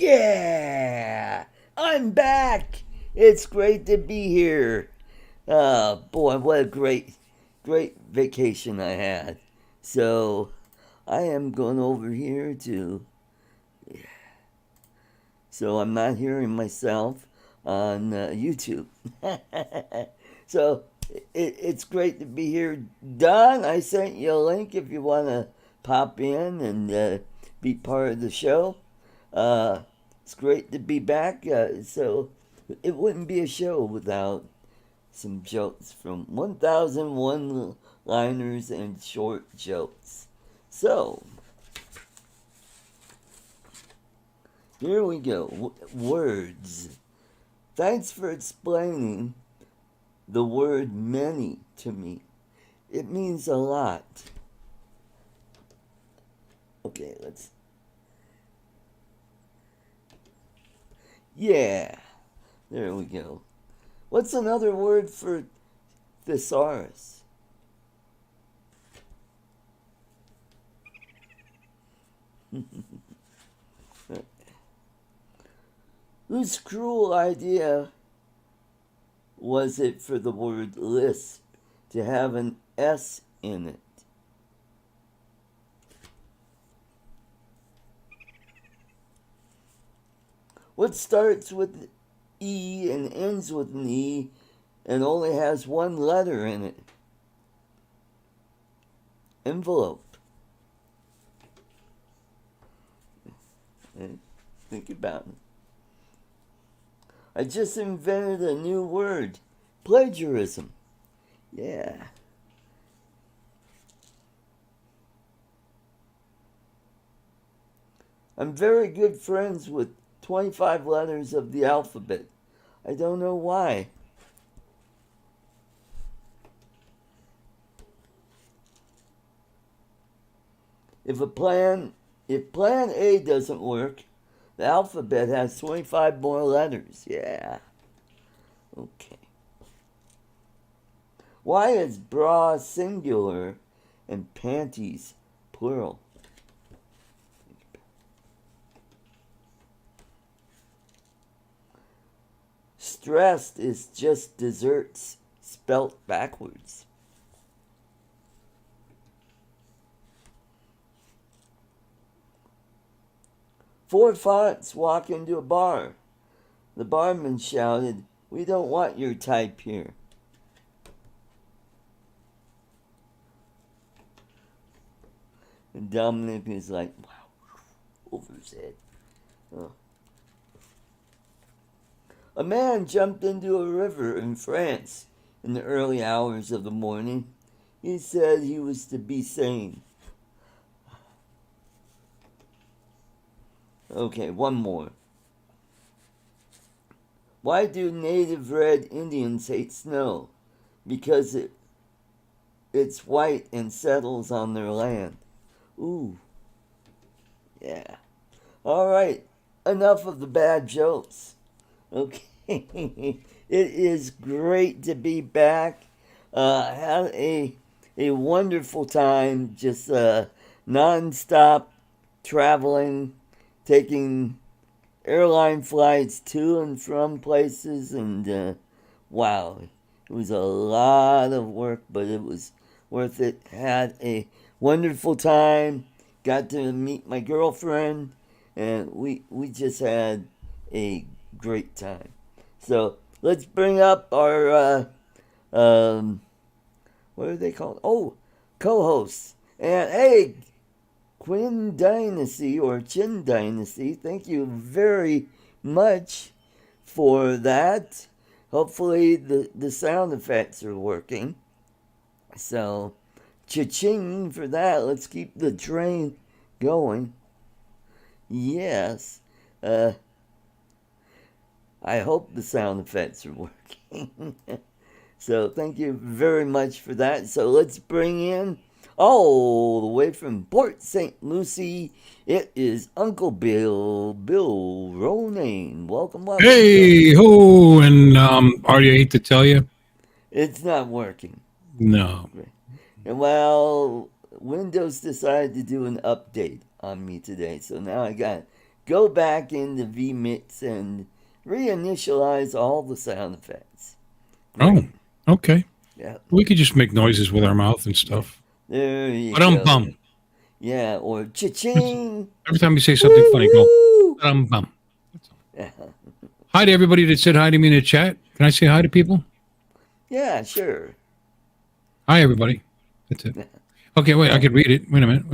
Yeah, I'm back. It's great to be here. Boy, what a great vacation I had. So, I am going over here to, so I'm not hearing myself on YouTube. So, it's great to be here. Don, I sent you a link if you want to pop in and be part of the show. Uh, it's great to be back. So it wouldn't be a show without some jokes from 1001 liners and short jokes. So here we go. Words. Thanks for explaining the word many to me. It means a lot. Okay, let's. Yeah, there we go. What's another word for thesaurus? Whose cruel idea was it for the word lisp to have an S in it? What starts with E and ends with an E and only has one letter in it? Envelope. Think about it. I just invented a new word. Plagiarism. Yeah. I'm very good friends with 25 letters of the alphabet. I don't know why. If plan A doesn't work, the alphabet has 25 more letters. Yeah. Okay. Why is bra singular and panties plural? Stressed is just desserts spelt backwards. Four fonts walk into a bar. The barman shouted, "We don't want your type here." And Dominic is like, wow, over his head. Oh. A man jumped into a river in France in the early hours of the morning. He said he was to be sane. Okay, one more. Why do native red Indians hate snow? Because it's white and settles on their land. Ooh. Yeah. All right. Enough of the bad jokes. Okay. It is great to be back. Had a wonderful time just non-stop traveling, taking airline flights to and from places, and wow, it was a lot of work, but it was worth it. Had a wonderful time. Got to meet my girlfriend, and we just had a great time. So let's bring up our what are they called? Oh, co-hosts. And hey, Quinn Dynasty or Chin Dynasty, thank you very much for that. Hopefully the sound effects are working. So, cha-ching for that. Let's keep the train going. Yes. I hope the sound effects are working. So thank you very much for that. So let's bring in all the way from Port St. Lucie. It is Uncle Bill Ronayne. Welcome, welcome. Hey ho, and Artie, I hate to tell you, It's not working. no. And well, Windows decided to do an update on me today, so now I got go back into vMix and reinitialize all the sound effects. Great. Oh, okay. Yeah. We could just make noises with our mouth and stuff. There you But I'm go. bum. Yeah, or cha-ching. Every time you say something funny, go, Woo-hoo! but I'm bum. Hi to everybody that said hi to me in the chat. Can I say hi to people? Yeah, sure. Hi, everybody. That's it. Okay, wait, I could read it. Wait a minute.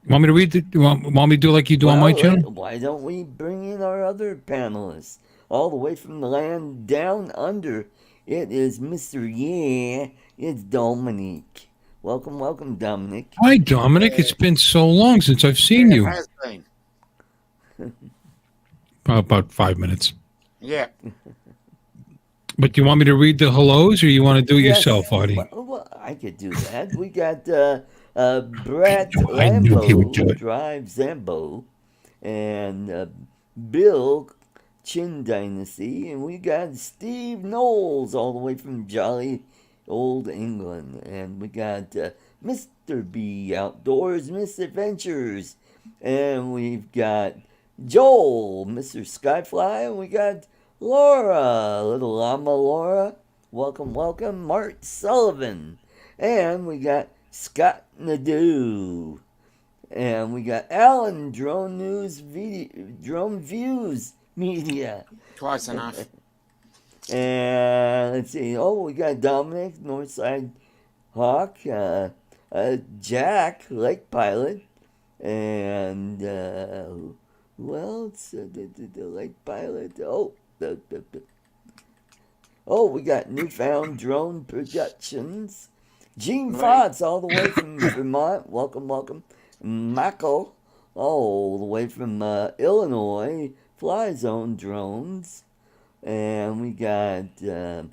Want me to read it? Want me to do like you do on my channel? Why don't we bring in our other panelists? All the way from the land down under. It is Mr. Yeah, it's Dominic. Welcome, welcome, Dominic. Hi, Dominic. It's been so long since I've seen you. It has been. About 5 minutes. Yeah. But do you want me to read the hellos, or you want to do it yourself, Artie? Well, I could do that. We got Brett I knew he would do Lambo it. drives Zambo, and Bill Chin Dynasty, and we got Steve Knowles all the way from jolly old England, and we got Mr. B Outdoors Misadventures, and we've got Joel, Mr. Skyfly, and we got Laura, little llama Laura. Welcome, welcome, Mart Sullivan. And we got Scott Nadeau. And we got Alan, Drone Views Media. Twice enough. And let's see. Oh, we got Dominic, Northside Hawk, Jack, Lake Pilot, and who else? The Lake Pilot. Oh, we got Newfound Drone Productions. Gene Fotz, all the way from Vermont. Welcome, welcome. Michael, all the way from Illinois. Fly Zone Drones. And we got, who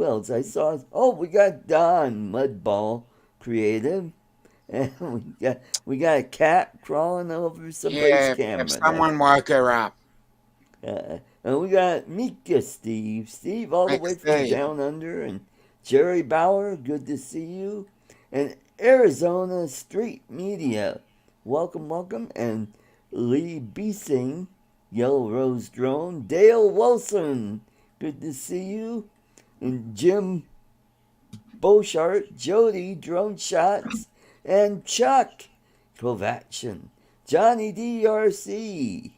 else? I saw, we got Don Mudball Creative. And we got a cat crawling over somebody's camera. If someone woke her up. And we got Mika Steve all the way from down under, and Jerry Bauer, good to see you, and Arizona Street Media, welcome, welcome, and Lee Beesing, Yellow Rose Drone, Dale Wilson, good to see you, and Jim Beauchart, Jody Drone Shots, and Chuck Kovacian, Johnny DRC,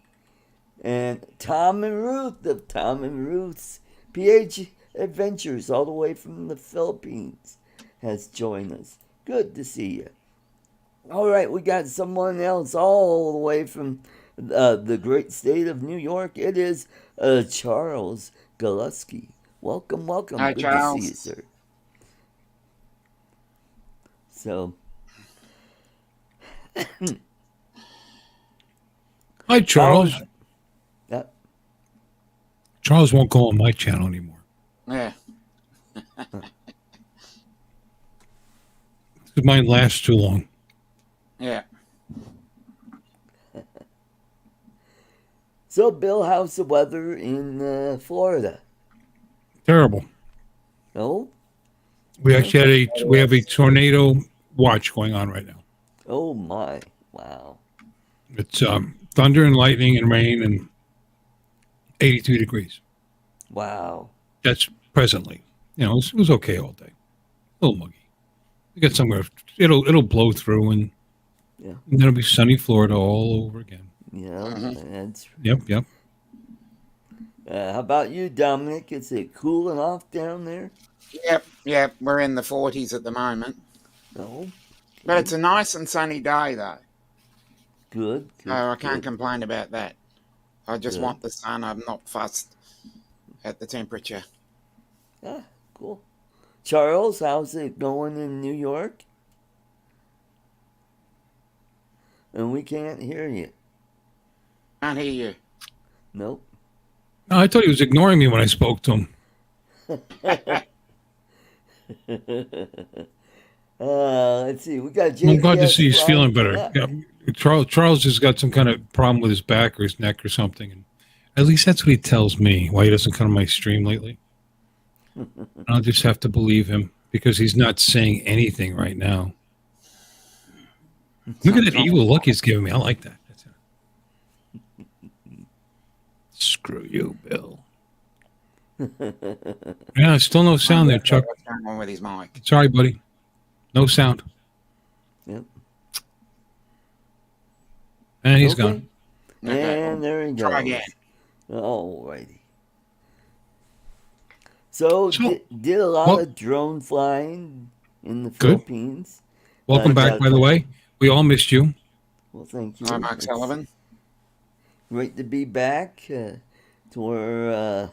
and Tom and Ruth of Tom and Ruth's PH Adventures, all the way from the Philippines, has joined us. Good to see you. All right, we got someone else all the way from the great state of New York. It is Charles Galuski. Welcome, welcome. Hi, good Charles. to see you, sir. So, Hi, Charles. Yep. Charles won't go on my channel anymore. Yeah. Mine lasts too long. Yeah. So, Bill, how's the weather in Florida? Terrible. No? We actually have a tornado watch going on right now. Oh, my. Wow. It's thunder and lightning and rain and 82 degrees. Wow. That's presently. It was okay all day. A little muggy. We got somewhere. It'll blow through and then it'll be sunny Florida all over again. Yeah, that's. Yep. How about you, Dominic? Is it cooling off down there? Yep. We're in the 40s at the moment. No. But it's a nice and sunny day, though. Good. So I can't complain about that. I just want the sun. I'm not fussed at the temperature. Ah, cool. Charles, how's it going in New York? And we can't hear you. Can't hear you. Nope. No, I thought he was ignoring me when I spoke to him. Let's see. We got. I'm glad to see he's feeling better. Yeah, Charles has got some kind of problem with his back or his neck or something. And at least that's what he tells me. Why he doesn't come to my stream lately. I'll just have to believe him because he's not saying anything right now. Look at that evil look he's giving me. I like that. Screw you, Bill. Yeah, still no sound there, Chuck. What's going on with his mic? Sorry, buddy. No sound. Yep. And he's Okay. gone. Okay, And there he goes. try again. Alrighty. So, So, did a lot well- of drone flying in the Good. Philippines. Welcome back, by the way. We all missed you. Well, thank you. Hi, Mark It's Sullivan. great to be back to where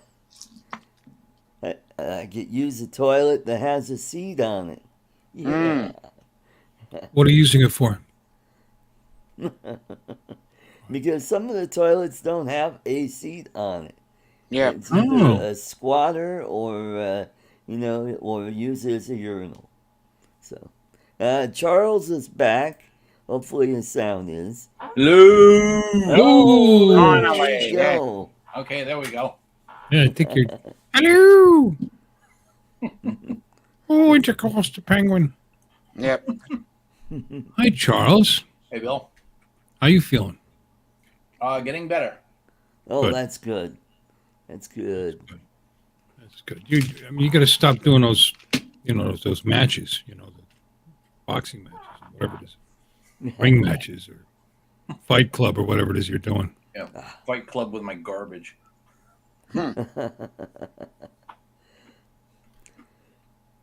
I get use a toilet that has a seat on it. Yeah. What are you using it for? Because some of the toilets don't have a seat on it. Yeah. It's either Oh. a squatter or or use it as a urinal. So, Charles is back. Hopefully his sound is. Hello. Oh, Finally, there you yeah. go. Okay, there we go. Yeah, I think you're. Hello. Oh, Intercoastal Penguin. Yep. Hi, Charles. Hey, Bill. How you feeling? Getting better. Oh, Good. that's good. That's good. That's good. You got to stop doing those, those matches. The boxing matches, whatever it is, ring matches or Fight Club or whatever it is you're doing. Yeah. Fight Club with my garbage.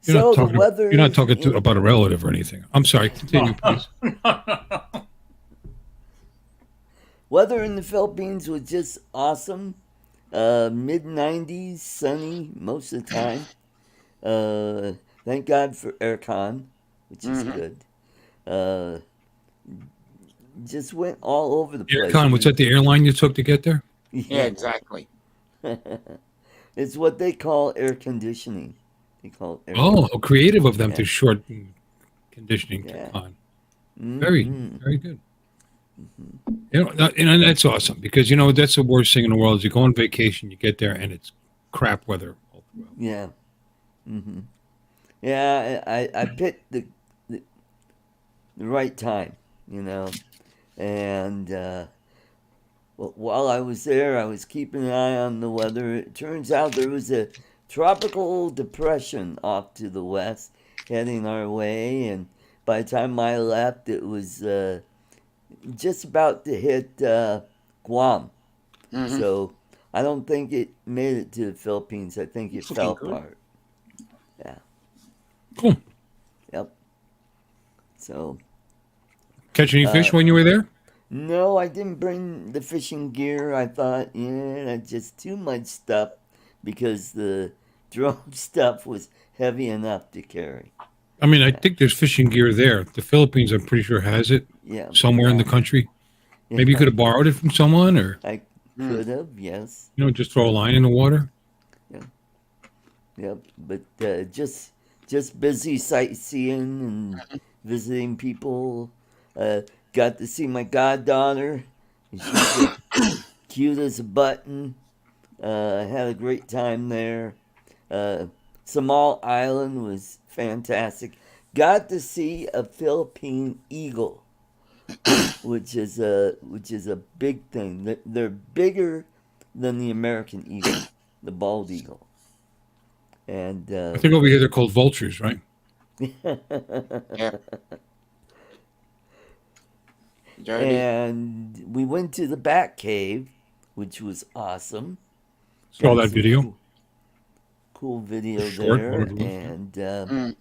So the weather. You're not is talking in- about a relative or anything. I'm sorry. Continue, please. Weather in the Philippines was just awesome. Mid 90s, sunny most of the time. Thank God for aircon, which is good. Just went all over the place. Aircon, was that the airline you took to get there? Yeah, exactly. It's what they call air conditioning. They call it air Oh, how creative of them to Yeah. shorten conditioning Yeah. to con. Very, Mhm. very good. And that's awesome because that's the worst thing in the world is you go on vacation, you get there, and it's crap weather all throughout. Yeah. Yeah, I picked the right time, and while I was there, I was keeping an eye on the weather. It turns out there was a tropical depression off to the west heading our way, and by the time I left, it was just about to hit Guam. So I don't think it made it to the Philippines. I think it fell good. apart. Yeah. Cool. Yep. So Catch any fish when you were there? no, I didn't bring the fishing gear. I thought, that's just too much stuff because the drone stuff was heavy enough to carry. I mean, I think there's fishing gear there. The Philippines, I'm pretty sure, has it Yeah. somewhere in the country. Maybe you could have borrowed it from someone or, I could have, yes. just throw a line in the water. Yep. But just busy sightseeing and visiting people. Got to see my goddaughter. She's cute as a button. Had a great time there. Samal Island was fantastic. Got to see a Philippine eagle, which is a big thing. They're bigger than the American eagle, the bald eagle. And I think over here they're called vultures, right? Yep. Jody. and we went to the Bat Cave, which was awesome. Saw Got that some video. Cool video Short there, one of those. and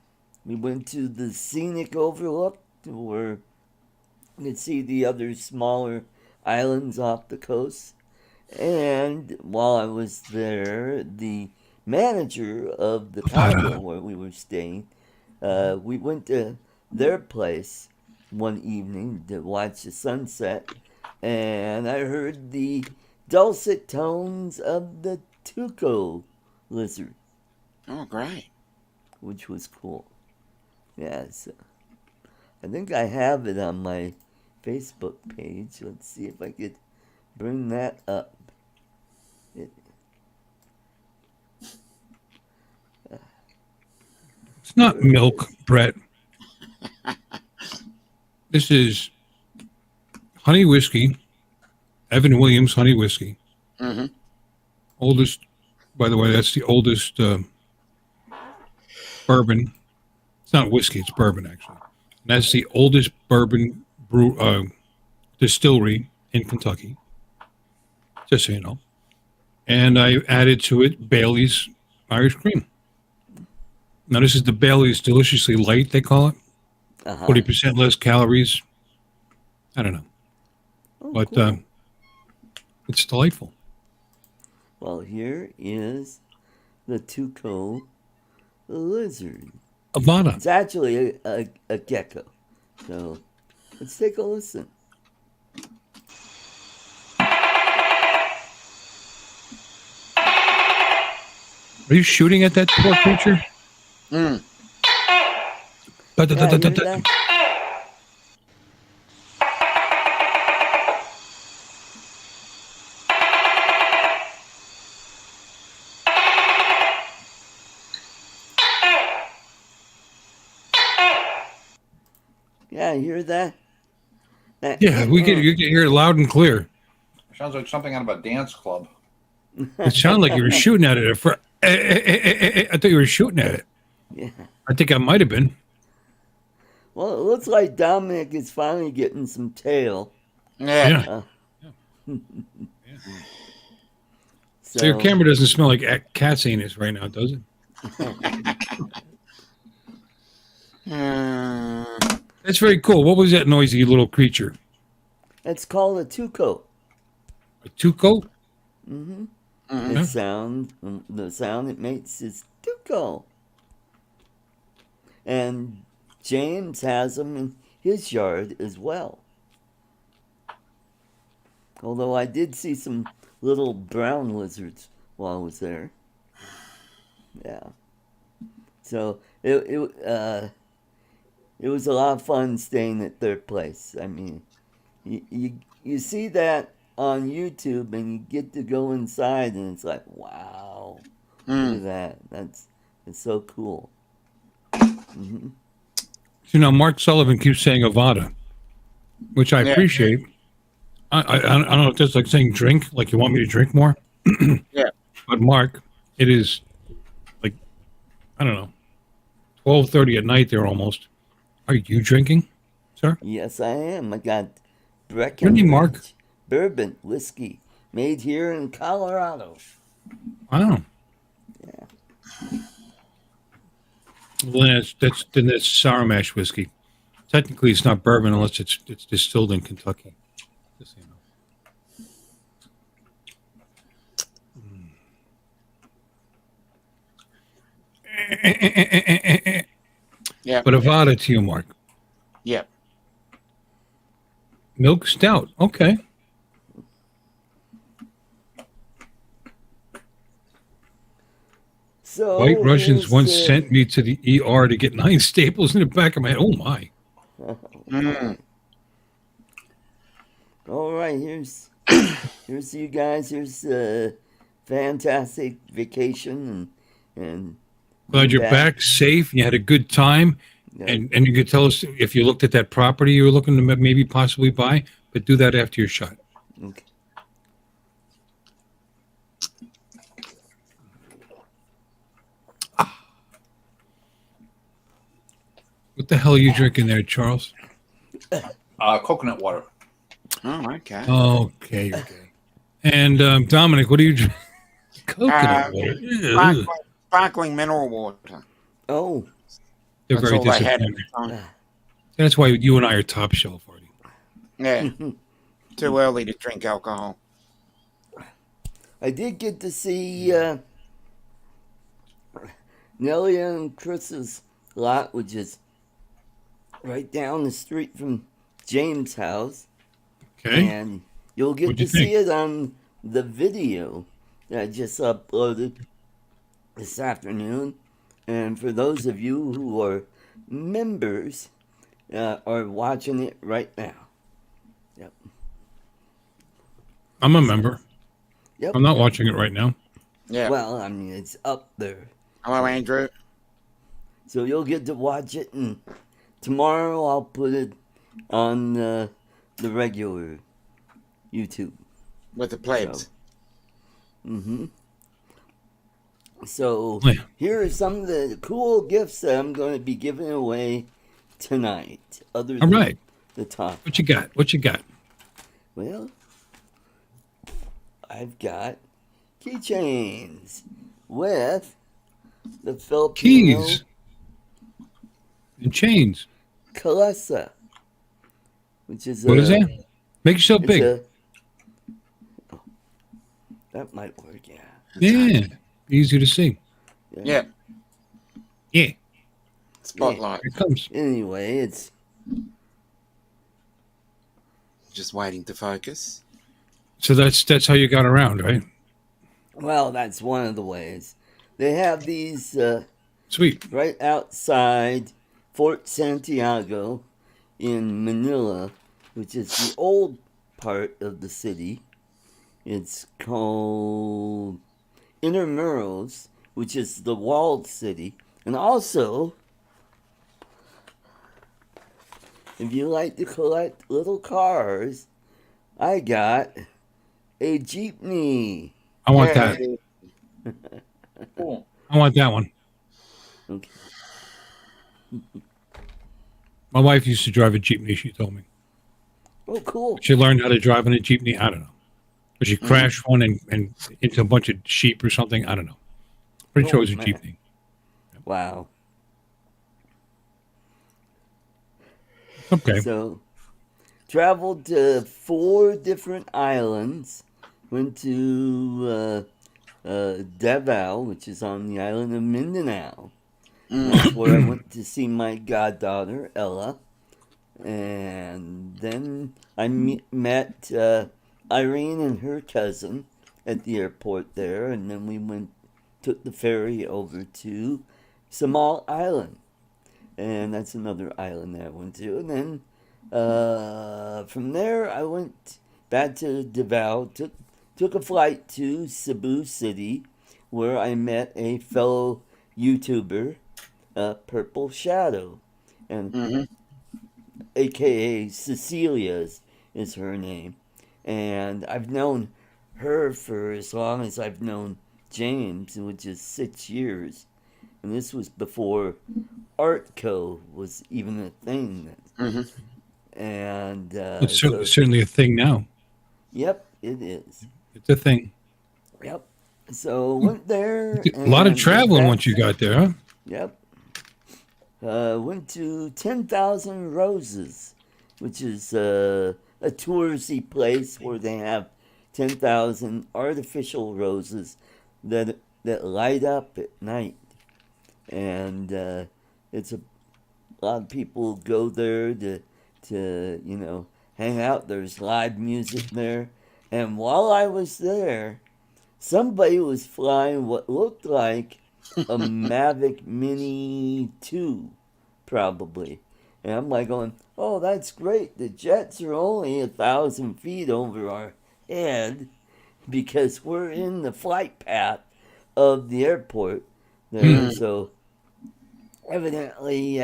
we went to the scenic overlook where you could see the other smaller islands off the coast. And while I was there, the manager of the condo where we were staying, we went to their place one evening to watch the sunset, and I heard the dulcet tones of the tuco lizard, Oh, great. which was cool. Yeah, so I think I have it on my Facebook page. Let's see if I could bring that up. It's not milk, Brett. This is honey whiskey, Evan Williams honey whiskey, Mm-hmm. Oldest, by the way, that's the oldest bourbon. It's not whiskey, it's bourbon, actually. And that's the oldest bourbon distillery in Kentucky, just so you know. And I added to it Bailey's Irish Cream. Now, this is the Bailey's Deliciously Light, they call it. 40% less calories. I don't know. But cool. it's delightful. Well, here is the Tuco lizard. Avata. It's actually a gecko. So let's take a listen. Are you shooting at that poor creature? Mm. Yeah, hear that? Yeah, hear that? Yeah, you can hear it loud and clear. Sounds like something out of a dance club. It sounded like you were shooting at it. I thought you were shooting at it. Yeah. I think I might have been. Well, it looks like Dominic is finally getting some tail. Yeah. So your camera doesn't smell like cat's anus right now, does it? That's very cool. What was that noisy little creature? It's called a Tuco. A tuco? Mm-hmm. Mhm. The sound it makes is Tuco. And James has them in his yard as well. Although I did see some little brown lizards while I was there. Yeah. So it was a lot of fun staying at their place. I mean, you see that on YouTube and you get to go inside and it's like, wow, look at that. It's so cool. Mm-hmm. You know, Mark Sullivan keeps saying Avata, which I appreciate. I don't know if that's like saying drink, like you want me to drink more. Yeah. But Mark, it is like, I don't know, 12:30 at night there almost. Are you drinking, sir? Yes, I am. I got Really, Breckenridge Mark? bourbon whiskey made here in Colorado. Wow. Yeah. Well, that's sour mash whiskey. Technically, it's not bourbon unless it's distilled in Kentucky. Just so you know. Yeah. But Avada to you, Mark. Yeah. Milk stout. Okay. So White Russians here's, once sent me to the ER to get 9 staples in the back of my head. Oh, my. All right, here's you guys. Here's a fantastic vacation and Glad you're back safe and you had a good time. Yeah. And you could tell us if you looked at that property you were looking to maybe possibly buy, but do that after your shot. Okay. What the hell are you drinking there, Charles? Coconut water. Oh, okay. Okay. And Dominic, what are you drinking? Coconut water. Ew. Sparkling mineral water. Oh, They're That's very all they had at disappointing. the time. That's why you and I are top shelf, Artie. Yeah. Too early to drink alcohol. I did get to see Nellie and Chris's lot, which is right down the street from James' house. Okay. And you'll get What'd to you see think? it on the video that I just uploaded this afternoon. And for those of you who are members, are watching it right now. Yep. I'm a member. Yep. I'm not watching it right now. Yeah. Well, I mean, it's up there. Hello, Andrew. So you'll get to watch it, and tomorrow I'll put it on the regular YouTube. With the plebs. Mm-hmm. So Oh, yeah. here are some of the cool gifts that I'm going to be giving away tonight. Other All than right. the top. What you got? What you got? Well, I've got keychains with the Filipino Keys and chains. Kalesa, which is What is that? Make yourself it's big. a oh, that might work, yeah. Yeah. Easy to see. Yeah. Yeah. Spotlight. Here it comes. Anyway, it's Just waiting to focus. So that's how you got around, right? well, that's one of the ways. They have these Sweet. right outside Fort Santiago in Manila, which is the old part of the city. It's called Intramuros, which is the walled city. And also, if you like to collect little cars, I got a jeepney. I want Yeah. that. Cool. I want that one. Okay. My wife used to drive a jeepney. She told me Oh, cool. she learned how to drive in a jeepney. I don't know, but she crashed one and into a bunch of sheep or something. I don't know. Pretty sure it was a man. jeepney. Wow. Okay. So, traveled to 4 different islands. Went to Davao, which is on the island of Mindanao. That's where I went to see my goddaughter, Ella. And then I met Irene and her cousin at the airport there. And then we took the ferry over to Samal Island. And that's another island that I went to. And then from there, I went back to Davao, took a flight to Cebu City, where I met a fellow YouTuber, Purple Shadow, and AKA Cecilia is her name. And I've known her for as long as I've known James, which is 6 years. And this was before ArtCo was even a thing. And It's certainly a thing now. yep, it is. It's a thing. Yep. So went there. A lot of and traveling back- once you got there, huh? Yep. Went to 10,000 Roses, which is a touristy place where they have 10,000 artificial roses that light up at night. And it's a lot of people go there to hang out. There's live music there. And while I was there, somebody was flying what looked like a Mavic Mini 2, probably. And I'm like going, oh, that's great. The jets are only 1,000 feet over our head because we're in the flight path of the airport there. So evidently,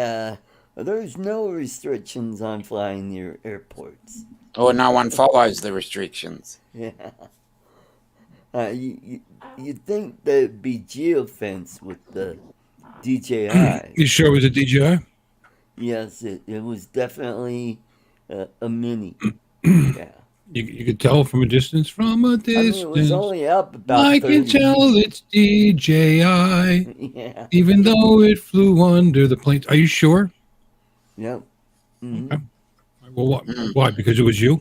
there's no restrictions on flying near airports. Or no one follows the restrictions. Yeah. You'd think there'd be geofence with the DJI. You sure it was a DJI? Yes, it was definitely a mini. Yeah. You could tell from a distance. From a I distance. mean, it was only up about I 30 can tell it's DJI, Yeah. even though it flew under the plane. Are you sure? Yep. Mhm. Okay. Well, what? Why? Because it was you?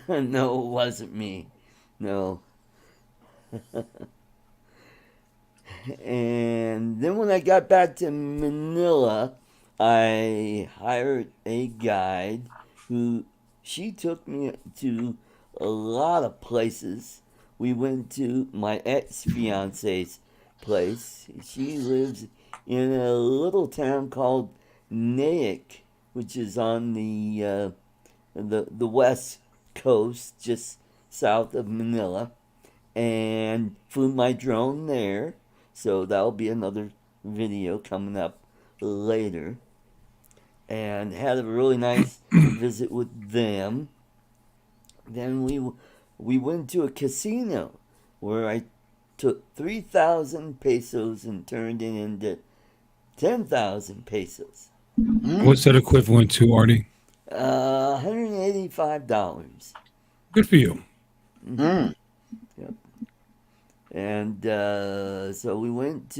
No, it wasn't me. No. And then when I got back to Manila, I hired a guide who she took me to a lot of places. We went to my ex-fiance's place. She lives in a little town called Naic, which is on the west coast, just south of Manila, and flew my drone there. So that'll be another video coming up later. And had a really nice visit with them. Then we went to a casino where I took 3,000 pesos and turned it into 10,000 pesos. What's that equivalent to, Artie? $185. Good for you. Mm. Yep. And so we went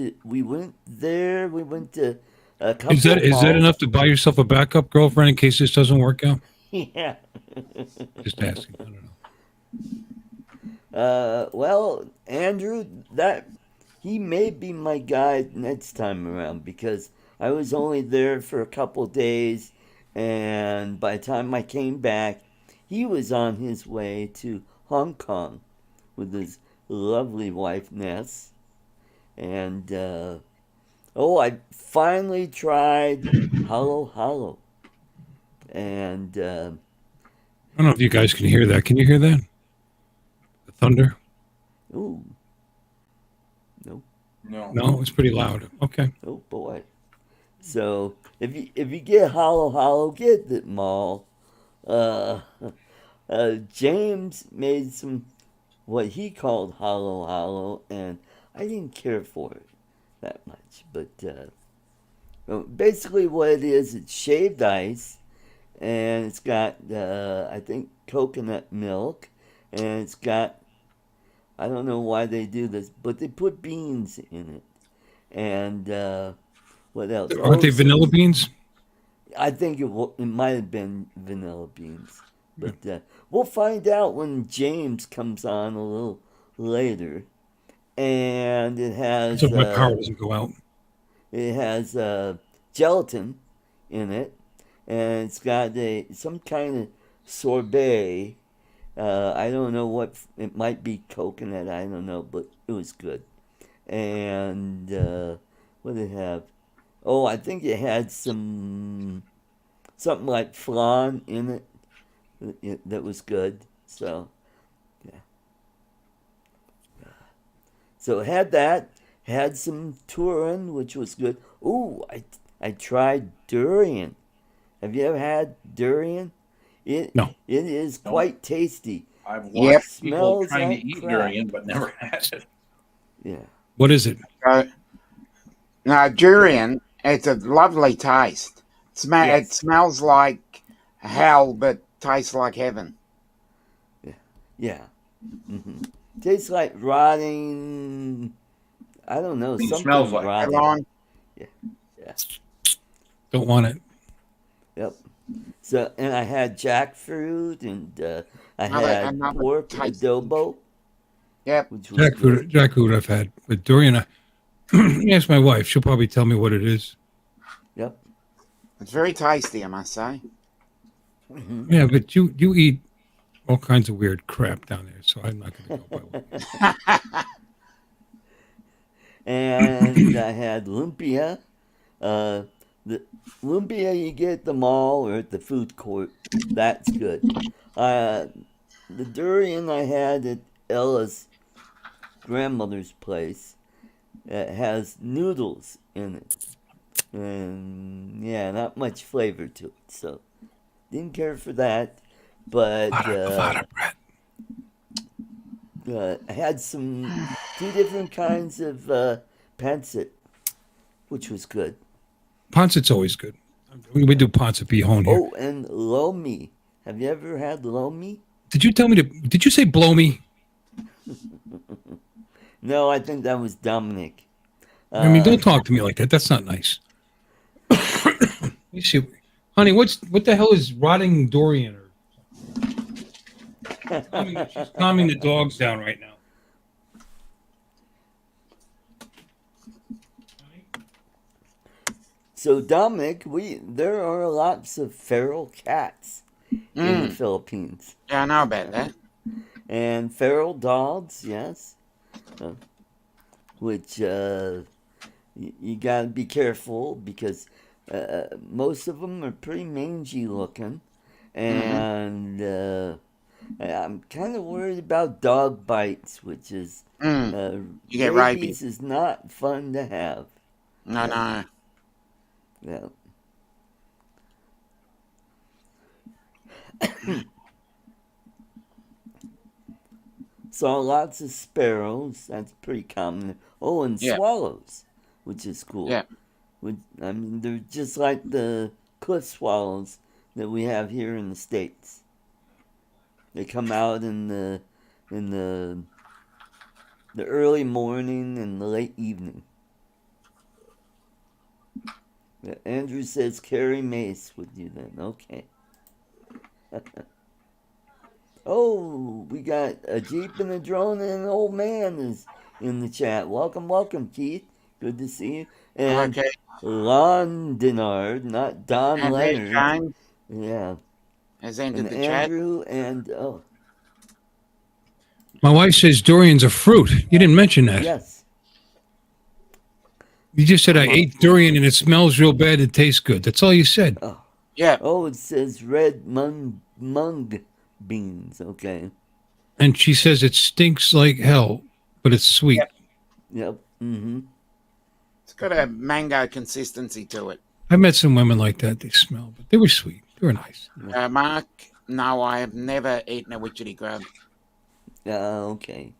there. We went to a couple Is that of is that malls. enough to buy yourself a backup girlfriend in case this doesn't work out? Yeah. Just asking. I don't know. Well, Andrew, that he may be my guy next time around because I was only there for a couple days, and by the time I came back, he was on his way to Hong Kong with his lovely wife Ness, and I finally tried Halo Halo, and I don't know if you guys can hear that. Can you hear that? The thunder? ooh, no, No. No, it's pretty loud. Okay. oh boy. So if you get Halo Halo, get the mall. Uh, James made some what he called Halo Halo, and I didn't care for it that much. But basically, what it is, it's shaved ice, and it's got I think coconut milk, and it's got, I don't know why they do this, but they put beans in it, and what else? Aren't they some- vanilla beans? I think it might have been vanilla beans, but we'll find out when James comes on a little later. And it has So my power doesn't go out. Gelatin in it, and it's got some kind of sorbet. I don't know what it might be, coconut. I don't know, but it was good. And what did it have? Oh, I think it had something like flan in it that was good. So yeah. So it had that. Had some Turin, which was good. Ooh, I tried durian. Have you ever had durian? No. It is No. quite tasty. I've watched Yep. people Smells trying like to eat crap. durian, but never had it. Yeah. What is it? Now, durian, it's a lovely taste. It Yes. smells like hell, but tastes like heaven. Yeah. Tastes like rotting. I don't know. It Something smells like rotting. Elon? Yeah. Don't want it. Yep. So, and I had jackfruit, and I had Another pork tasty. adobo, Yep. which was good. Jackfruit I've had, but durian. Ask my wife. She'll probably tell me what it is. Yep. It's very tasty, I must say. Yeah, but you eat all kinds of weird crap down there, so I'm not going to go by what. And I had lumpia. The lumpia you get at the mall or at the food court. That's good. The durian I had at Ella's grandmother's place, it has noodles in it. And yeah, not much flavor to it. So didn't care for that. But Avata bread. I had two different kinds of pancit, which was good. Pancit's always good. We do pancit bihon here. Oh, and lomi. Have you ever had lomi? Did you tell me to? Did you say blow me? No, I think that was Dominic. I mean, don't talk to me like that. That's not nice. You see, honey, what the hell is rotting durian? She's calming the dogs down right now. So Dominic, there are lots of feral cats in the Philippines, Yeah, I know about that. and feral dogs, yes, which you gotta be careful because most of them are pretty mangy looking, and I'm kind of worried about dog bites, which is You get rabies. rabies is not fun to have. No, no. Yeah. Saw lots of sparrows. That's pretty common. Oh, and Yeah. swallows, which is cool. Yeah. I mean, they're just like the cliff swallows that we have here in the States. They come out in the early morning and the late evening. Yeah, Andrew says carry mace with you then. Okay. Oh, we got a Jeep and a drone and an old man is in the chat. Welcome, welcome, Keith. Good to see you. And Okay. Lon Denard, not Don And there's Leonard. James Yeah. has entered And the chat. Andrew and My wife says durian's a fruit. You didn't mention that. yes. You just said I ate durian and it smells real bad and tastes good. That's all you said. Yeah. Oh, it says red mung beans. Okay. And she says it stinks like hell, but it's sweet. Yep. Mm-hmm. It's got a mango consistency to it. I met some women like that. They smell, but they were sweet. They were nice. Mark, no, I have never eaten a witchetty grub. Okay.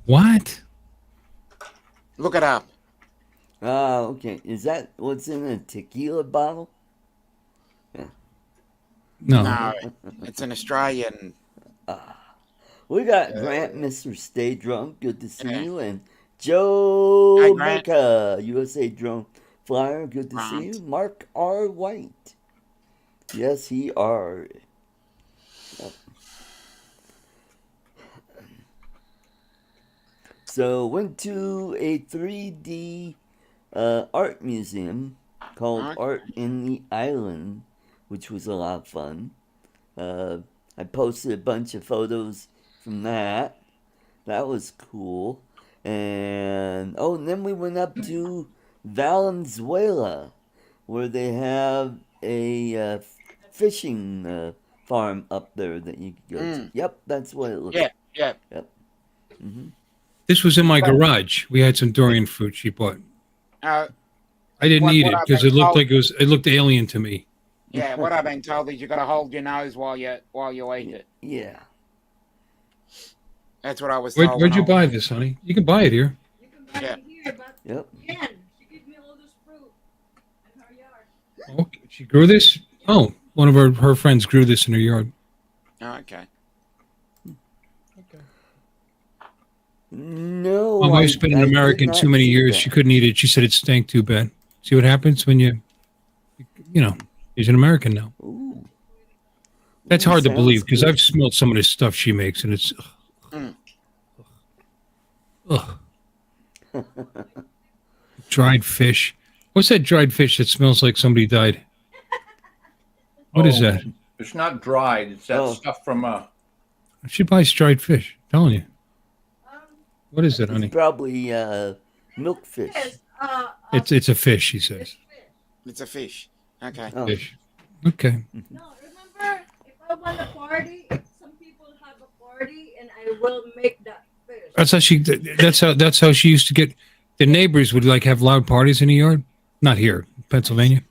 What? Look it up. Okay. Is that what's in a tequila bottle? No. No, it's an Australian. We got Grant, Mr. Stay Drunk. Good to see Yeah. you. And Joe Hi, Grant. Mecca, USA Drone Flyer. Good to see Grant. you. Mark R. White. Yes, he are. Yep. So went to a 3D art museum called Okay. Art in the Island, which was a lot of fun. I posted a bunch of photos from that. That was cool. And then we went up to Valenzuela, where they have a fishing farm up there that you can go to. Yep, that's what it looks like. Yeah. Yep. Mm-hmm. This was in my garage. We had some durian fruit she bought. Uh, I didn't What- eat what it I've because been it looked told- like it looked alien to me. yeah, what I've been told is you got to hold your nose while you eat it. Yeah. That's what I was told. Where'd you when I- buy this, honey? You can buy it here. You can buy Yeah. it here, but Yep. again, she gives me all this fruit in her yard. Oh, she grew this? Oh, one of her friends grew this in her yard. Oh, okay. No. My wife's been an I did American not too many see years. that. She couldn't eat it. She said it stank too bad. See what happens when she's an American now. Ooh. That's Ooh, hard to sounds believe because good. I've smelled some of this stuff she makes and it's ugh. Dried fish. What's that dried fish that smells like somebody died? What is that? It's not dried. It's that Oh. stuff from She buys dried fish. I'm telling you. Um, What is that, It's honey? probably milkfish. yes, It's a fish, she it's says. fish. It's a fish. Okay. Oh. Fish. Okay. No, remember, if I want a party, some people have a party, and I will make that fish. That's how she used to get the neighbors would like have loud parties in the yard. Not here, Pennsylvania.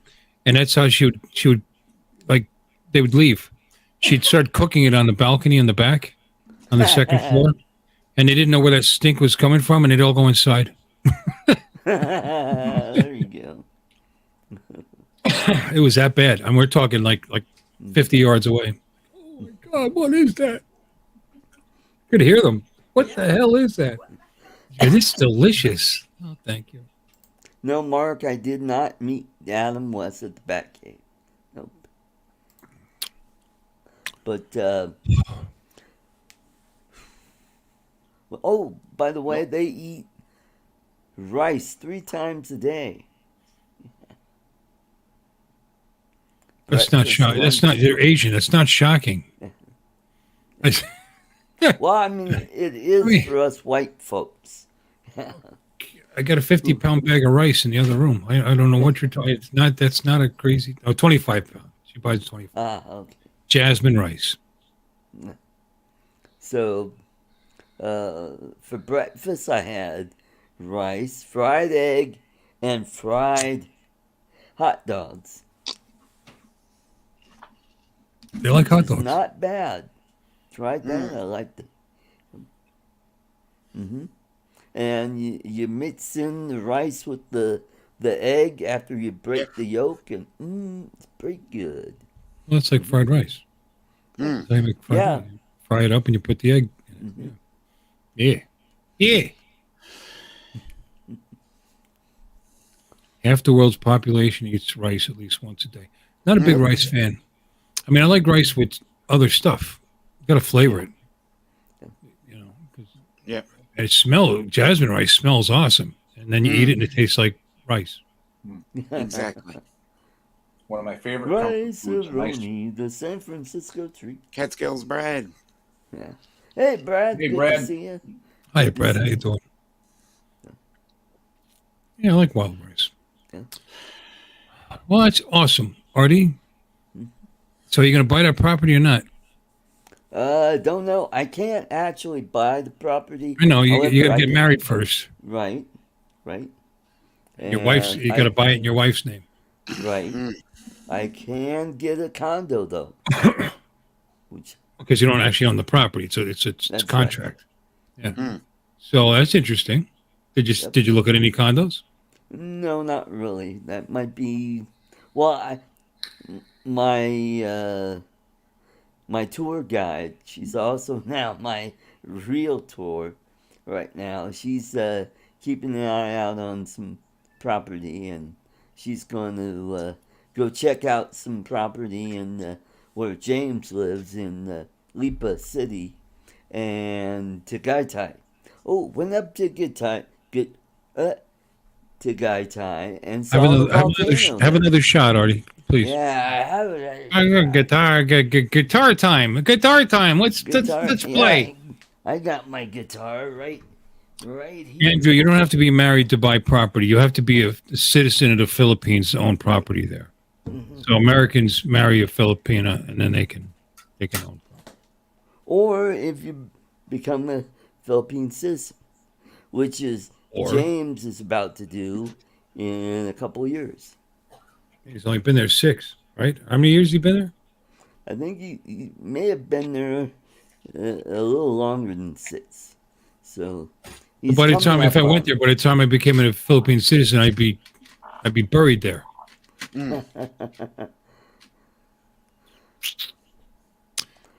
And that's how she would like they would leave. She'd start cooking it on the balcony in the back on the second floor. And they didn't know where that stink was coming from and they'd all go inside. There you go. It was that bad. And we're talking like 50 yards away. Oh my God, what is that? Could hear them. What the hell is that? And it's delicious. Oh, thank you. No, Mark, I did not meet Adam West at the Batcave. Nope. But, oh, by the way, they eat rice 3 times a day. That's not Breakfast, shocking. That's not. lunch. They're Asian. That's not shocking. Well, I mean, it is for us white folks. I got a 50-pound bag of rice in the other room. I don't know what you're talking. It's not. That's not a crazy. Oh, 25 pounds. She buys 25. Okay. Jasmine rice. So, for breakfast, I had rice, fried egg, and fried hot dogs. They like hot It's dogs. not bad. Tried that. I liked it. Mm-hmm. And you mix in the rice with the egg after you Yeah. break the yolk, and it's pretty good. Well, it's like fried rice. Mm. That's how you make fried Yeah. rice. You fry it up and you put the egg in Mm-hmm. it. Yeah. Yeah. Yeah. Half the world's population eats rice at least once a day. Not a big Mm. rice fan. I mean, I like rice with other stuff. You got to flavor Yeah. it, you know. 'Cause Yeah. jasmine rice smells awesome, and then you eat Mm. it and it tastes like rice. Exactly. One of my favorite comfort Rice foods. A nice. roni, the San Francisco treat. Catskills bread. Yeah. Hey, Brad. Hey, Good to Brad. see you. Hi, Good to Brad. How see you you. doing? Yeah, I like wild rice. Yeah. Well, that's awesome, Artie. So you're gonna buy that property or not? Don't know. I can't actually buy the property. I know you got However, to I get can. married first. Right. Right. Your wife's And you got to I. buy it in your wife's name Right. Mm. I can get a condo though, which because you don't actually own the property. It's that's right. contract. Yeah. Mm. So that's interesting. Yep. Did you look at any condos? No, not really. That might be. Well, my my tour guide. She's also now my realtor. Right now, she's keeping an eye out on some property, and she's going to go check out some property in where James lives in Lipa City and Tagaytay. Oh, went up to uh, Tagaytay and Have saw the another volcano have there. another shot, Artie, please. Yeah, I have it. I got guitar time. Guitar time. Guitar. Let's Yeah, play. I got my guitar right here. Andrew, you don't have to be married to buy property. You have to be a citizen of the Philippines to own property there. Mhm. So Americans marry a Filipina and then they can own property. Or if you become a Philippine citizen, which is Or James is about to do in a couple of years. he's only been there 6, right? How many years he been there? I think he may have been there a little longer than 6. So he's By the coming time if I up went there, by the time I became a Philippine citizen, I'd be buried there. Mm.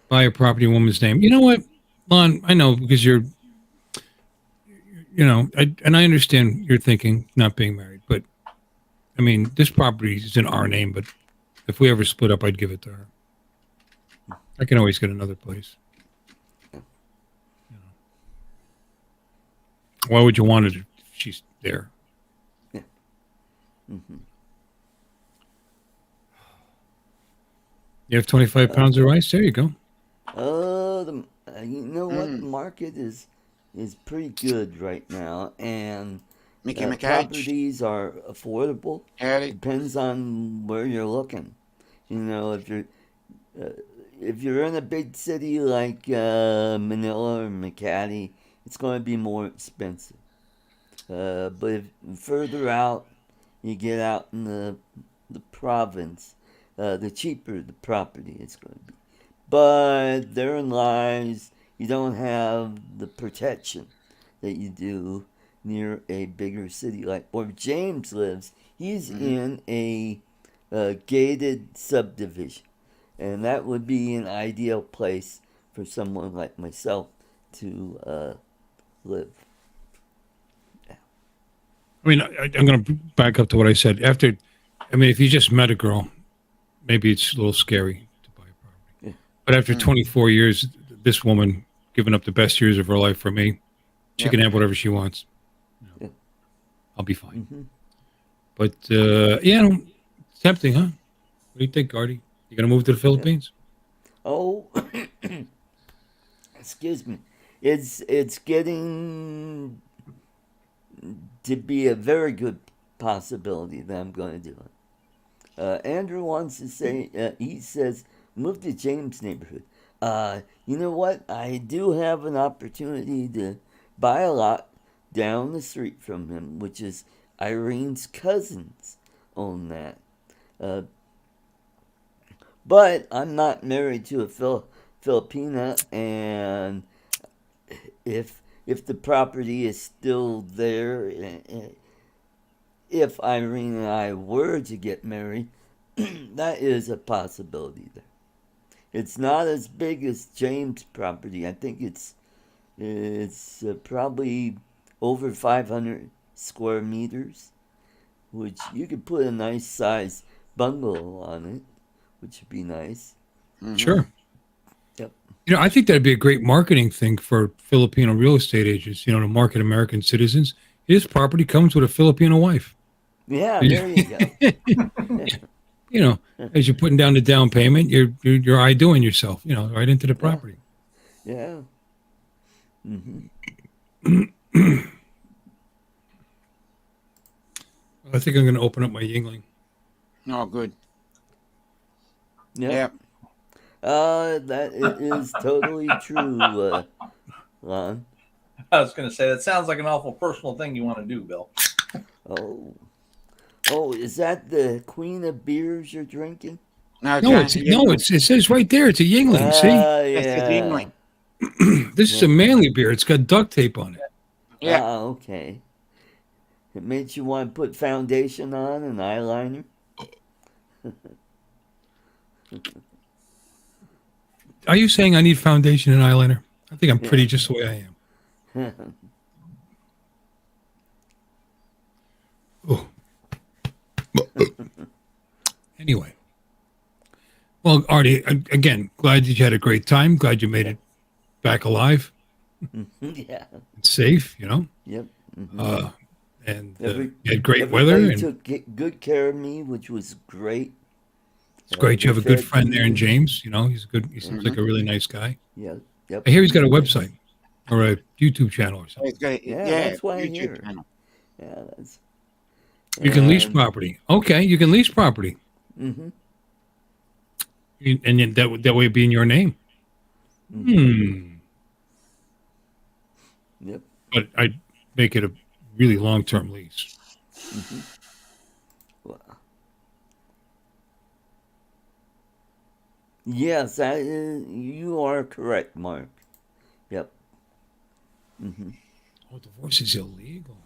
Buy a property in a woman's name. You know what, Lon? I know because you're, and I understand your thinking, not being married, but I mean, this property is in our name, but if we ever split up, I'd give it to her. I can always get another place. Why would you want it if she's there? Yeah. Hmm. You have 25 pounds of rice? There you go. You know what? The market is pretty good right now, and Mickey McCage. properties are affordable. Howdy. Depends on where you're looking. You know, if you're in a big city like Manila or Makati, it's going to be more expensive. But if further out you get out in the province, the cheaper the property is going to be. But therein lies you don't have the protection that you do near a bigger city like where James lives. He's in a gated subdivision, and that would be an ideal place for someone like myself to live. I mean, I'm going to back up to what I said. If you just met a girl, maybe it's a little scary to buy a property. Yeah. But after 24 years, this woman giving up the best years of her life for me, she Yeah. can have whatever she wants. Yeah. I'll be fine. Hmm. But it's tempting, huh? What do you think, Artie? You going to move to the Philippines? Oh, excuse me. It's getting to be a very good possibility that I'm going to do it. Andrew wants to say, he says, move to James neighborhood. You know what? I do have an opportunity to buy a lot down the street from him, which is Irene's cousins own that. But I'm not married to a Filipina, and if if the property is still there, if Irene and I were to get married, that is a possibility there. It's not as big as James' property. I think it's probably over 500 square meters, which you could put a nice size bungalow on it, which would be nice. Sure. Yep. You know, I think that'd be a great marketing thing for Filipino real estate agents, you know, to market American citizens. His property comes with a Filipino wife. Yeah, there you go. You know, as you're putting down the down payment, you're I-doing yourself, you know, right into the property. Yeah. I think I'm going to open up my Yingling. Oh, good. Yep. That is totally true, Lon. I was going to say, that sounds like an awful personal thing you want to do, Bill. Oh, is that the Queen of Beers you're drinking? It says right there. It's a Yingling. See, Yeah. It's a Yingling. this is a manly beer. It's got duct tape on it. Yeah. Okay. It makes you want to put foundation on and eyeliner. Are you saying I need foundation and eyeliner? I think I'm pretty just the way I am. Oh. Anyway. Well, Artie, again, glad that you had a great time. Glad you made it back alive. Yeah. Safe, you know. Yep. And you had great weather. Everybody And took good care of me, which was great. it's great. You have a good friend to there in me. James. You know, he's good. He seems like a really nice guy. Yep. I hear he's got a website or a YouTube channel or something. It's got, Yeah, yeah, that's why I'm YouTube here. channel. Yeah, that's. You can lease property. Okay, you can lease property. Mm-hmm. And then that way it'd be in your name. Yep. But I'd make it a really long-term lease. Wow. Yes, you are correct, Mark. Yep. Oh, divorce is illegal.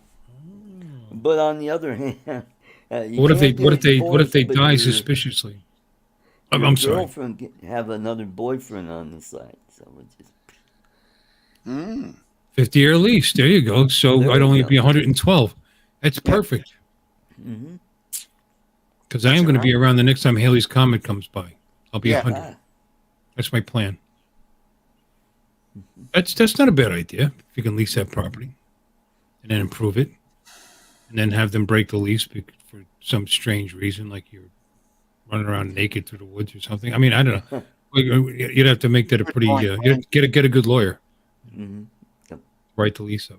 But on the other hand, What if they die suspiciously? I'm sorry. Girlfriend have another boyfriend on the side, so it's just. 50-year lease. There you go. So There I'd you only go. be 112. That's perfect. Because I am going to be around the next time Haley's Comet comes by. I'll be 100. That's my plan. That's not a bad idea. If you can lease that property and then improve it, and then have them break the lease for some strange reason, like you're running around naked through the woods or something. I mean, I don't know. You'd have to make that a pretty. You'd get a good lawyer. Yep. Write the lease up.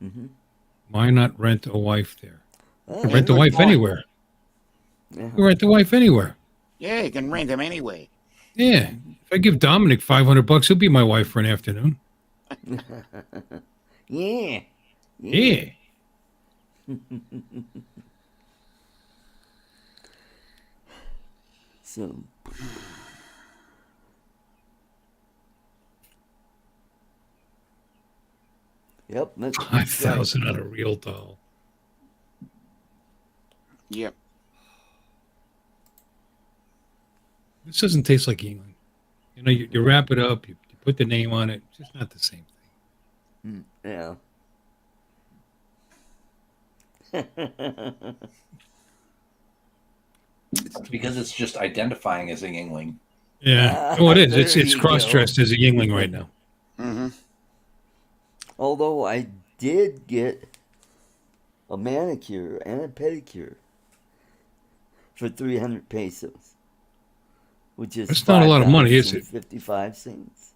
Mm-hmm. Why not rent a wife there? Oh, Rent the wife point. anywhere. yeah. You rent the wife anywhere. Yeah, you can rent them anyway. Yeah. If I give Dominic $500, he'll be my wife for an afternoon. Yeah. Yeah. So. Yep. That's 5,000 on a real doll. Yep. This doesn't taste like England. You know, you wrap it up, you put the name on it. It's just not the same thing. Yeah. Because it's just identifying as a Yingling. Yeah. Oh, it is. There It's you cross-dressed as a Yingling right now. Although I did get a manicure and a pedicure for 300 pesos, which is That's not a lot of money, is it? 55 cents.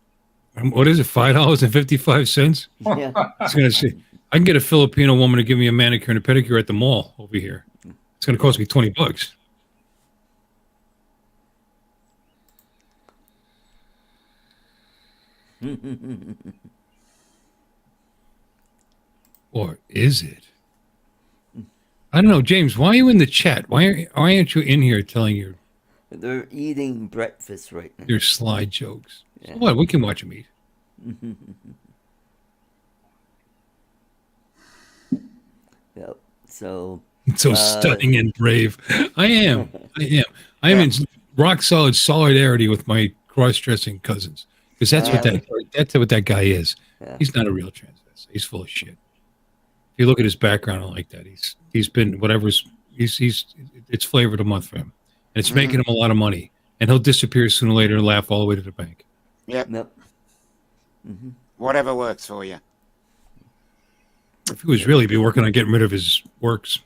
What is it? $5.55? Yeah. I was going to say, I can get a Filipino woman to give me a manicure and a pedicure at the mall over here. It's going to cost me $20. Or is it? I don't know, James. Why are you in the chat? Why aren't you in here telling your They're eating breakfast right now. sly jokes? Yeah. So what? We can watch them eat. Yep. So. So stunning and brave. I am. I am in rock solid solidarity with my cross-dressing cousins, because that's what that guy is. Yeah. He's not a real transvestite. He's full of shit. If you look at his background like that, he's been whatever's it's flavor of the month for him, and it's making him a lot of money. And he'll disappear sooner or later and laugh all the way to the bank. Yep. Yep. Mm-hmm. Whatever works for you. If he was really be working on getting rid of his works.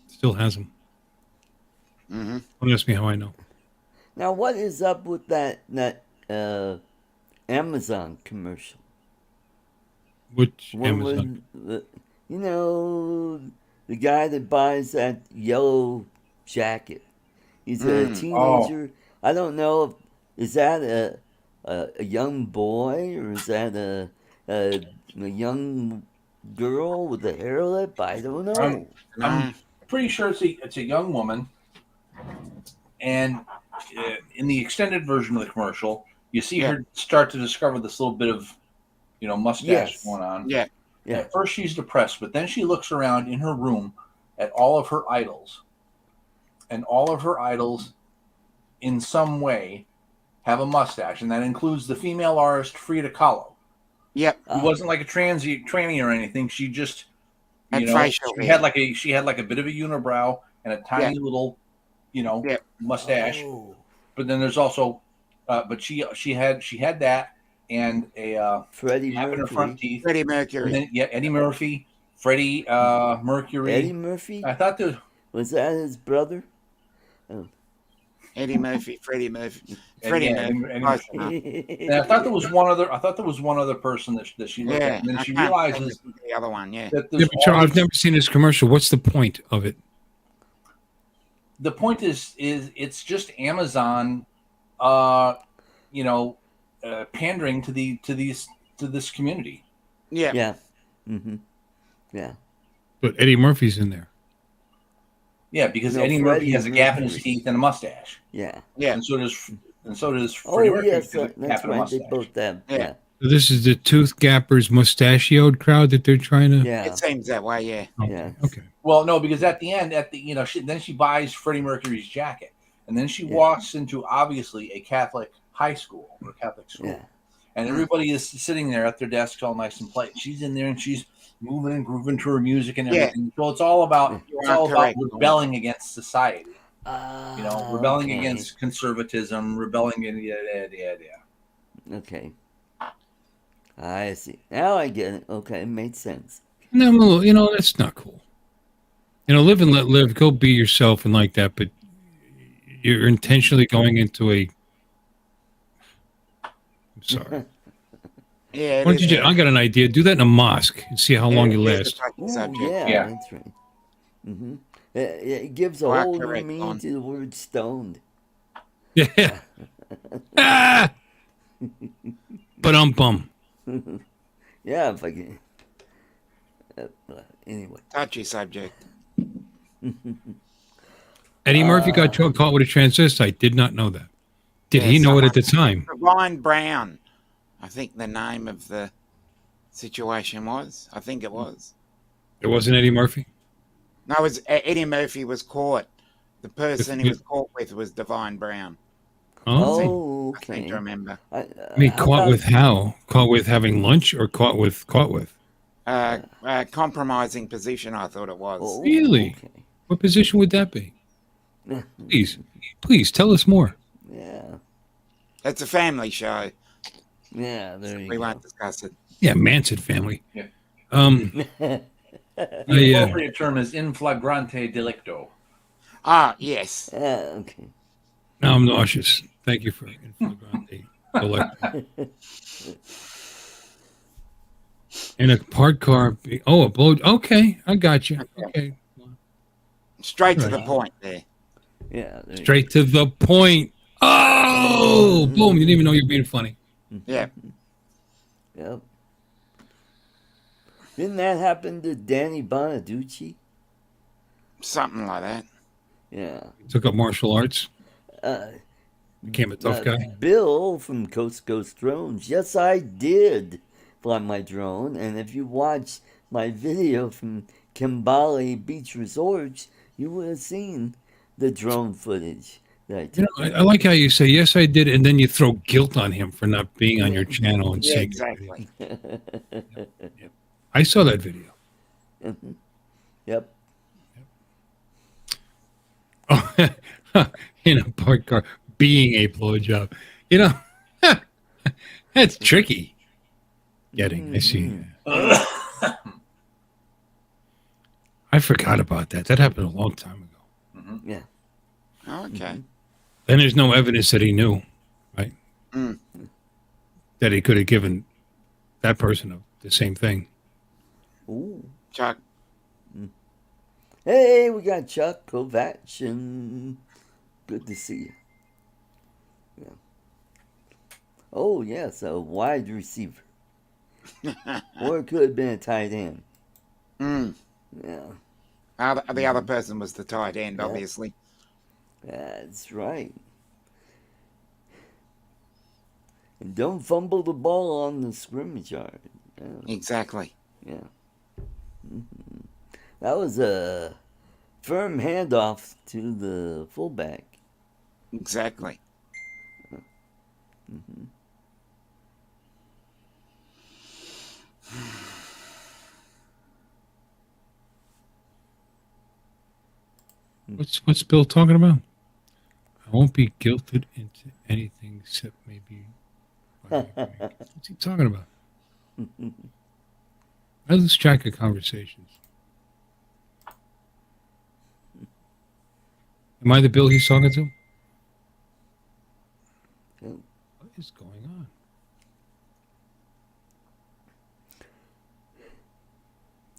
Still has them. Mm-hmm. Don't ask me how I know. Now, what is up with that Amazon commercial? Which What Amazon? You know, the guy that buys that yellow jacket. He's a teenager. I don't know. Is that a young boy or is that a young girl with a hair lip? I don't know. I'm pretty sure it's a young woman, and in the extended version of the commercial, you see her start to discover this little bit of, mustache going on. Yeah. Yeah. At first, she's depressed, but then she looks around in her room at all of her idols, and all of her idols, in some way, have a mustache, and that includes the female artist Frida Kahlo. Yep. Who wasn't like a tranny or anything. She just. She had like a bit of a unibrow and a tiny little, mustache. Oh. But then there's also, but she had that and a Freddie gap in her front Mercury. teeth. Freddie Mercury. And then, Eddie Murphy, Freddie Mercury. Eddie Murphy? I thought there Was that his brother? Oh. Eddie Murphy, Freddie Murphy, Eddie Murphy. And I thought there was one other. I thought there was one other person that she looked at, and then she realizes the other one. Yeah. that Yeah, but Charles, I've never seen this commercial. What's the point of it? The point is it's just Amazon, pandering to this community. Yeah. Yeah. Mm-hmm. Yeah. But Eddie Murphy's in there. Yeah, because No, Eddie Murphy has a Freddie gap in his Mercury. teeth and a mustache, Yeah. Yeah. and so does Oh, Freddie Mercury. yes. has a gap That's and a right. They mustache. both have. Yeah. Yeah. So this is the tooth gappers mustachioed crowd that they're trying to. Yeah. It seems that way. Yeah. Okay. Yeah. Okay. Well, no, because at the end, then she buys Freddie Mercury's jacket, and then she walks into obviously a Catholic high school or Catholic school, Yeah. and everybody is sitting there at their desks all nice and polite. She's in there and she's moving and grooving to her music and everything. So it's all about rebelling against society. Rebelling Okay. against conservatism, rebelling in Okay. I see. Now I get it. Okay, it made sense. No, that's not cool. Live and let live. Go be yourself and like that. But you're intentionally going into a. I'm sorry. Yeah. Why don't you? I got an idea. Do that in a mosque and see how long you last. Ooh, Subject. yeah, that's right. Mm-hmm. It gives a whole new correct, meaning on. to the word stoned. Yeah. Ah! But bum. Yeah, if I can. Anyway. Touchy subject. Eddie Murphy got caught with a transvestite. Did not know that. Did he know it at the time? Divine Brown, I think the name of the situation was. I think it was. It wasn't Eddie Murphy. No, it was Eddie Murphy was caught. The person he was caught with was Divine Brown. Oh, I think to remember. I mean, caught with how? Caught with having lunch or caught with? Compromising position, I thought it was. Oh, Really? okay. What position would that be? Please tell us more. Yeah. It's a family show. Yeah, there you We go. won't discuss it. Yeah, Manson family. Yeah. The appropriate term is in flagrante delicto. Ah, yes. Okay. Now I'm nauseous. Thank you for in a parked car. A blow. Okay, I got you. Okay, Straight to the point there. Yeah. There straight to the point. Oh, boom! You didn't even know you're being funny. Yeah. Yep. Didn't that happen to Danny Bonaducci? Something like that. Yeah. Took up martial arts. Uh, Became a tough guy. Bill from Coast to Coast Drones. Yes, I did fly my drone. And if you watch my video from Kambali Beach Resorts, you would have seen the drone footage that I took. I like how you say, yes, I did, and then you throw guilt on him for not being on your channel and Yeah, saying exactly. I saw that video. Yep. Oh, in a parked car, being a blowjob. You know, that's tricky. Getting, I see. I forgot about that. That happened a long time ago. Yeah. Oh, okay. And there's no evidence that he knew, right? Mm. That he could have given that person the same thing. Ooh. Chuck. Hey, we got Chuck Kovachin. Good to see you. Yeah. Oh, yes, a wide receiver. Or it could have been a tight end. Mm. Yeah. The other person was the tight end, Yeah. obviously. That's right. And don't fumble the ball on the scrimmage yard. Yeah. Exactly. Yeah. That was a firm handoff to the fullback. Exactly. What's Bill talking about? I won't be guilted into anything except maybe. What's he talking about? I lose track of conversations. Am I the Bill he's talking to? Yep. What is going on?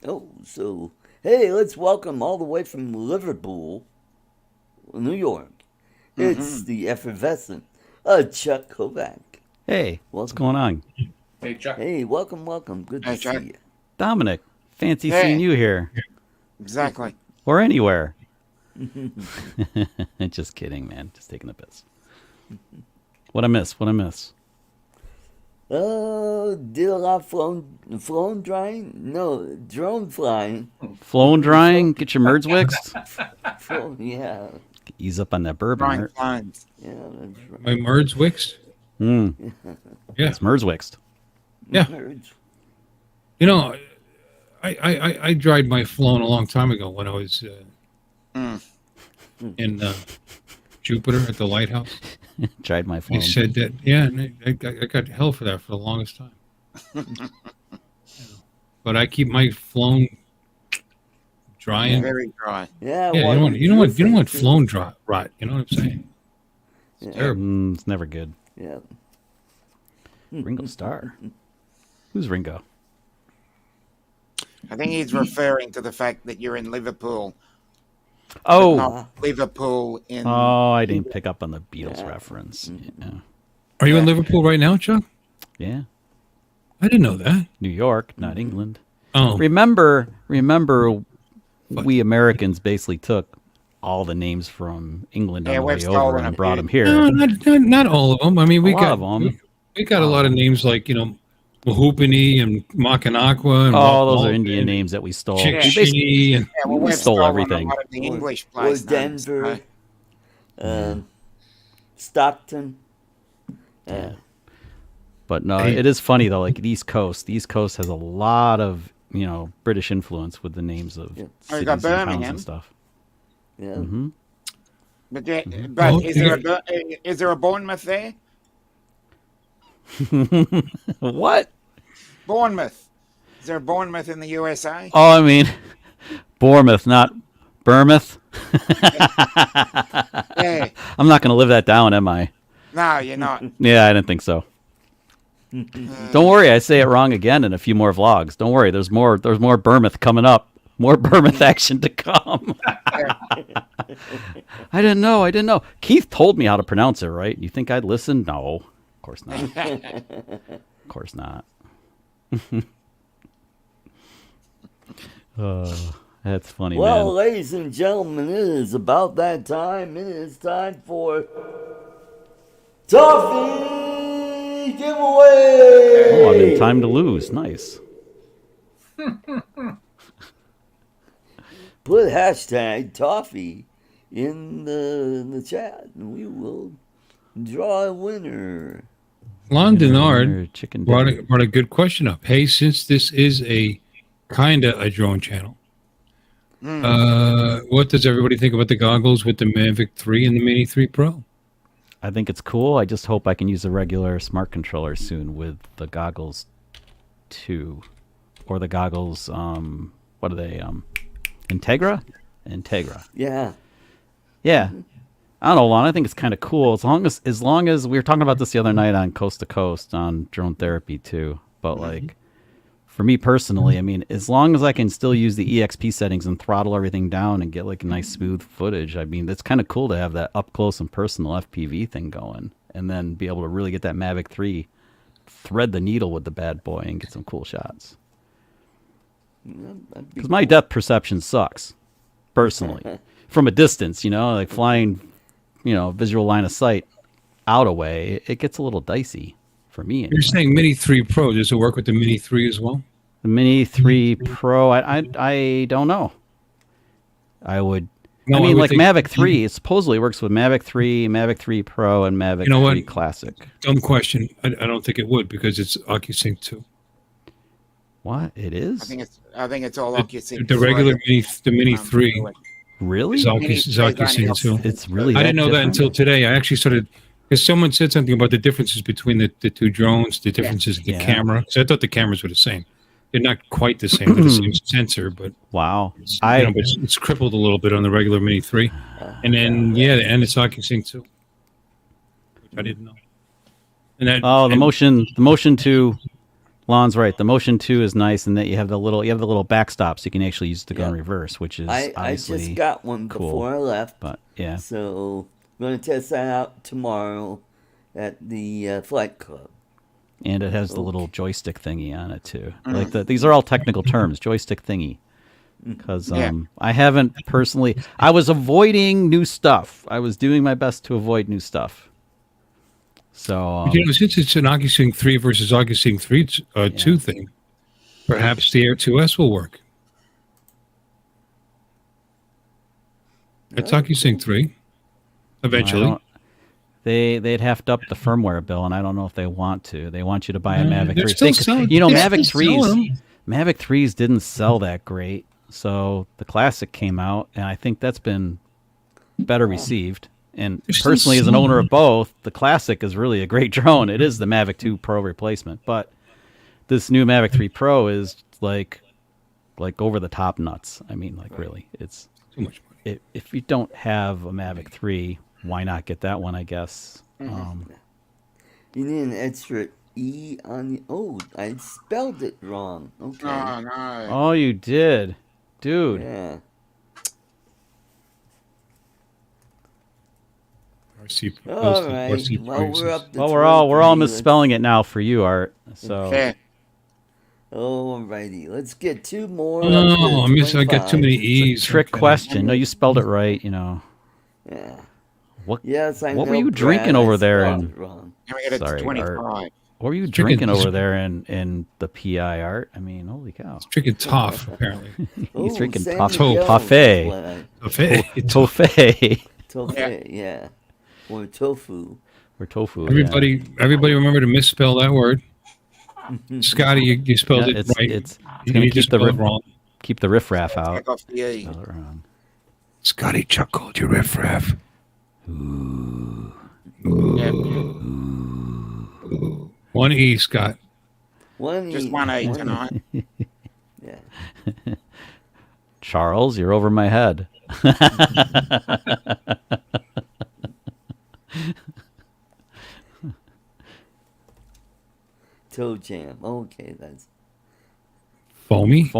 Oh, so, hey, let's welcome all the way from Liverpool, New York. It's the effervescent Chuck Kovac. Hey, what's going on? Hey, Chuck. Hey, welcome. Good Hey, to Chuck. see you. Dominic, fancy Hey. seeing you here. Exactly. Or anywhere. Just kidding, man. Just taking the piss. What I miss? Oh, did a lot flown drying? No, drone flying. Flown drying? Get your merds waxed? Yeah, Ease up on that bourbon. Brian Right? Clones. yeah, that's right. My merds wixed? Yeah, Yeah. it's merds waxed. Yeah. Nerds. You know, I dried my flown a long time ago when I was in Jupiter at the lighthouse. Tried my They phone. said that, yeah, and I got hell for that for the longest time. But I keep my flown drying. Very dry. Yeah, Yeah, well, you don't want flown rot. You know what I'm saying? Yeah. Terrible. It's never good. Yeah. Ringo Starr. Who's Ringo? I think he's referring to the fact that you're in Liverpool. Oh, Not Liverpool in. I didn't pick up on the Beatles Yeah. reference. Yeah. Are you in Liverpool right now, Chuck? Yeah. I didn't know that. New York, not England. Oh, Remember, we Americans basically took all the names from England Yeah, on the we've way stolen over them, and brought dude. them here. no, not all of them. I mean, we A lot got of 'em. We got a lot of names like Mahupini and Makanakwa and Oh, those are Walton Indian and names that we stole. We basically Chicshini and Yeah, well, we we've stole stolen everything. a lot of the English Or place names. Denver. Stockton. But no, Hey. it is funny though. Like the East Coast has a lot of British influence with the names of Yeah. Oh, you cities got and towns Birmingham. and stuff. Yeah. Hmm. But, Oh, is there a Bournemouth there? What? Bournemouth. Is there a Bournemouth in the USA? Oh, I mean, Bournemouth, not Bournemouth. Yeah. I'm not going to live that down, am I? No, you're not. Yeah, I didn't think so. Don't worry, I say it wrong again in a few more vlogs. Don't worry, there's more Bournemouth coming up. More Bournemouth action to come. I didn't know. Keith told me how to pronounce it, right? You think I'd listen? No, of course not. Of course not. That's funny, Well, man. ladies and gentlemen, it is about that time. It is time for Toffee Giveaway! Oh, I'm in time to lose. Nice. Put hashtag toffee in the chat, and we will draw a winner. Lon Denard Chicken brought dinner. a good question up. Hey, since this is a kinda a drone channel, what does everybody think about the goggles with the Mavic 3 and the Mini 3 Pro? I think it's cool. I just hope I can use a regular smart controller soon with the goggles 2. Or the goggles, what are they? Integra? Integra. Yeah. Yeah. I don't know, Lon. I think it's kind of cool. As long as we were talking about this the other night on Coast to Coast on drone therapy too. But like, for me personally, I mean, as long as I can still use the EXP settings and throttle everything down and get like a nice smooth footage, I mean, it's kind of cool to have that up close and personal FPV thing going, and then be able to really get that Mavic 3, thread the needle with the bad boy and get some cool shots. Because my depth perception sucks, personally, from a distance. You know, like flying, visual line of sight out away, it gets a little dicey for me. Anyway. You're saying Mini 3 Pro. Does it work with the Mini 3 as well? The Mini 3 Pro, I don't know. No, I mean, like think, Mavic 3, it supposedly works with Mavic 3, Mavic 3 Pro, and Mavic 3 Classic. Dumb question. I don't think it would because it's OcuSync 2. What? It is? I think it's all OcuSync. The regular Mini 3 really? is OcuSync 2. It's really I didn't know that different? until today. I actually started, because someone said something about the differences between the two drones, the differences in the camera. So I thought the cameras were the same. They're not quite the same. They're the same sensor, but wow, but it's crippled a little bit on the regular Mini 3. And then and it's OcuSync 2. Which I didn't know. And that, the motion 2. Lon's right. The motion 2 is nice, and that you have the little backstop, so you can actually use it to go in reverse, which is I just got one cool. before I left. But yeah, so I'm gonna test that out tomorrow at the flight club. and it has the little joystick thingy on it too. Like these are all technical terms, joystick thingy. Because I haven't personally. I was avoiding new stuff. I was doing my best to avoid new stuff. So since it's an OcuSync 3 versus OcuSync 2 thing, perhaps the Air 2S will work. It's OcuSync 3 eventually. They'd have to up the firmware bill, and I don't know if they want to. They want you to buy a Mavic 3. Mavic 3s didn't sell that great, so the Classic came out, and I think that's been better received. And personally, as an owner of both, the Classic is really a great drone. It is the Mavic 2 Pro replacement, but this new Mavic 3 Pro is like over the top nuts. I mean, like really, it's too much money. If you don't have a Mavic 3, why not get that one? I guess. You need an extra E on the. Oh, I spelled it wrong. Okay. Oh no! Oh, you did, dude. Yeah. All right. Well, we're up to we're all misspelling it now for you, Art. So. Okay. Alrighty, let's get 2 more. Oh, I got too many E's. Trick question. No, you spelled it right. Yeah. What? Yes, I know. What were you drinking over there? Wrong. Sorry, 25. What were you drinking over there in the PI, Art? I mean, holy cow! Drinking toff, apparently. He's drinking toffee. Toffee, yeah. Or tofu. Everybody remember to misspell that word. Scotty, you spelled it right. It's going to keep the wrong. Keep the riffraff out. Scotty chuckled. You riffraff. Ooh. Ooh. 1 E, Scott. 1 E. Just 1 A tonight. Yeah. Charles, you're over my head. Toe jam. Okay, that's Foamy.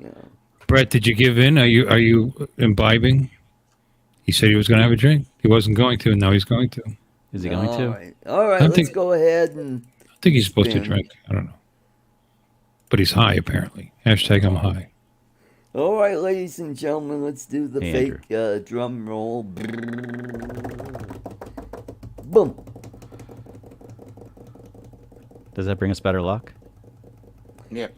yeah. Brett, did you give in? Are you imbibing? He said he was going to have a drink. He wasn't going to, and now he's going to. Is he going to? All right. Let's go ahead and. I think he's supposed to drink. I don't know. But he's high, apparently. Hashtag I'm high. All right, ladies and gentlemen, let's do the Hey, fake drum roll. Boom. Does that bring us better luck? Yep.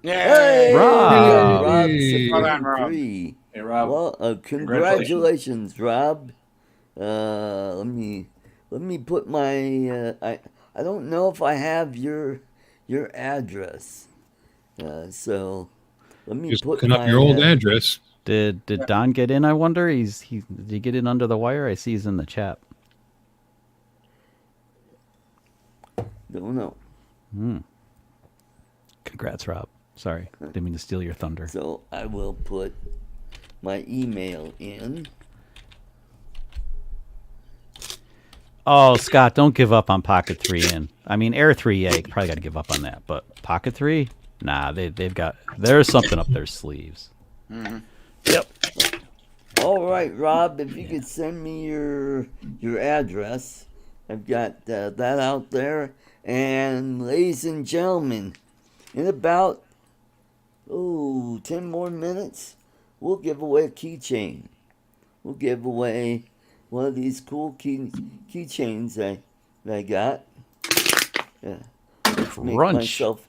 Hey, Yay! Rob. Rob Hey. Well done, Rob. 73. Hey, Rob. Well, congratulations, Rob. Let me put my I don't know if I have your address. So let me Just put looking up my your old address. Did Don get in? I wonder. Did he get in under the wire? I see he's in the chat. don't know. Congrats, Rob. Sorry, didn't mean to steal your thunder. So I will put my email in. Oh, Scott, don't give up on Pocket 3 in. I mean, Air 3, yeah, you probably got to give up on that. But Pocket 3? Nah, there's something up their sleeves. Yep. All right, Rob, if you could send me your address. I've got that out there. And ladies and gentlemen, in about 10 more minutes, we'll give away a keychain. We'll give away one of these cool keychains that I got. Yeah. Let's make Crunch. myself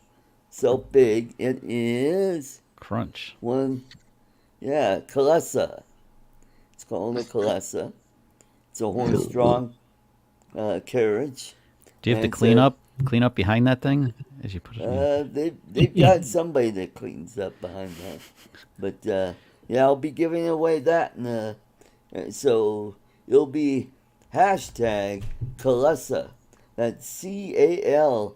so big. It is Crunch. Kalesa. It's called a Kalesa. It's a horse-drawn carriage. Do you have to And clean up behind that thing as you put it in? They've got somebody that cleans up behind that. But yeah, I'll be giving away that, so it'll be hashtag Kalesa. That's CALESA.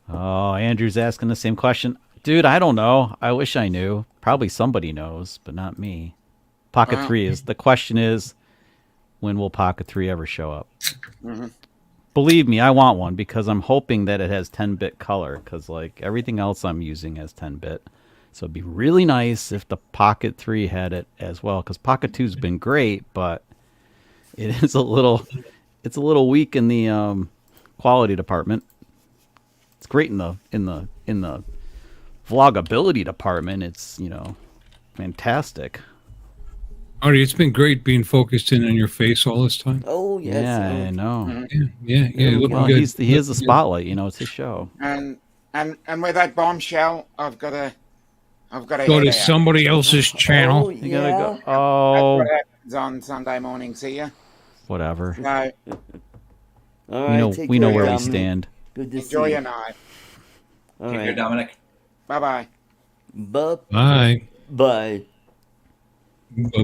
Oh, Andrew's asking the same question. Dude, I don't know. I wish I knew. Probably somebody knows, but not me. Pocket Wow. 3 is the question is, when will Pocket 3 ever show up? Believe me, I want one because I'm hoping that it has 10-bit color because like everything else I'm using has 10-bit. So it'd be really nice if the Pocket 3 had it as well because Pocket 2's been great, but it is a little weak in the quality department. It's great in the vlogability department. It's, fantastic. Artie, it's been great being focused in on your face all this time. Oh, yes. Yeah, I know. Yeah. Looking Well, good. he is the spotlight. It's his show. And with that bombshell, I've got to Go head to out. somebody else's channel. Oh, You yeah. gotta go. That's Oh, what happens on Sunday mornings here. whatever. So All right, We know care, where we Dominic. stand. Good to enjoy see your you. night. All Take care, right. Dominic. Bye-bye. Bye. Bye.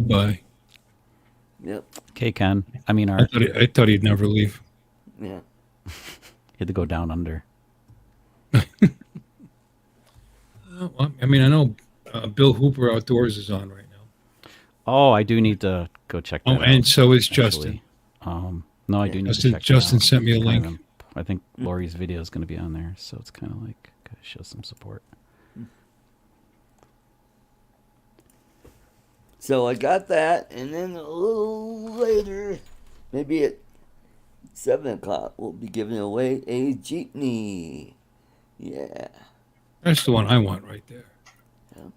Bye. Yep. Okay, Ken. I mean, Art. I thought he'd never leave. Yeah. He had to go down under. Well, I mean, I know Bill Hooper Outdoors is on right now. Oh, I do need to go check that Oh, out. and so is actually. Justin. No, I do need to Justin, check that Justin out. sent me a It's kind link. of I think Lori's video is going to be on there, so it's kind of like gotta show some support. So I got that, and then a little later, maybe at 7 o'clock, we'll be giving away a jeepney. Yeah. That's the one I want right there. All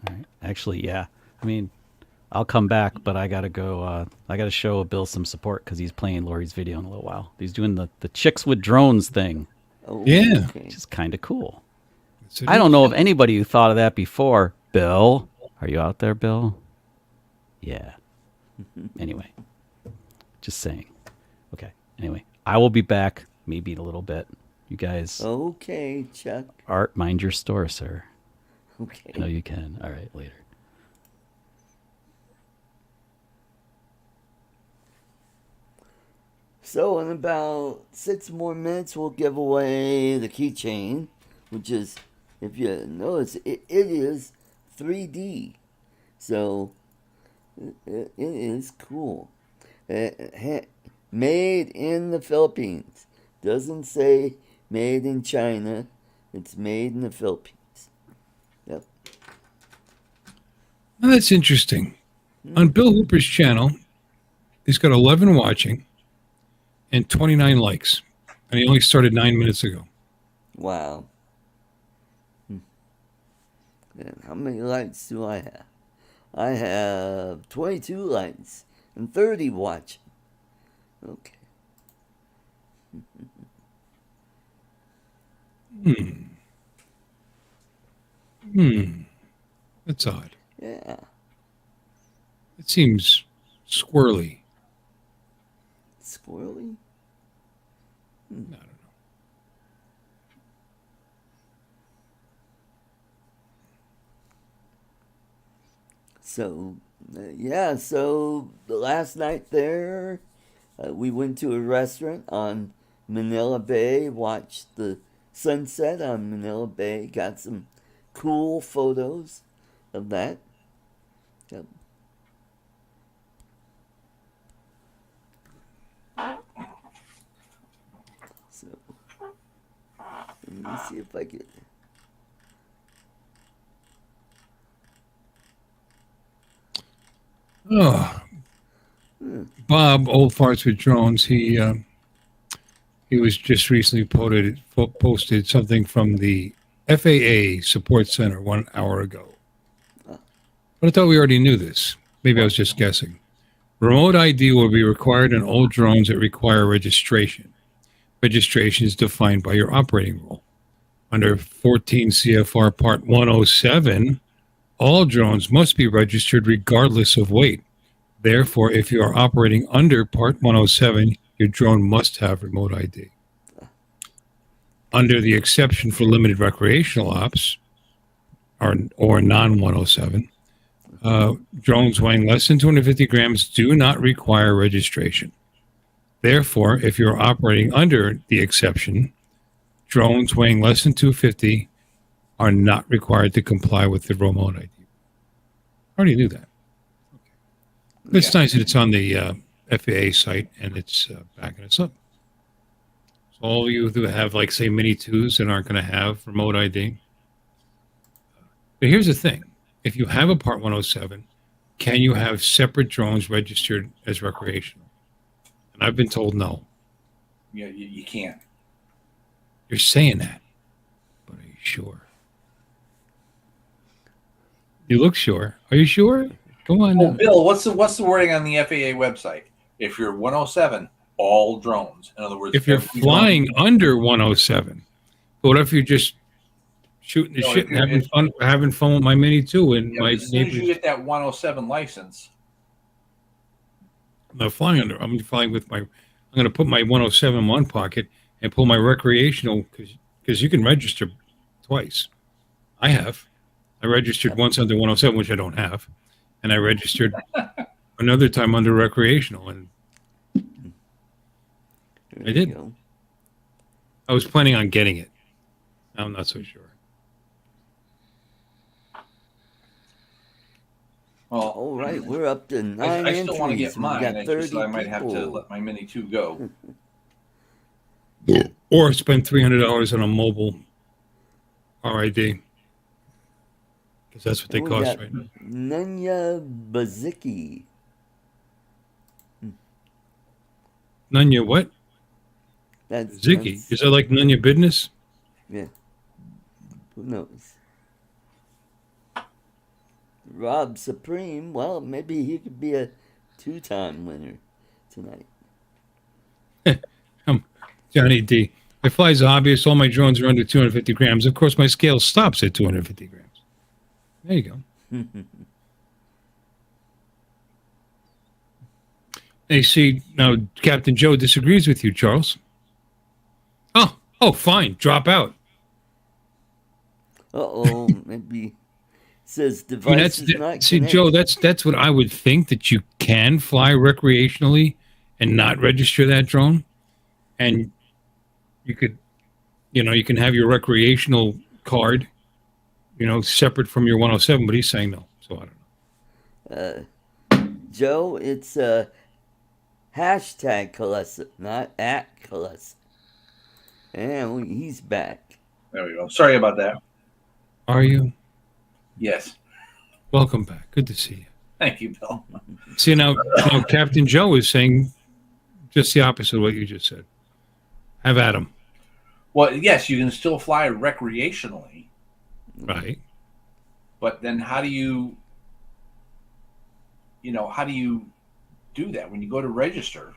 right. Actually, yeah. I mean, I'll come back, but I gotta go. I gotta show Bill some support because he's playing Lori's video in a little while. He's doing the chicks with drones thing, Oh, Yeah. okay. which is kind of cool. That's it. I don't know of anybody who thought of that before. Bill, are you out there, Bill? Yeah. Anyway, just saying. Okay. Anyway, I will be back maybe in a little bit. You guys, Okay, Chuck. Art, mind your store, sir. Okay. I know you can. All right, later. So in about 6 more minutes, we'll give away the keychain, which is, if you notice, it is 3D. So it is cool. Made in the Philippines. Doesn't say made in China. It's made in the Philippines. Yep. Well, that's interesting. On Bill Hooper's channel, he's got 11 watching and 29 likes. And he only started 9 minutes ago. Wow. And how many likes do I have? I have 22 likes and 30 watching. Okay. That's odd. Yeah. It seems squirrely. Squirrely? I don't know. So, yeah, so the last night there, we went to a restaurant on Manila Bay, watched the sunset on Manila Bay, got some cool photos of that. Yep. So, let me see if I can. Oh, Bob, Old Farts with Drones. He was just recently posted something from the FAA Support Center 1 hour ago. But I thought we already knew this. Maybe I was just guessing. Remote ID will be required in all drones that require registration. Registration is defined by your operating rule. Under 14 CFR Part 107, all drones must be registered regardless of weight. Therefore, if you are operating under Part 107, your drone must have remote ID. Under the exception for limited recreational ops, or non-107, drones weighing less than 250 grams do not require registration. Therefore, if you're operating under the exception, drones weighing less than 250 are not required to comply with the remote ID. I already knew that. Okay. It's nice that it's on the FAA site and it's backing us up. So all of you who have, like, say, Mini 2s and aren't going to have remote ID. But here's the thing. If you have a Part 107, can you have separate drones registered as recreational? And I've been told no. Yeah, you can't. You're saying that, but are you sure? You look sure. Are you sure? Come on. Oh, Bill, what's the wording on the FAA website? If you're 107, all drones. In other words, if you're flying under 107, but what if you're just shooting the shit and having fun with my Mini 2 and my as soon as neighbors? you get that 107 license, I'm not flying under. I'm flying with my. I'm going to put my 107 in one pocket and pull my recreational because you can register twice. I have. I registered once under 107, which I don't have, and I registered another time under recreational, and I did. I was planning on getting it. I'm not so sure. well, All right, we're up to 9 I still want to entries. get mine. We got 30 I might have to people. let my Mini 2 go. Or spend $300 on a mobile RID. Because that's what they We cost got right now. Nanya Bazicki. Nunya what? That's Ziggy. Is that like Nunya Business? Yeah. Who knows? Rob Supreme. Well, maybe he could be a 2-time winner tonight. Johnny D. I fly as a hobbyist. All my drones are under 250 grams. Of course, my scale stops at 250 grams. There you go. Hey, see, now Captain Joe disagrees with you, Charles. Oh, fine. Drop out. Uh-oh, maybe says I mean, device is not see, connected. Joe, that's what I would think, that you can fly recreationally and not register that drone. And you could, you can have your recreational card, separate from your 107, but he's saying no. So I don't know. Joe, it's hashtag Kalesa, not at Kalesa. And he's back. There we go. Sorry about that. Are you? Yes. Welcome back. Good to see you. Thank you, Bill. See, now Captain Joe is saying just the opposite of what you just said. Have at him. Well, yes, you can still fly recreationally. Right. But then how do you do that when you go to register?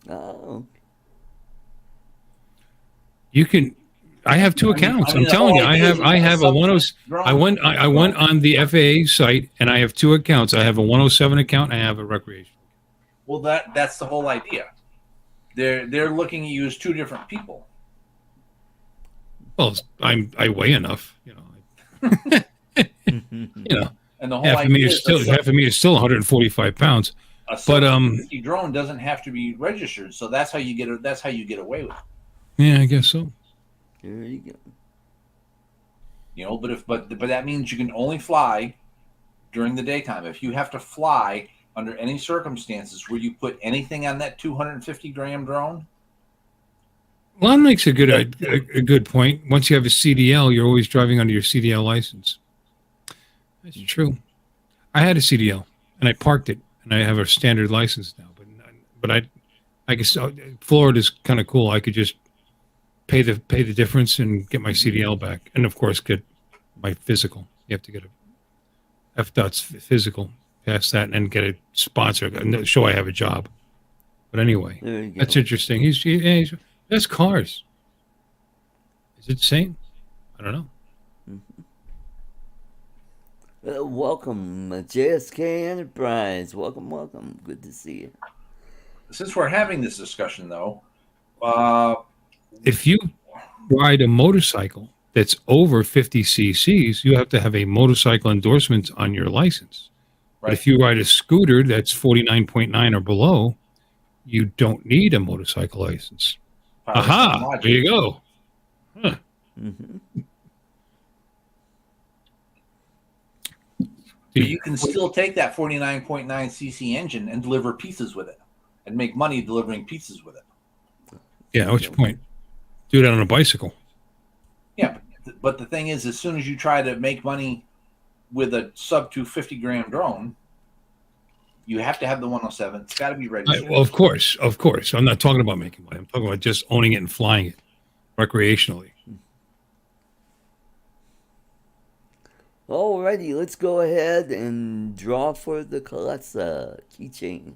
Oh, You can. I have two accounts. I'm telling you, I have a 10. I went on the FAA site and I have two accounts. I have a 107 account and I have a recreation. Well, that's the whole idea. They're looking at you as two different people. Well, I weigh enough, you know. And the whole half of me is still 145 pounds. A But drone doesn't have to be registered, so that's how you get away with it. yeah, I guess so. there you go. You know, but that means you can only fly during the daytime. If you have to fly under any circumstances where you put anything on that 250-gram drone. Well, that makes a good point. Once you have a CDL, you're always driving under your CDL license. That's true. I had a CDL and I parked it, and I have a standard license now. But I guess Florida's kind of cool. I could just pay the difference and get my CDL back, and of course get my physical. You have to get a FDOT's physical, pass that, and get a sponsor and show I have a job. But anyway, There you go. that's interesting. He's that's cars. Is it the same? I don't know. Welcome, JSK Enterprise. Welcome. Good to see you. Since we're having this discussion, though, If you ride a motorcycle that's over 50 cc's, you have to have a motorcycle endorsement on your license. But right, if you ride a scooter that's 49.9 or below, you don't need a motorcycle license. Aha! There you go. Huh. But you can still take that 49.9 cc engine and deliver pieces with it, and make money delivering pieces with it. Yeah, what's your point? Do that on a bicycle. Yeah, but the thing is, as soon as you try to make money with a sub 250-gram drone, you have to have the 107. It's got to be registered. Well, of course. I'm not talking about making money. I'm talking about just owning it and flying it recreationally. Alrighty, let's go ahead and draw for the Kalesa keychain.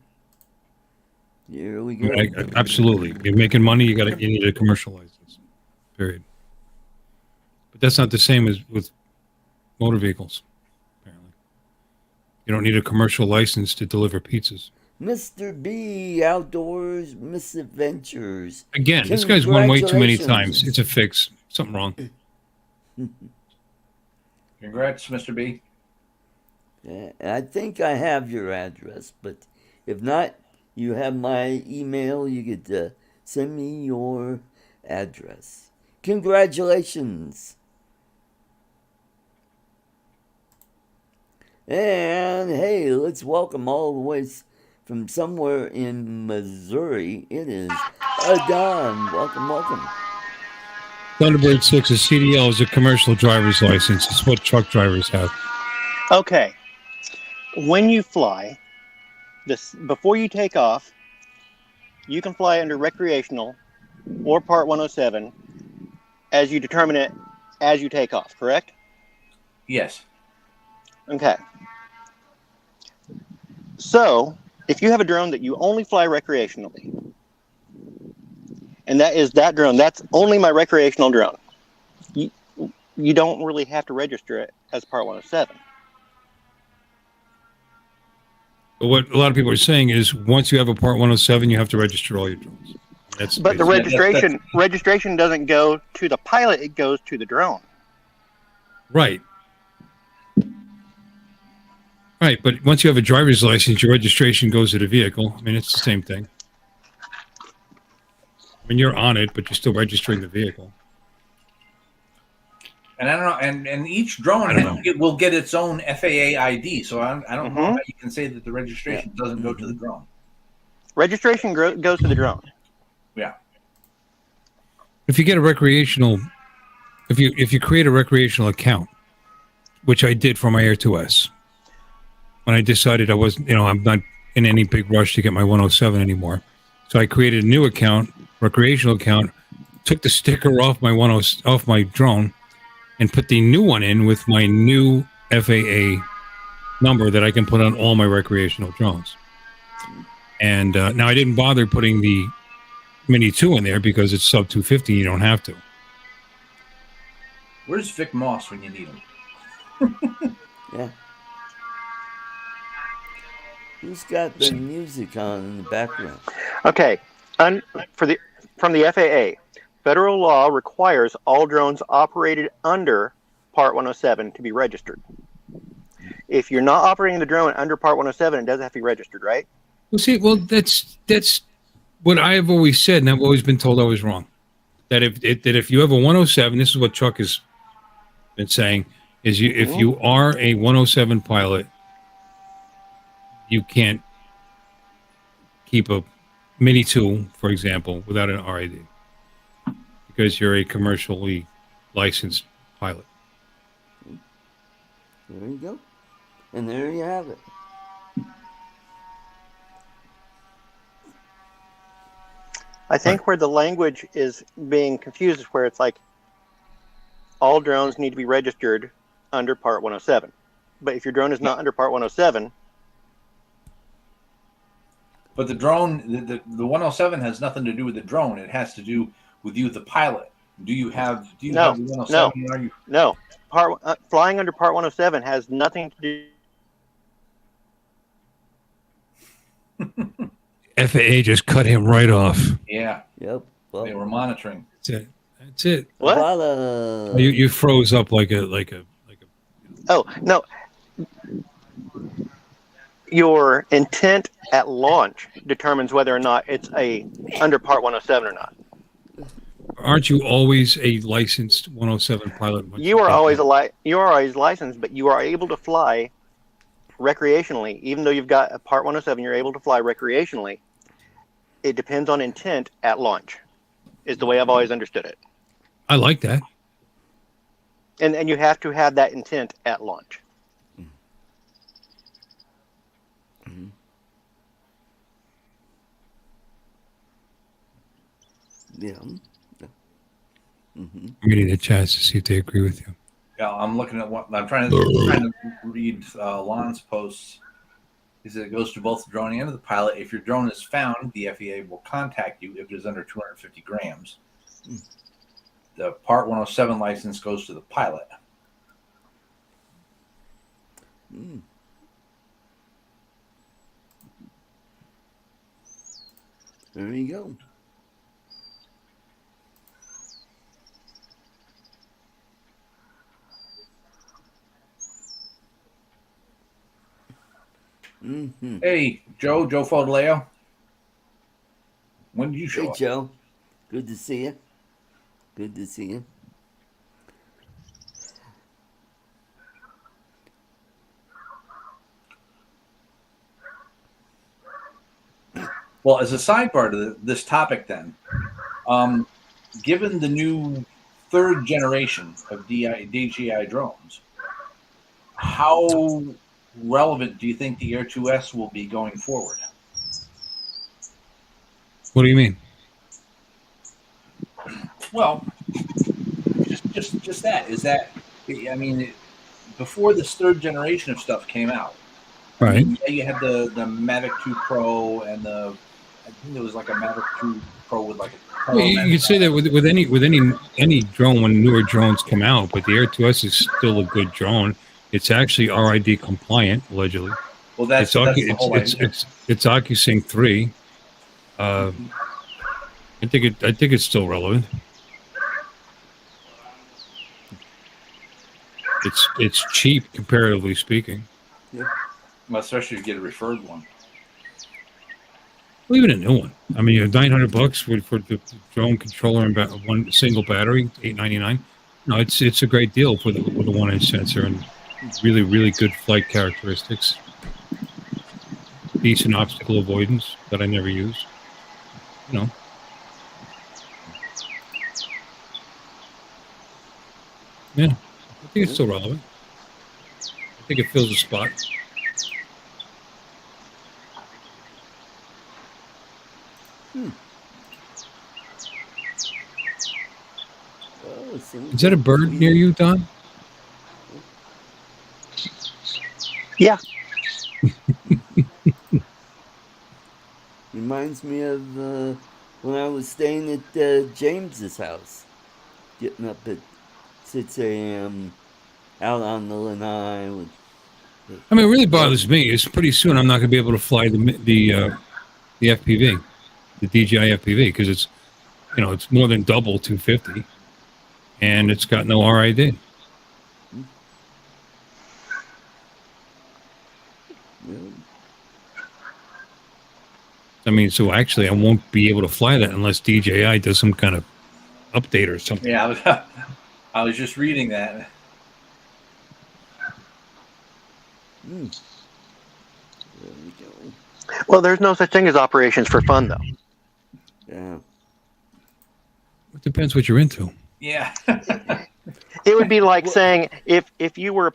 Here we go. Absolutely. If you're making money, you need a commercial license. Period. But that's not the same as with motor vehicles, apparently. You don't need a commercial license to deliver pizzas. Mr. B, Outdoors Misadventures. Again, this guy's won way too many times. It's a fix. Something wrong. Congrats, Mr. B. I think I have your address, but if not, you have my email. You could send me your address. Congratulations. And hey, let's welcome all the way from somewhere in Missouri. It is Adon. Welcome. Thunderbird 6, a CDL is a commercial driver's license. It's what truck drivers have. Okay. When you fly, before you take off, you can fly under recreational or Part 107 as you determine it as you take off, correct? Yes. Okay. So, if you have a drone that you only fly recreationally, and that is that drone, that's only my recreational drone, you don't really have to register it as Part 107. But what a lot of people are saying is once you have a Part 107, you have to register all your drones. But the registration doesn't go to the pilot, it goes to the drone. Right. Right, but once you have a driver's license, your registration goes to the vehicle. I mean, it's the same thing. I mean, you're on it, but you're still registering the vehicle. And I don't know, and each drone will get its own FAA ID. So I don't know how you can say that the registration doesn't go to the drone. Registration goes to the drone. Yeah. If you get a recreational, if you create a recreational account, which I did for my Air 2S, when I decided I wasn't, I'm not in any big rush to get my 107 anymore, so I created a new account, recreational account, took the sticker off my drone, and put the new one in with my new FAA number that I can put on all my recreational drones. And now I didn't bother putting the Mini 2 in there because it's sub 250. You don't have to. Where's Vic Moss when you need him? Yeah. Who's got the music on in the background? Okay, from the FAA, federal law requires all drones operated under Part 107 to be registered. If you're not operating the drone under Part 107, it doesn't have to be registered, right? Well, see, that's what I have always said, and I've always been told I was wrong. That if you have a 107, this is what Chuck has been saying, is if you are a 107 pilot, you can't keep a Mini 2, for example, without an RID because you're a commercially licensed pilot. There you go. And there you have it. I think where the language is being confused is where it's like all drones need to be registered under Part 107. But if your drone is not under Part 107, but the drone, the 107 has nothing to do with the drone. It has to do with you, the pilot. Do you have the 107? No. Flying under Part 107 has nothing to do. FAA just cut him right off. Yeah. Yep. Well, they were monitoring. That's it. What? You froze up like a. Oh no. Your intent at launch determines whether or not it's under Part 107 or not. Aren't you always a licensed 107 pilot? You are always licensed, but you are able to fly recreationally. Even though you've got a Part 107, you're able to fly recreationally. It depends on intent at launch, is the way I've always understood it. I like that. And you have to have that intent at launch. Mm-hmm. Yeah. Mm-hmm. I'm getting the chats to see if they agree with you. Yeah, I'm looking at what I'm trying to read Lon's posts. He said it goes to both the drone and the pilot. If your drone is found, the FAA will contact you if it is under 250 grams. The Part 107 license goes to the pilot. There you go. Mm-hmm. Hey, Joe Fodoleo. When did you show up? Hey, Joe. Good to see you. Good to see you. Well, as a sidebar to this topic then, given the new third generation of DJI drones, how relevant do you think the Air 2S will be going forward? What do you mean? Well, just that. Is that, I mean, before this third generation of stuff came out, right? I mean, you had the Mavic 2 Pro and I think there was like a Mavic 2 Pro with like a. Well, you could say that with any drone when newer drones come out, but the Air 2S is still a good drone. It's actually RID compliant, allegedly. Well, that's the whole idea. It's OcuSync 3. I think it's still relevant. It's cheap comparatively speaking. Yeah. Well, especially if you get a referred one. Well, even a new one. I mean, $900 for the drone controller and one single battery, $899. No, it's a great deal with a 1-inch sensor and really, really good flight characteristics. Decent obstacle avoidance that I never use. You know. Yeah, I think it's still relevant. I think it fills a spot. Oh, Is that a bird near you, Don? Yeah. Reminds me of when I was staying at James's house, getting up at 6 a.m. out on the lanai with. I mean, it really bothers me is pretty soon I'm not going to be able to fly the FPV, the DJI FPV, because it's it's more than double 250, and it's got no RID. I mean, so actually, I won't be able to fly that unless DJI does some kind of update or something. Yeah, I was just reading that. There we go. Well, there's no such thing as operations for fun, though. Yeah. It depends what you're into. Yeah. It would be like saying if you were a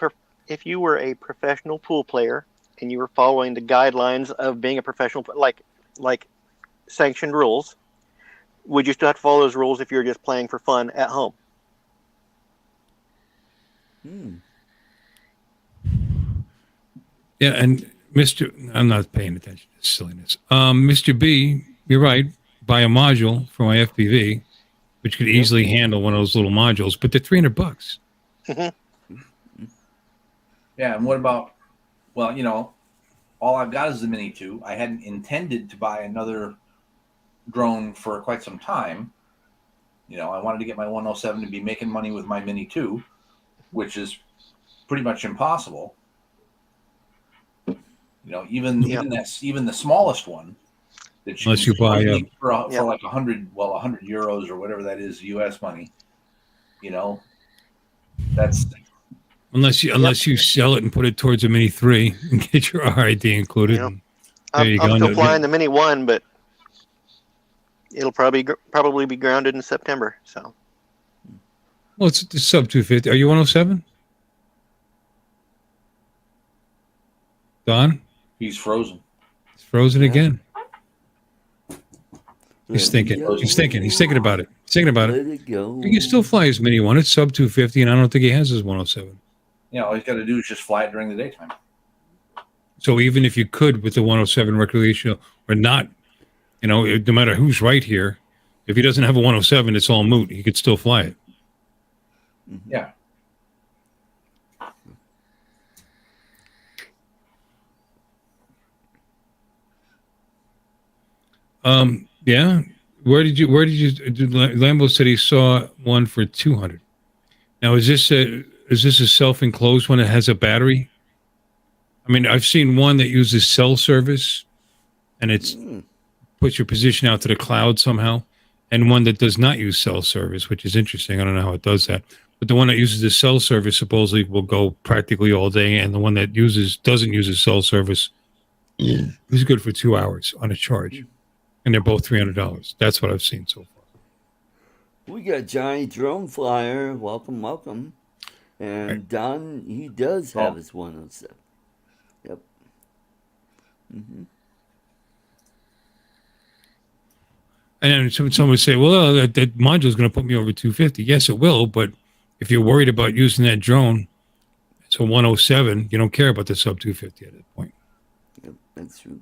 professional pool player and you were following the guidelines of being a professional, like sanctioned rules, would you still have to follow those rules if you're just playing for fun at home? Yeah, and I'm not paying attention to this silliness. Mr. B, you're right. Buy a module for my FPV, which could easily handle one of those little modules, but they're $300. Yeah, and what about? Well, all I've got is the Mini 2. I hadn't intended to buy another drone for quite some time. I wanted to get my 107 to be making money with my Mini 2, which is pretty much impossible. Even the smallest one that unless you buy for like 100 euros or whatever that is US money. That's unless you sell it and put it towards a Mini 3 and get your RID included. I'm still flying the Mini 1, but it'll probably be grounded in September. So, well, it's sub 250. Are you 107? Don? He's frozen. He's frozen again. He's thinking. He's thinking. He's thinking about it. He's thinking about it. Let it go. He can still fly his Mini 1. It's sub 250, and I don't think he has his 107. All he's got to do is just fly it during the daytime. So even if you could with the 107 recreational or not, no matter who's right here, if he doesn't have a 107, it's all moot. He could still fly it. Yeah. Yeah. Where did you Lambo said he saw one for 200. Now, is this a self-enclosed one that has a battery? I mean, I've seen one that uses cell service and it's puts your position out to the cloud somehow, and one that does not use cell service, which is interesting. I don't know how it does that. But the one that uses the cell service supposedly will go practically all day, and the one that doesn't use a cell service is good for 2 hours on a charge. And they're both $300. That's what I've seen so far. We got Johnny Drone Flyer. Welcome, welcome. And Right. Don, he does have his 107. Yep. And then someone would say, well, that module is going to put me over 250. Yes, it will. But if you're worried about using that drone, it's a 107. You don't care about the sub 250 at that point. Yep, that's true.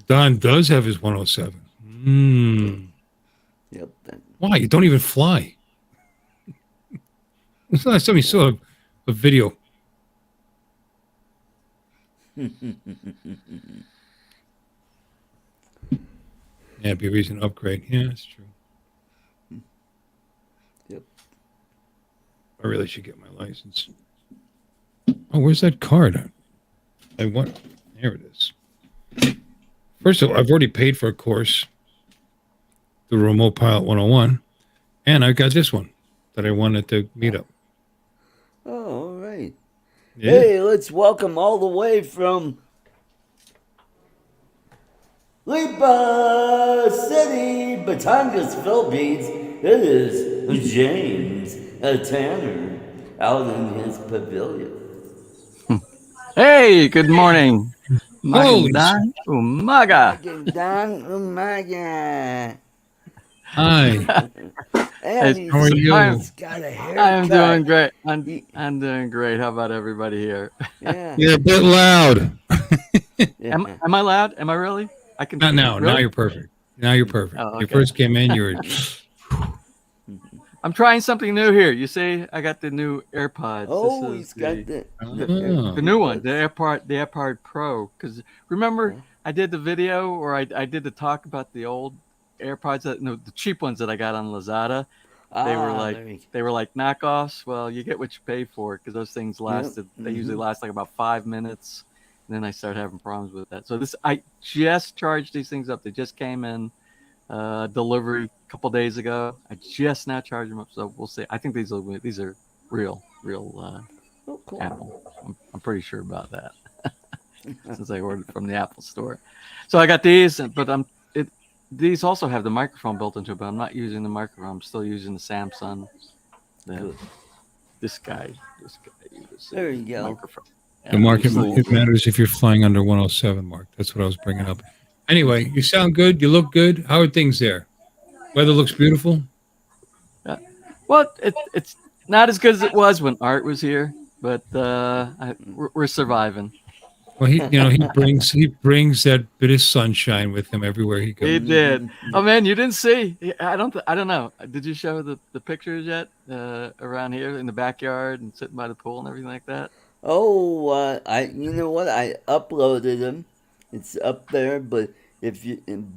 Don does have his 107. Yep. Why? You don't even fly. When's the last time you saw a video? Yeah, it'd be a reason to upgrade. Yeah, that's true. Yep. I really should get my license. Oh, where's that card? I want. There it is. First of all, I've already paid for a course, the Remote Pilot 101, and I got this one that I wanted to meet up. Oh, all right. Yeah. Hey, let's welcome all the way from Lipa City, Batangas, Philippines. It is James Tanner out in his pavilion. Hey, good morning. Holy Magandang umaga. Magandang umaga. Hi. And How are you? he's got a haircut. I'm doing great. He- I'm doing great. How about everybody here? yeah. You're a bit loud. Am I loud? Am I really? I can. Not now. Really? Now you're perfect. Now you're perfect. Oh, You okay. first came in, you were. I'm trying something new here. You see, I got the new AirPods. Oh, This he's is got the, Oh. the new one, the AirPod Pro. Because remember, Yeah. I did the video or I did the talk about the old AirPods the cheap ones that I got on Lazada. They were like there you go. they were like knockoffs. Well, you get what you pay for because those things lasted. They usually last like about 5 minutes, and then I started having problems with that. So I just charged these things up. They just came in delivery a couple days ago. I just now charged them up, so we'll see. I think these are real Oh, cool. Apple. I'm pretty sure about that since I ordered from the Apple store. So I got these, but these also have the microphone built into it, but I'm not using the microphone. I'm still using the Samsung. Good. This guy uses There you go. microphone. The market Cool. it matters if you're flying under 107, Mark. That's what I was bringing up. Anyway, you sound good. You look good. How are things there? Weather looks beautiful. Well, it's not as good as it was when Art was here, but we're surviving. Well, he brings that bit of sunshine with him everywhere he goes. He did. Oh man, you didn't see? I don't know. Did you show the pictures yet around here in the backyard and sitting by the pool and everything like that? Oh, you know what? I uploaded them. It's up there, but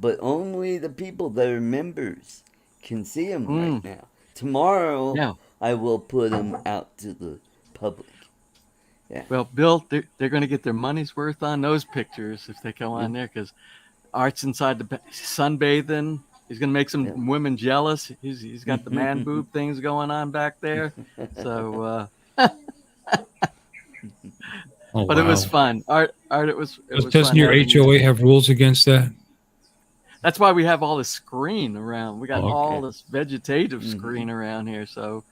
but only the people that are members can see them right now. Tomorrow, Yeah. I will put them out to the public. Well, Bill, they're going to get their money's worth on those pictures if they come on there because Art's inside sunbathing. He's going to make some women jealous. He's got the man boob things going on back there. So, Oh, but it was wow. fun. Art, it was Doesn't fun your having you. HOA have rules against that? That's why we have all this screen around. We got Oh, okay. all this vegetative screen around here, so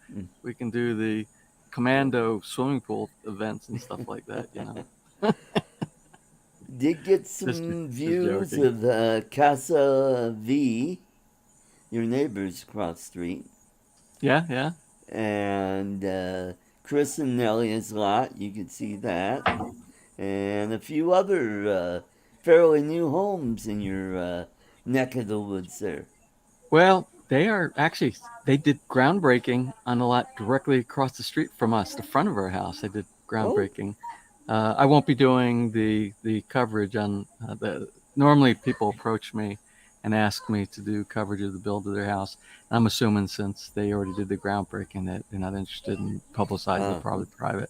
we can do the commando swimming pool events and stuff like that. You know. Did get Just views joking. of Casa V, your neighbors across the street, Yeah. and Chris and Nelia's lot. You could see that, and a few other fairly new homes in your neck of the woods there. Well, they did groundbreaking on a lot directly across the street from us, the front of our house. They did groundbreaking. I won't be doing the coverage on normally people approach me and ask me to do coverage of the build of their house. I'm assuming since they already did the groundbreaking that they're not interested in publicizing it, probably private.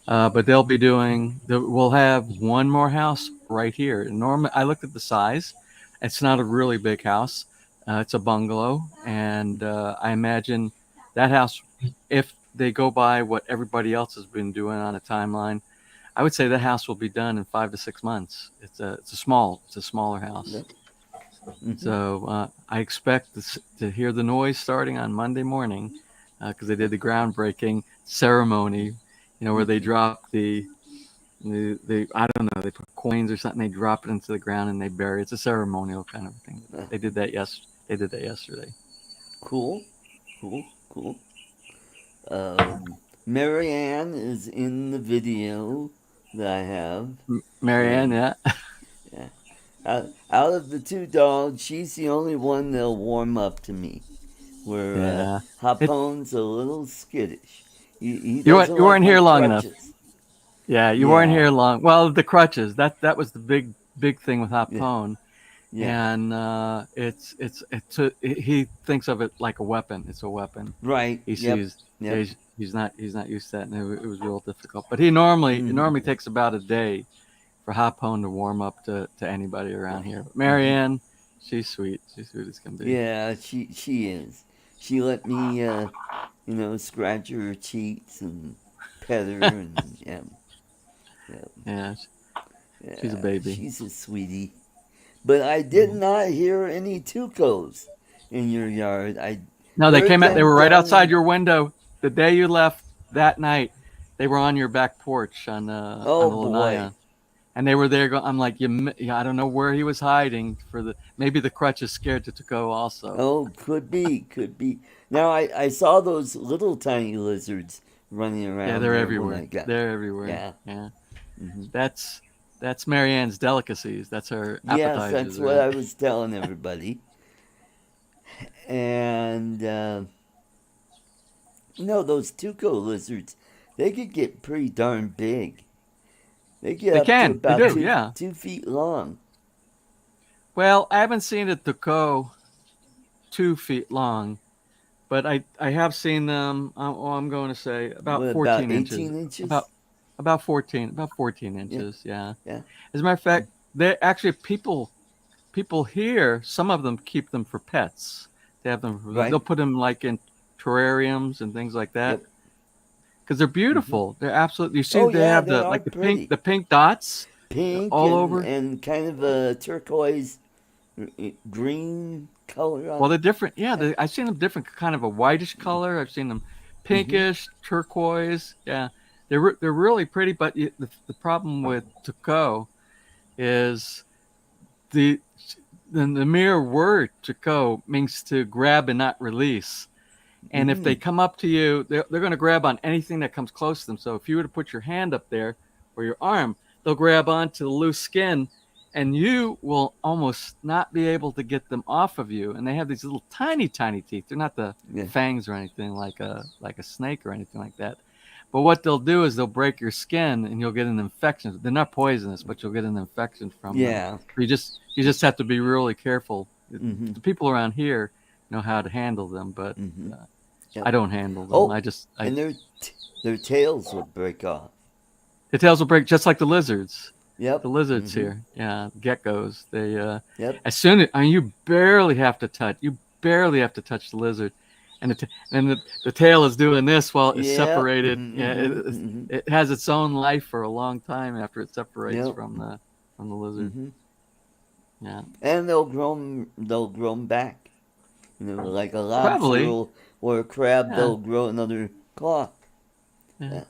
But they'll be we'll have one more house right here. Normally, I looked at the size. It's not a really big house. It's a bungalow. And I imagine that house, if they go by what everybody else has been doing on a timeline, I would say that house will be done in 5 to 6 months. It's a smaller house. Yep. So I expect to hear the noise starting on Monday morning because they did the groundbreaking ceremony, where they drop the I don't know, they put coins or something, they drop it into the ground and they bury it. It's a ceremonial kind of thing. They did that yesterday. Cool. Marianne is in the video that I have. Marianne, yeah. Out of the two dogs, she's the only one that'll warm up to me. Where Hapone's a little skittish. He You doesn't weren't like here my long enough. crutches. Yeah, you weren't here long. Well, the crutches, that was the big thing with Hapone. Yeah. And he thinks of it like a weapon. It's a weapon. Right. He sees. Yep. He's not used to that, and it was real difficult. But it normally takes about a day for Hapone to warm up to anybody around here. But Marianne, she's sweet. She's sweet as can be. Yeah, she is. She let me scratch her cheeks and pet her and Yeah, she's a baby. She's a sweetie. But I did not hear any tucos in your yard. No, they came out. They were right outside your window the day you left that night. They were on your back porch on the Lanaya. and they were there. I'm like, I don't know where he was hiding maybe the crutch is scared to go also. Oh, could be, could be. Now I saw those little tiny lizards running around. Yeah, they're there everywhere. When I got, They're everywhere. Yeah. Yeah. Mm-hmm. That's Marianne's delicacies. That's her appetizers. Yes, that's what I was telling everybody. And those Tuco lizards, they could get pretty darn big. They get up to about 2 feet long. Well, I haven't seen it to go 2 feet long, but I have seen them. I'm going to say about 14 about 18 inches. About 14 inches. Yeah. Yeah. As a matter of fact, they actually people here. Some of them keep them for pets. They have them. Right. They'll put them like in terrariums and things like that. Because they're beautiful. Mm-hmm. They're absolutely. You see, they have the pink dots, pink all over, and kind of a turquoise green color. Well, they're different. Yeah, I've seen them different, kind of a whitish color. I've seen them pinkish, turquoise. Yeah, they're really pretty. But the problem with Tuco is the mere word Tuco means to grab and not release. And if they come up to you, they're going to grab on anything that comes close to them. So if you were to put your hand up there or your arm, they'll grab onto the loose skin, and you will almost not be able to get them off of you. And they have these little tiny, tiny teeth. They're not the fangs or anything like a snake or anything like that. But what they'll do is they'll break your skin, and you'll get an infection. They're not poisonous, but you'll get an infection from them. You just have to be really careful. The people around here know how to handle them, but I don't handle them. And their tails will break off. The tails will break just like the lizards. Yep. The lizards here. Yeah, geckos. They Yep. You barely have to touch. You barely have to touch the lizard, and the tail is doing this while it's separated. It has its own life for a long time after it separates from the lizard. Yeah. And they'll grow back. Like a lobster or a crab, they'll grow another claw. Yeah.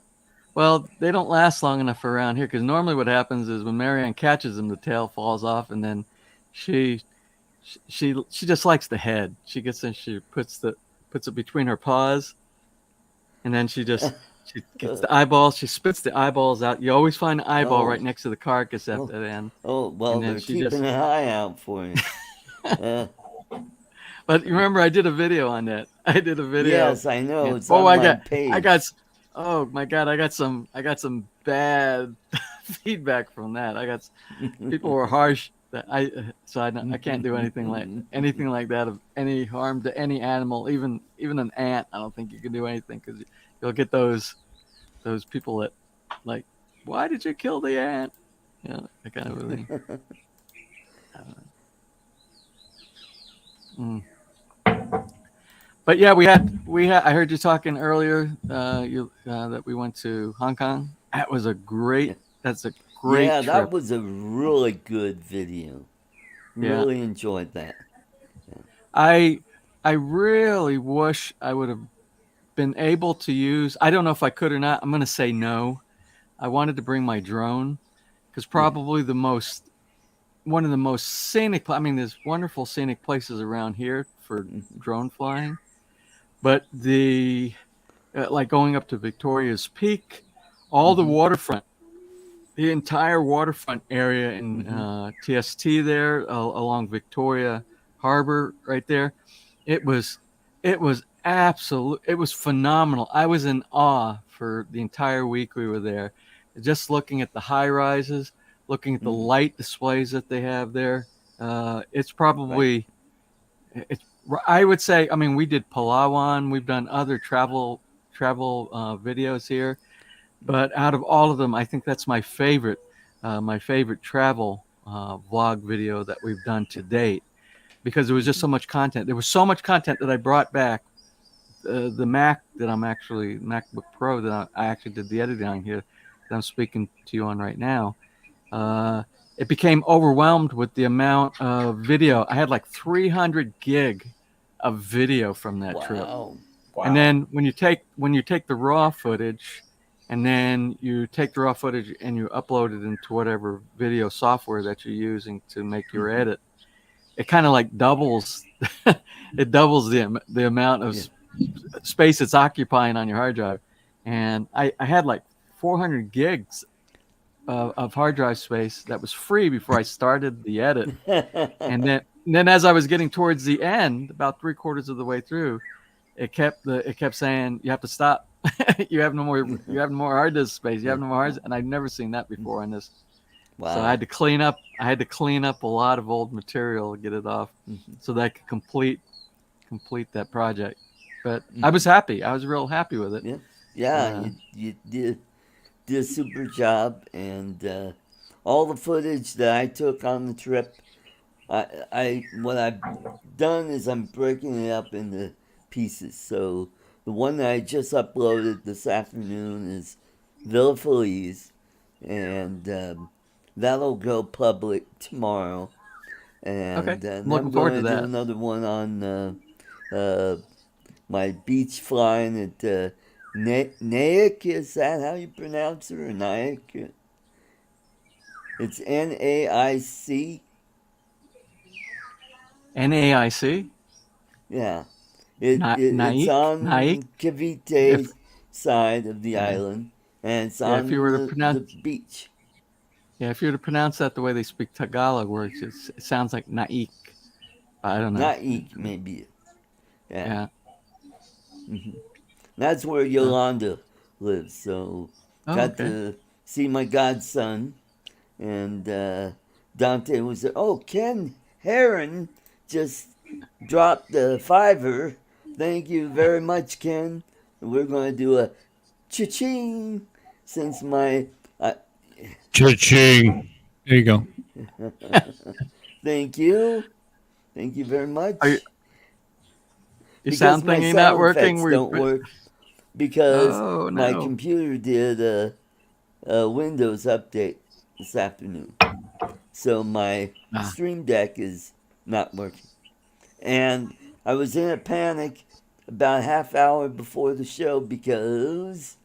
Well, they don't last long enough around here, because normally what happens is when Marianne catches them, the tail falls off, and then she just likes the head. She gets in, she puts it between her paws, and then she gets the eyeballs. She spits the eyeballs out. You always find an eyeball right next to the carcass at the end. Oh, well, they're keeping an eye out for you. But you remember, I did a video on that. Yes, I know. It's on my page. Oh my God, I got some bad feedback from that. People were harsh. I can't do anything like that of any harm to any animal, even an ant. I don't think you can do anything, because you'll get those people that like, why did you kill the ant? Yeah, that kind of thing. But yeah, we had. I heard you talking earlier. That we went to Hong Kong. That's a great. Yeah, trip. that was a really good video. Really enjoyed that. Yeah. I really wish I would have been able to use. I don't know if I could or not. I'm going to say no. I wanted to bring my drone, because probably one of the most scenic. I mean, there's wonderful scenic places around here for drone flying. But like going up to Victoria's Peak, all the waterfront, the entire waterfront area in TST there, along Victoria Harbor right there, it was absolute. It was phenomenal. I was in awe for the entire week we were there, just looking at the high rises, looking at the light displays that they have there. It's probably I would say, I mean, we did Palawan, we've done other travel videos here, but out of all of them, I think that's my favorite travel vlog video that we've done to date, because there was just so much content. There was so much content that I brought back. The MacBook Pro that I actually did the editing on here, that I'm speaking to you on right now. It became overwhelmed with the amount of video. I had like 300 gig of video from that trip. Wow. And then when you take the raw footage and then you take the raw footage and you upload it into whatever video software that you're using to make your edit. It kind of like doubles, it doubles the amount of space it's occupying on your hard drive. And I had like 400 gigs of hard drive space that was free before I started the edit. And then as I was getting towards the end, about 3/4 of the way through, it kept saying you have to stop. you have no more hard disk space. You have no more hard disk. And I'd never seen that before on this. Wow. So I had to clean up a lot of old material to get it off so that I could complete that project. But I was happy. I was real happy with it. Yeah, you did a super job, and all the footage that I took on the trip, what I've done is I'm breaking it up into pieces. So the one that I just uploaded this afternoon is Villa Feliz, and that'll go public tomorrow. And then I'm going to do another one on my beach flying at Naic. Is that how you pronounce it, or Naic? It's Naic. NAIC? Yeah. It's on Cavite's side of the island, and it's on the beach. Yeah, if you were to pronounce that the way they speak Tagalog words, it sounds like Naik. I don't know. Naik, maybe. Yeah. That's where Yolanda lives, so got to see my godson, and Dante was there. Oh, Ken Heron just dropped the $5. Thank you very much, Ken. We're going to do a cha-ching since my... cha-ching. There you go. Thank you. Thank you very much. Your sound thingy not working? Don't work because my computer did a Windows update this afternoon. So my Stream Deck is not working. And I was in a panic about a half hour before the show because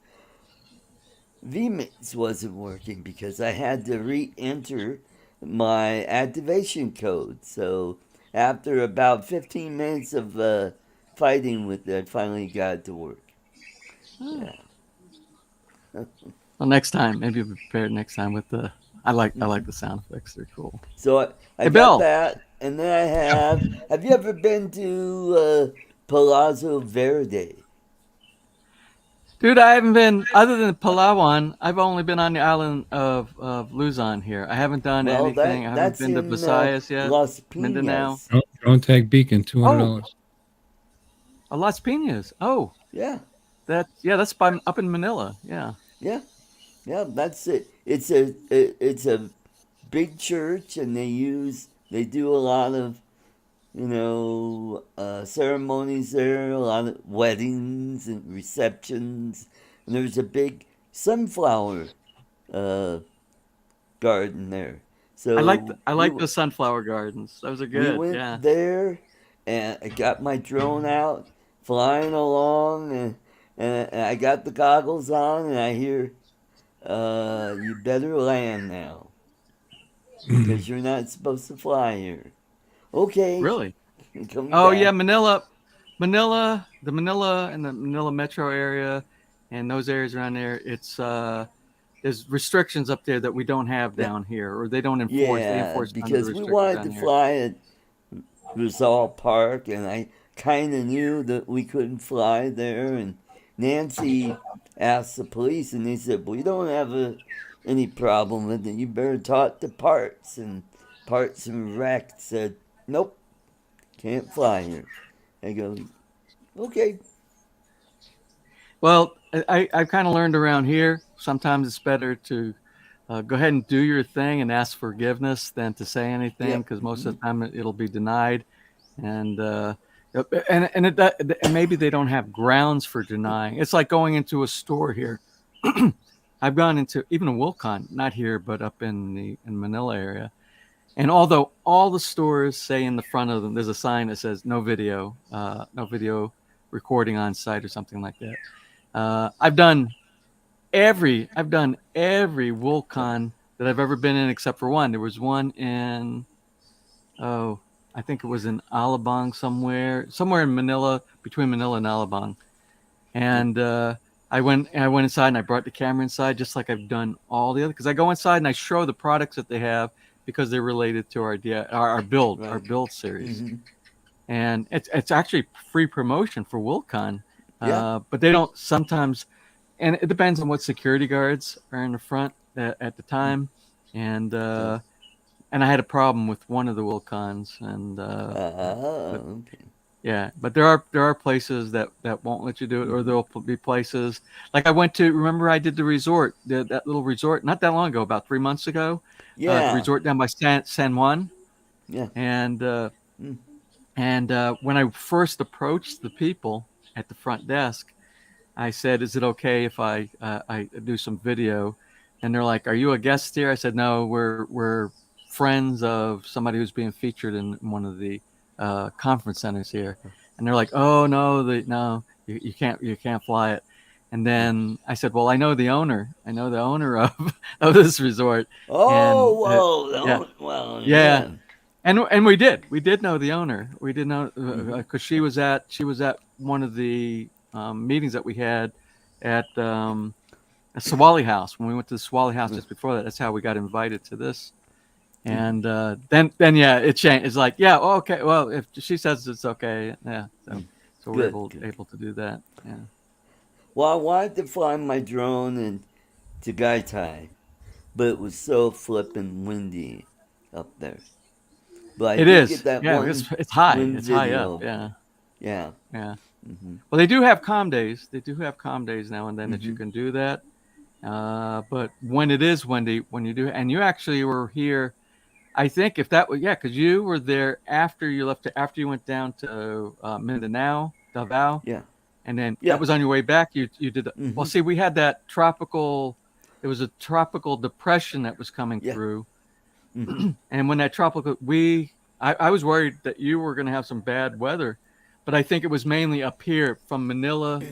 vMix wasn't working because I had to re-enter my activation code. So after about 15 minutes of fighting with it, I finally got it to work. Yeah. Well, next time, maybe be prepared next time with the... I like the sound effects. They're cool. So I got that, and then I have you ever been to Palazzo Verde? Dude, I haven't been, other than Palawan, I've only been on the island of Luzon here. I haven't done anything. I haven't been to Visayas yet. Las Piñas. Mindanao. Drone Tag Beacon, $200. Las Piñas. Oh. Yeah. That's up in Manila. Yeah. Yeah. Yeah, that's it. It's a big church, and they do a lot of, ceremonies there, a lot of weddings and receptions. And there's a big sunflower garden there. So I like the sunflower gardens. Those are good. We went there, and I got my drone out, flying along, and I got the goggles on, and I hear, you better land now, because you're not supposed to fly here. Okay. Really? Yeah, Manila, the Manila and the Manila metro area, and those areas around there. It's there's restrictions up there that we don't have down here, or they don't enforce. Yeah, they enforce because we wanted to fly at Rizal Park, and I kind of knew that we couldn't fly there, and Nancy asked the police, and they said, well, you don't have any problem with it. You better talk to Parts. And Parts and Rec said, nope, can't fly here. I go, okay. Well, I've kind of learned around here, sometimes it's better to go ahead and do your thing and ask forgiveness than to say anything, because most of the time it'll be denied. And maybe they don't have grounds for denying. It's like going into a store here. I've gone into even a Wilcon, not here, but up in Manila area. And although all the stores say in the front of them, there's a sign that says no video recording on site or something like that. I've done I've done every WorldCon that I've ever been in except for one. There was one in, I think it was in Alabang somewhere in Manila, between Manila and Alabang. And I went inside and I brought the camera inside, just like I've done all the other. Because I go inside and I show the products that they have because they're related to our build series. Mm-hmm. And it's actually free promotion for WorldCon. Yeah. But they don't sometimes, and it depends on what security guards are in the front at the time. And and I had a problem with one of the WorldCons, and Okay. yeah, but there are places that won't let you do it, or there'll be places like I went to. Remember, I did the resort, that little resort, not that long ago, about 3 months ago. The Yeah. resort down by San Juan, Yeah. and Mm. when I first approached the people at the front desk, I said, "Is it okay if I do some video?" And they're like, "Are you a guest here?" I said, "No, we're friends of somebody who's being featured in one of the conference centers here." And they're like, "Oh no, no, you can't fly it." And then I said, "Well, I know the owner of of this resort." And Oh, yeah, well, well, yeah. yeah. And we did know the owner. We did know because she was at one of the meetings that we had at a Swally House. When we went to the Swally House just before that, that's how we got invited to this. And then yeah, it changed. It's like, yeah, oh, okay, well, if she says it's okay, yeah. So we're Good. able to do that. Yeah. Well, I wanted to fly my drone in to Gaitai, but it was so flippin' windy up there. But I It did get is. that Yeah, one it's high. wind It's high up. video. Yeah. Yeah. Yeah. Mm-hmm. Well, they do have calm days. They do have calm days now and then that you Mm-hmm. can do that. But when it is windy, when you do, and you actually were here, I think if that was, yeah, because you were there after you left, after you went down to Mindanao, Davao, Yeah. and then that Yeah. was on your way back. You did. Mm-hmm. Well, see, we had that tropical. It was a tropical depression that was coming Yeah. through, Mm-hmm. and when that tropical, I was worried that you were going to have some bad weather, but I think it was mainly up here from Manila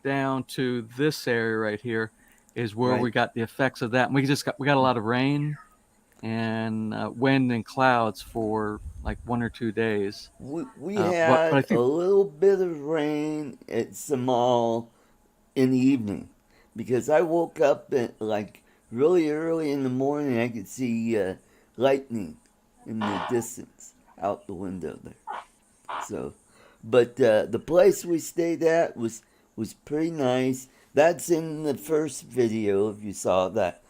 down to this area right here is where we Right. got the effects of that. And we got a lot of rain and wind and clouds for like 1 or 2 days. We But I had a think little bit of rain at Samal in the evening because I woke up at like really early in the morning. I could see lightning in the distance out the window there. So, but the place we stayed at was pretty nice. That's in the first video if you saw that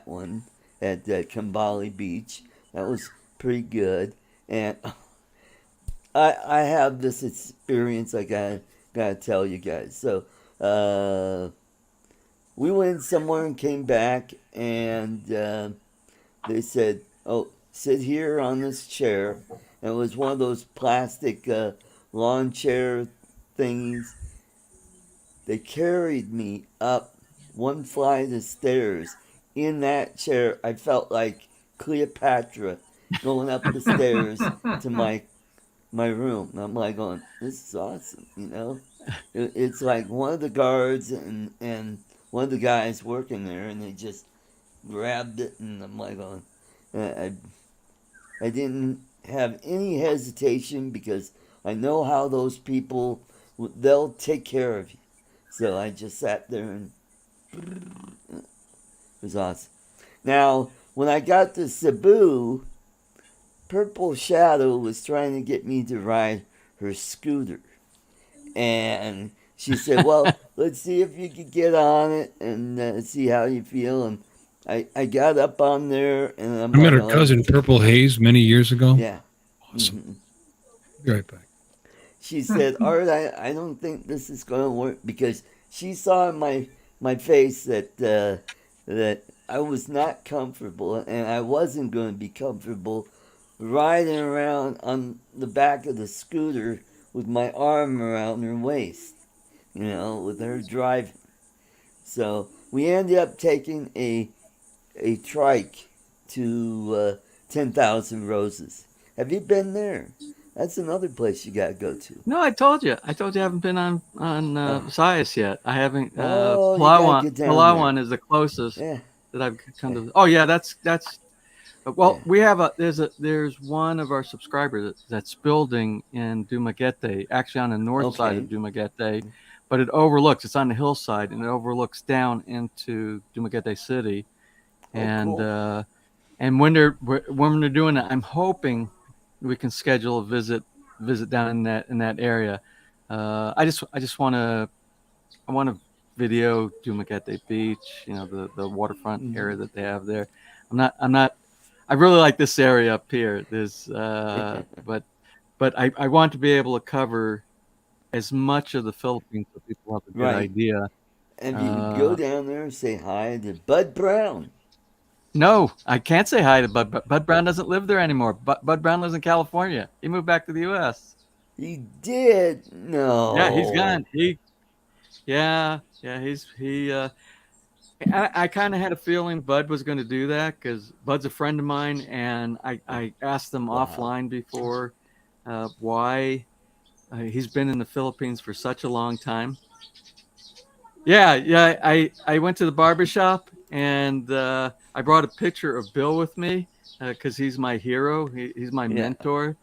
one at Kambali Beach. That was pretty good. And I have this experience I gotta tell you guys. So we went somewhere and came back, and they said, "Oh, sit here on this chair." And it was one of those plastic lawn chair things. They carried me up one flight of stairs in that chair. I felt like Cleopatra going up the stairs to my room. And I'm like going, this is awesome, you know? It's like one of the guards and one of the guys working there, and they just grabbed it, and I'm like going, I didn't have any hesitation because I know how those people, they'll take care of you. So I just sat there and it was awesome. Now, when I got to Cebu, Purple Shadow was trying to get me to ride her scooter. And she said, well, let's see if you could get on it and see how you feel. And I got up on there, and I'm I met like, her cousin, Purple Haze, many years ago. yeah. Awesome. Mm-hmm. Be right back. She said, Art, I don't think this is going to work, because she saw in my face that I was not comfortable, and I wasn't going to be comfortable riding around on the back of the scooter with my arm around her waist, you know, with her driving. So we ended up taking a trike to 10,000 Roses. Have you been there? That's another place you gotta go to. No, I told you. I haven't been on Sias yet. I haven't. Oh, you gotta get down there. Palawan is the closest Yeah. that I've come to. Oh yeah, that's. Well, Yeah. we have there's one of our subscribers that's building in Dumaguete, actually on the north side of Okay. Dumaguete, but it overlooks. It's on the hillside and it overlooks down into Dumaguete City, Oh, and cool. and when they're doing it, I'm hoping we can schedule a visit down in that area. I just want to video Dumaguete Beach, the waterfront area that they have there. I'm not I really like this area up here. There's but I want to be able to cover as much of the Philippines so people have a good Right. idea. And you can go down there and say hi to Bud Brown. No, I can't say hi to Bud. Bud Brown doesn't live there anymore. Bud Brown lives in California. He moved back to the U.S. He did? No. Yeah, he's gone. I kind of had a feeling Bud was going to do that because Bud's a friend of mine, and I asked him offline before why he's been in the Philippines for such a long time. Yeah. I went to the barbershop and I brought a picture of Bill with me because he's my hero. He's my mentor.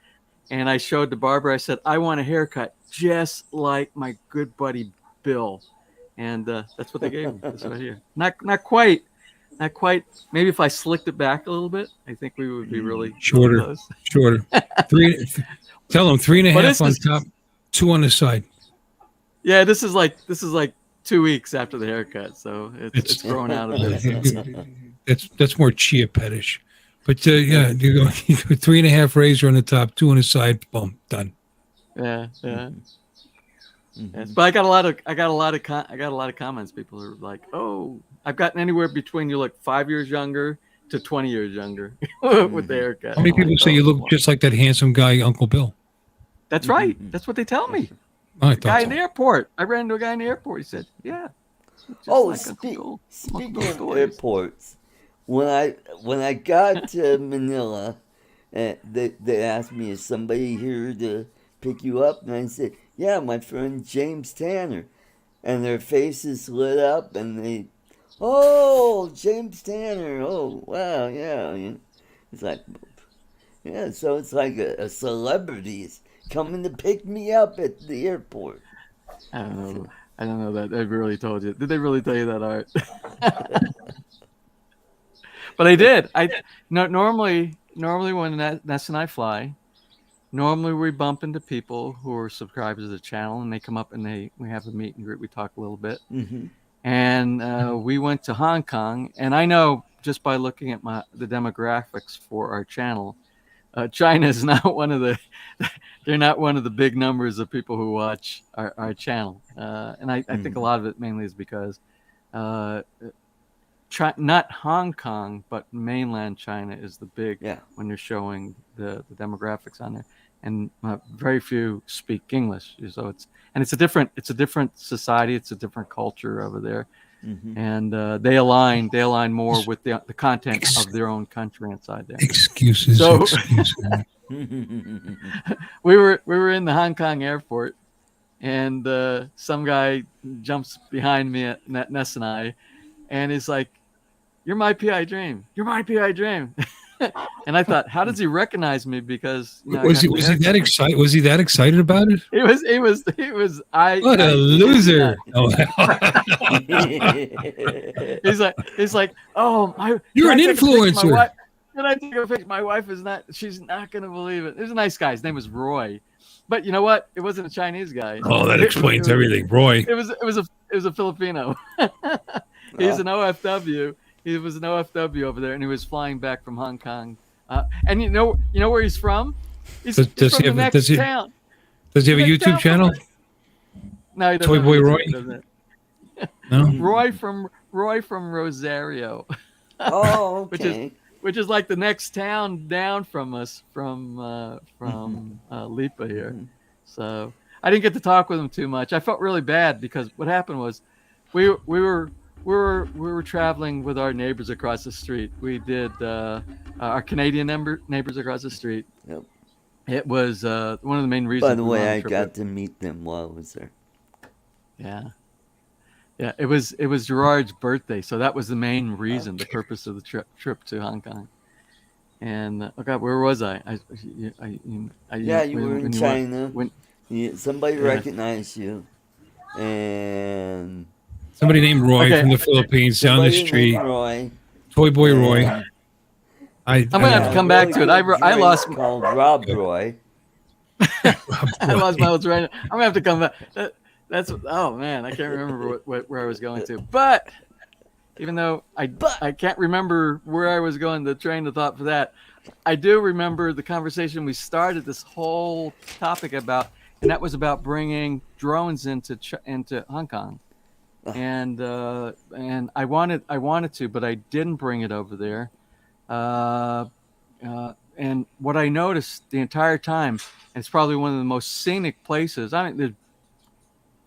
And I showed the barber. I said, I want a haircut just like my good buddy Bill. And that's what they gave me. That's right here. Not quite. Maybe if I slicked it back a little bit, I think we would be really shorter. Really close. Shorter. Tell them 3.5 on top, 2 on the side. Yeah, this is like 2 weeks after the haircut, so it's growing out a bit. That's more chia petish. But yeah, you go 3.5 razor on the top, 2 on the side, boom, done. Yeah. Yes, but I got a lot of comments. People are like, "Oh, I've gotten anywhere between you look 5 years younger to 20 years younger with the haircut." How many people say you look just like that handsome guy, Uncle Bill? That's right. That's what they tell me. I The guy in the airport. I ran into a guy in the airport. He said, "Yeah." Speaking of airports, when I got to Manila, they asked me, "Is somebody here to pick you up?" And I said, "Yeah, my friend James Tanner." And their faces lit up, and "Oh, James Tanner! Oh, wow, yeah." It's like, yeah, so it's like a celebrity is coming to pick me up at the airport. I don't know that they really told you. Did they really tell you that, Art? But I did. Normally when Ness and I fly, normally we bump into people who are subscribers to the channel, and they come up and we have a meet and greet. We talk a little bit, and we went to Hong Kong. And I know just by looking at the demographics for our channel, China is not one of the. They're not one of the big numbers of people who watch our channel, and I think a lot of it mainly is because not Hong Kong, but mainland China is the big when you're showing the demographics on there, and very few speak English. So it's a different society, it's a different culture over there, and they align more with the content of their own country inside there. Excuses. So we were in the Hong Kong airport, and some guy jumps behind me at Ness and I, and he's like, "You're my PI Dream. You're my PI Dream." And I thought, how does he recognize me? Because was he that excited? Was he that excited about it? He was. What a loser! He's like, "Oh, you're an influencer." Can I take a picture? My wife is not. She's not going to believe it. He was a nice guy. His name was Roy, but you know what? It wasn't a Chinese guy. Oh, that explains everything, Roy. It was a Filipino. He's an OFW. He was an OFW over there, and he was flying back from Hong Kong. And you know where he's from? He's from the next town. Does he have a YouTube channel? No, he doesn't. Toy Boy Roy. No. Roy from Rosario. Oh, okay. Which is like the next town down from us, from Lipa here. So I didn't get to talk with him too much. I felt really bad because what happened was we were traveling with our neighbors across the street. We did our Canadian neighbors across the street. Yep. It was one of the main reasons. By the we went way, on I the trip. got to meet them while I was there. Yeah. Yeah, it was Gerard's birthday, so that was the main reason, the purpose of the trip to Hong Kong. And oh God, where was I? Yeah, you were in China. Somebody Yeah. recognized you, and Somebody named Roy Okay. from the Philippines down the somebody street. named Roy. Toy Boy Roy. and I'm gonna have to a come back really to it. good I drink lost called Rob Roy. I lost my old train. I'm gonna have to come back. That's oh man, I can't remember where I was going to. But even though I can't remember where I was going, the train of thought for that, I do remember the conversation we started this whole topic about, and that was about bringing drones into Hong Kong, and I wanted to, but I didn't bring it over there. And what I noticed the entire time, and it's probably one of the most scenic places. I mean, there's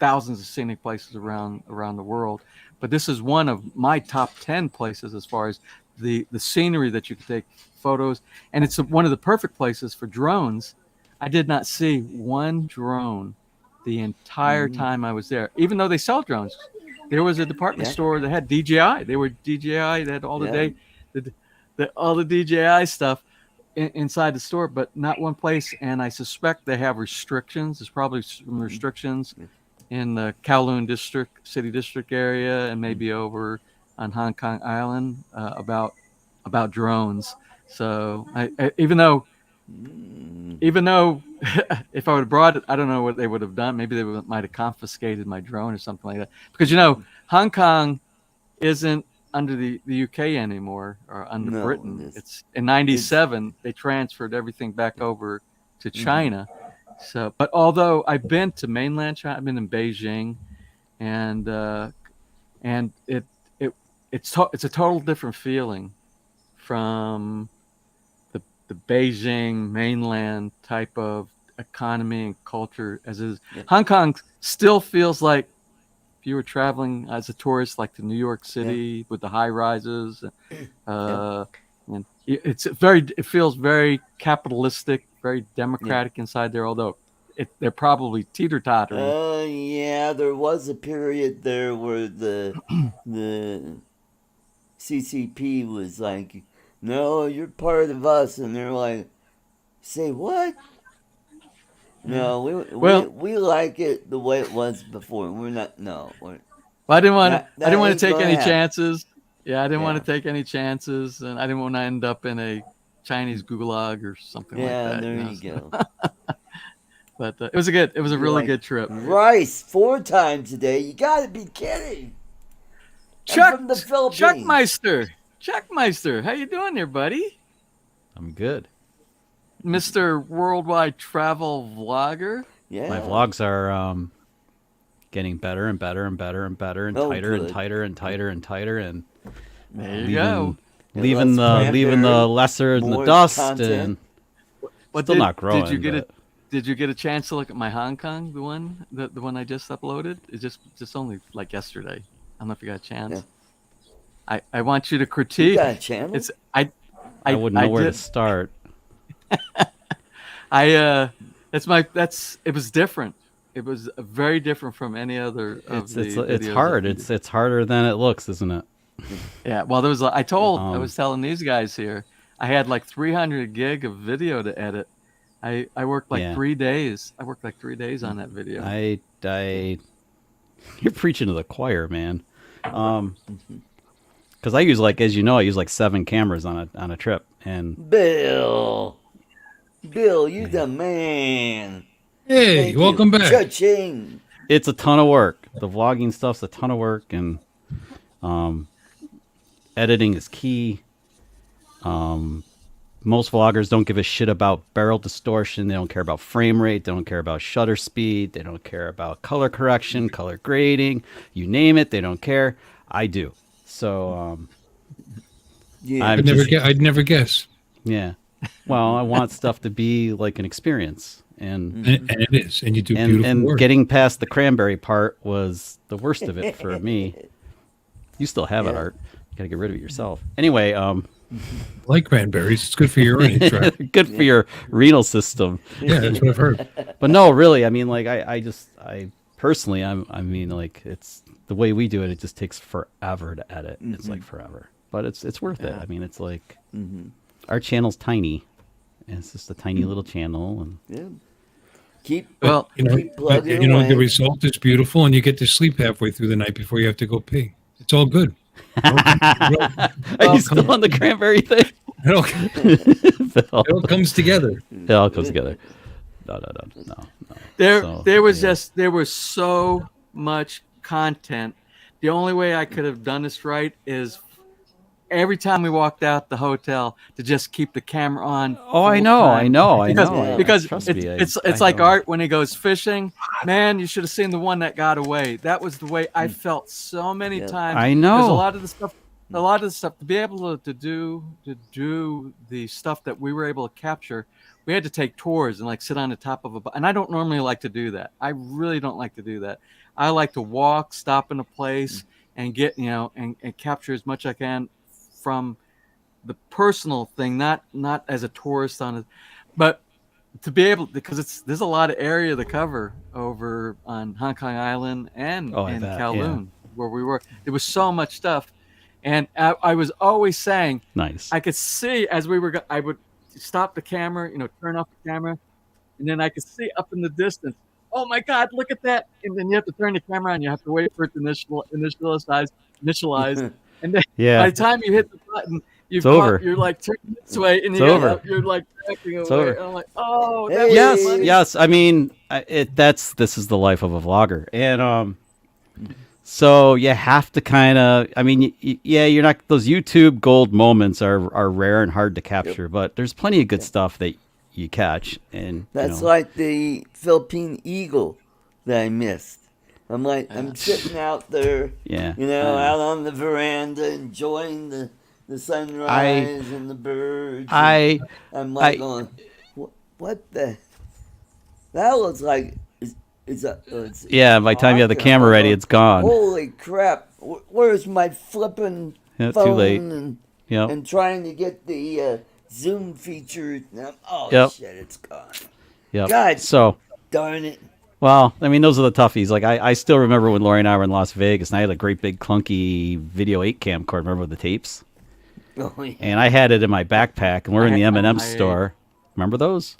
thousands of scenic places around the world, but this is one of my top 10 places as far as the scenery that you can take photos, and it's one of the perfect places for drones. I did not see one drone the entire time I was there, even though they sell drones. There was a department store that had DJI. They were DJI. They had all all the DJI stuff inside the store, but not one place. And I suspect they have restrictions. There's probably some restrictions in the Kowloon city district area, and maybe over on Hong Kong Island about drones. So even though if I would have brought it, I don't know what they would have done. Maybe they might have confiscated my drone or something like that. Because Hong Kong isn't under the UK anymore, or under Britain. It's in '97 they transferred everything back over to China. So, but although I've been to mainland China, I've been in Beijing, and it's a total different feeling from the Beijing mainland type of economy and culture as is. Hong Kong still feels like if you were traveling as a tourist, like to New York City with the high rises, and it feels very capitalistic, very democratic inside there. Although they're probably teeter-tottering. Yeah, there was a period there where the CCP was like, "No, you're part of us," and they're like, "Say what?" No, we like it the way it was before. We're not. No. Well, I didn't want to take any happen. chances. Yeah, I didn't want to take any chances, and I didn't want to end up in a Chinese gulag or something like that. Yeah, there you go. But it was a really good trip. Rice 4 times a day. You got to be kidding. Chuck from the Philippines. Chuckmeister, how you doing there, buddy? I'm good. Mr. Worldwide Travel Vlogger. Yeah. My vlogs are getting better and better and better and better and tighter and tighter and tighter and tighter, and there you go. Leaving the lesser in the dust content. And still not growing. Did you get a chance to look at my Hong Kong, the one I just uploaded? It's just only like yesterday. I don't know if you got a chance. Yeah. I want you to critique. You got a channel? I wouldn't know where to start. It was different. It was very different from any other of the videos. It's hard. It's harder than it looks, isn't it? Yeah. Well, I was telling these guys here, I had like 300 gig of video to edit. I worked like 3 days. I worked like 3 days on that video. You're preaching to the choir, man. Because I use I use like 7 cameras on a trip. And Bill, you the man. Hey, Thank welcome back. Cha-ching. It's a ton of work. The vlogging stuff's a ton of work, and editing is key. Most vloggers don't give a shit about barrel distortion. They don't care about frame rate. They don't care about shutter speed. They don't care about color correction, color grading. You name it, they don't care. I do. So, I'd never guess. Yeah. Well, I want stuff to be like an experience, and it is, and you do beautiful work. And getting past the cranberry part was the worst of it for me. You still have it, Art. You gotta get rid of it yourself. Anyway, Like cranberries. It's good for your urinary tract. Good for your renal system. Yeah, that's what I've heard. But no, really, I mean, like, I personally, I mean, like, it's the way we do it. It just takes forever to edit. It's like forever, but it's worth it. I mean, it's like our channel's tiny, and it's just a tiny little channel, and Yeah. Keep Well, keep plugging You know, away. the result is beautiful, and you get to sleep halfway through the night before you have to go pee. It's all good. are you still on the cranberry thing? It all, Phil. it all comes together. It all comes together. No. There So, there was so much content. The only way I could have done this right is every time we walked out the hotel to just keep the camera on. Oh, I full know. time. Because Trust it's me, it's I like know. Art when he goes fishing. Man, you should have seen the one that got away. That was the way I felt so many times. I 'Cause know. a lot of the stuff to be able to do the stuff that we were able to capture, we had to take tours and like sit on the top of and I don't normally like to do that. I really don't like to do that. I like to walk, stop in a place and get, and capture as much as I can from the personal thing, not as a tourist on it, but to be able, because there's a lot of area to cover over on Hong Kong Island and Oh, I in bet, Kowloon where we were. There was so much stuff, and I was always saying, Nice. I could see as we were, I would stop the camera, turn off the camera, and then I could see up in the distance. Oh my God, look at that! And then you have to turn the camera on. You have to wait for it to initialize, and then Yeah. by the time you hit the button, It's over. you're like turning this way, and It's you over. you're like backing away. over. And I'm like, oh, Hey. that was Yes, funny. yes. I mean, this is the life of a vlogger, and so you have to kind of. I mean, yeah, you're not, those YouTube gold moments are rare and hard to capture, but there's plenty of good stuff that you catch, and That's like the Philippine eagle that I missed. I'm sitting out there, Yeah. out on the veranda enjoying the sunrise and the birds. I'm like going, what the? That looks like it's Yeah, by the time you have the camera ready, it's gone. Holy crap! Where's my flipping Yeah, too phone late. Yep. and trying to get the zoom feature? Oh Yep. shit! It's gone. Yep. God. So, Darn it! well, I mean, those are the toughies. Like, I still remember when Lori and I were in Las Vegas, and I had a great big clunky video 8 camcorder. Remember with the tapes? Oh, yeah. And I had it in my backpack, and we're in the M&M I- store. Remember those?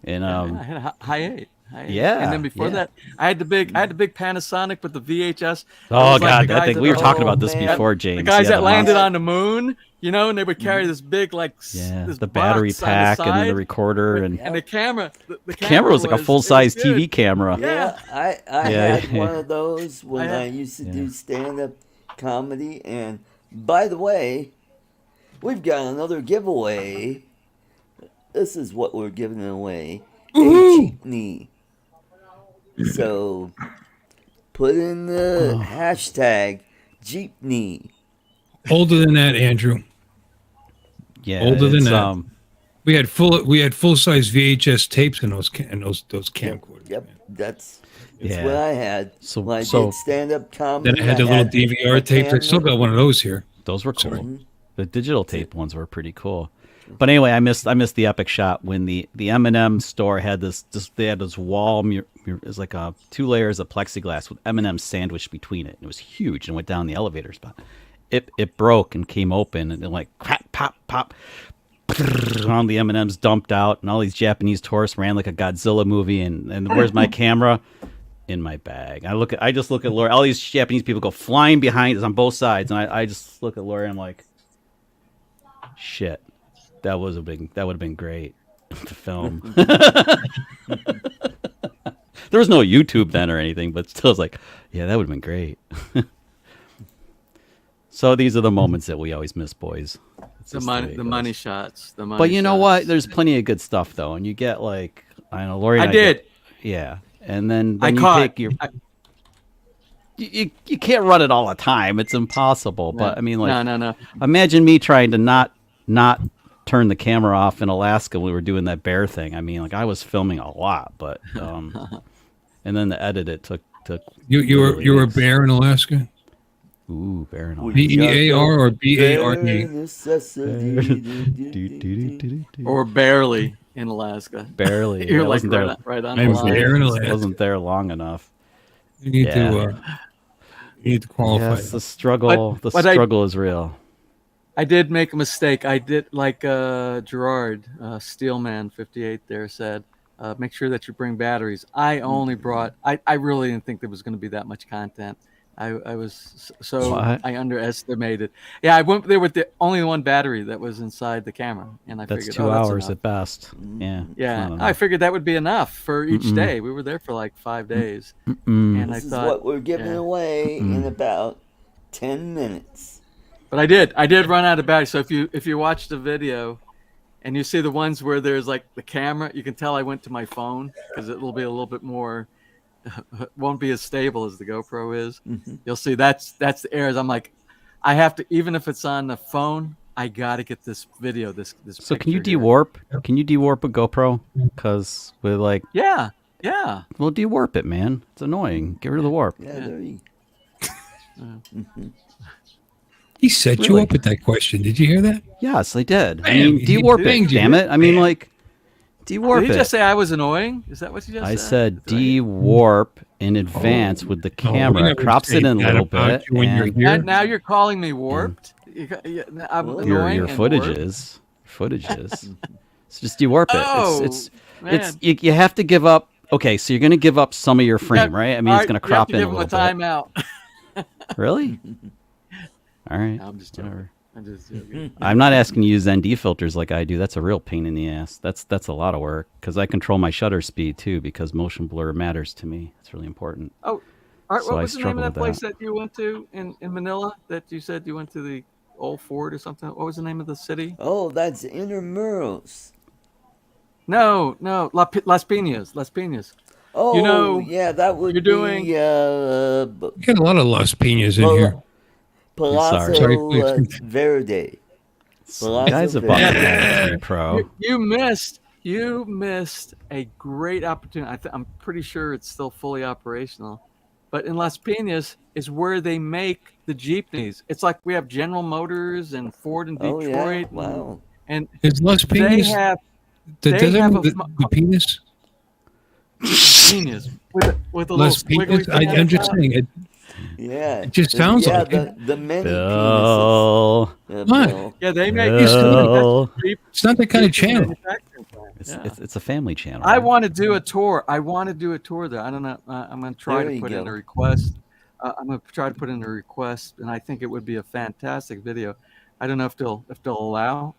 And I had a high eight. Yeah, and then before yeah. that, I had the big Panasonic with the VHS. oh It was like god, the that guys thing. that- We were talking oh, about this man. before, James. The guys Yeah, that landed monster- on the moon, and they would carry this big yeah, this the battery box on pack the and then the side, recorder and and the camera. The camera was like a full size it was good. TV camera. Yeah, I Yeah. had one of those when I I had- used to do stand-up comedy. And by the way, we've got another giveaway. This is what we're giving away: a jeepney. So put in the hashtag jeepney. Older than that, Andrew. Yeah, Older than it's, that. We had full size VHS tapes in those camcorders. Yep, that's Yeah. what I had. So- when I so- did stand-up comedy. Then I had the little DVR tapes. I still got one of those here. Those were cool. Mhm. The digital tape ones were pretty cool. But anyway, I missed the epic shot when the M&M store had they had this wall it was like 2 layers of plexiglass with M&M sandwiched between it. It was huge and went down the elevator spot. It broke and came open and it like crap, pop, pop. All the M&Ms dumped out and all these Japanese tourists ran like a Godzilla movie and where's my camera? In my bag. I just look at Lori. All these Japanese people go flying behind us on both sides, and I just look at Lori and I'm like, shit. That would have been great to film. There was no YouTube then or anything, but still, it's like, yeah, that would have been great. So these are the moments that we always miss, boys. It's The just money, way it the goes. money shots. The money. But you know shots. what? There's plenty of good stuff though, and you get like I know Lori. And I get- did. yeah, and then I you caught. take your. You can't run it all the time. It's impossible. But I mean, like, no. imagine me trying to not turn the camera off in Alaska when we were doing that bear thing. I mean, like I was filming a lot, but and then the edit it took You were a literally weeks. bear in Alaska. Ooh, bare knowledge. B-E-A-R or Bare B-A-R-E? necessity. Or barely in Alaska. Barely. You're I like wasn't there. right on the I'm line. there in Wasn't Alaska. there long enough. You need Yeah. to qualify. Yes, the struggle. But The struggle is real. I did make a mistake. I did, like Gerard, Steelman 58 there said, make sure that you bring batteries. I only brought, I really didn't think there was going to be that much content. I was, so What? I underestimated. Yeah, I went there with the only one battery that was inside the camera. And I That's figured, 2 that's hours enough. at best. Yeah. it's Yeah, not I enough. figured that would be enough for each Mm-mm. day. We were there for like 5 days. Mm-mm. And I This is thought, what we're giving yeah. away in about 10 minutes. But I did run out of battery. So if you watch the video and you see the ones where there's like the camera, you can tell I went to my phone because it'll be a little bit more, won't be as stable as the GoPro is. Mm-hmm. You'll see that's the errors. I'm like, I have to, even if it's on the phone, I got to get this video, this So can you picture here. de-warp? Can you de-warp a GoPro? Because with like, Yeah. well, de-warp it, man. It's annoying. Get rid of the warp. Yeah, there you He set you Really? up with that question. Did you hear that? Yes, I did. I Bam, mean, he de-warp it. banged you. Damn it. I mean, Bam. like, de-warp Did you it. just say I was annoying? Is that what you just I said? said Did I- de-warp in advance with the No, we camera. never Crops say it in a that little about bit. you when you're and here. Now you're calling me warped. I'm Well, annoying your and footage warped? is. Footage is. It's just de-warp it. Oh, it's man. you have to give up. Okay, so you're going to give up some of your frame, right? I mean, it's going to crop in a give him little a bit. timeout. Really? All right. I'm just joking. Whatever. I'm just joking. I'm not asking you to use ND filters like I do. That's a real pain in the ass. That's a lot of work because I control my shutter speed too because motion blur matters to me. It's really important. Oh, Art, So what I was the name of struggle that with place that. that you went to in Manila? That you said you went to the old fort or something? What was the name of the city? Oh, that's Intramurals. No, Las Piñas. Las Piñas. Oh, You know, yeah, that would you're doing- be We got a lot of Las Piñas in here. Palazzo Sorry, please. Verde. You guys have bought me Pro. You missed a great opportunity. I'm pretty sure it's still fully operational. But in Las Piñas is where they make the Jeepneys. It's like we have General Motors and Ford in Oh, Detroit. yeah. Wow. And Is Las they Piñas have does they that have mean a the penis? Piñas with a Las little squiggly Piñas? thing on I'm the just top. saying it. Yeah. It just sounds yeah, like it. the many Bill. penises. What? Bill. Yeah, they make Bill. It's not that kind of channel. manufacturing plant. Yeah. It's a family channel. I right? want to do a tour. I want to do a tour there. I don't know. I'm going to try There to you put in go. a request. I'm going to try to put in a request, and I think it would be a fantastic video. I don't know if they'll allow,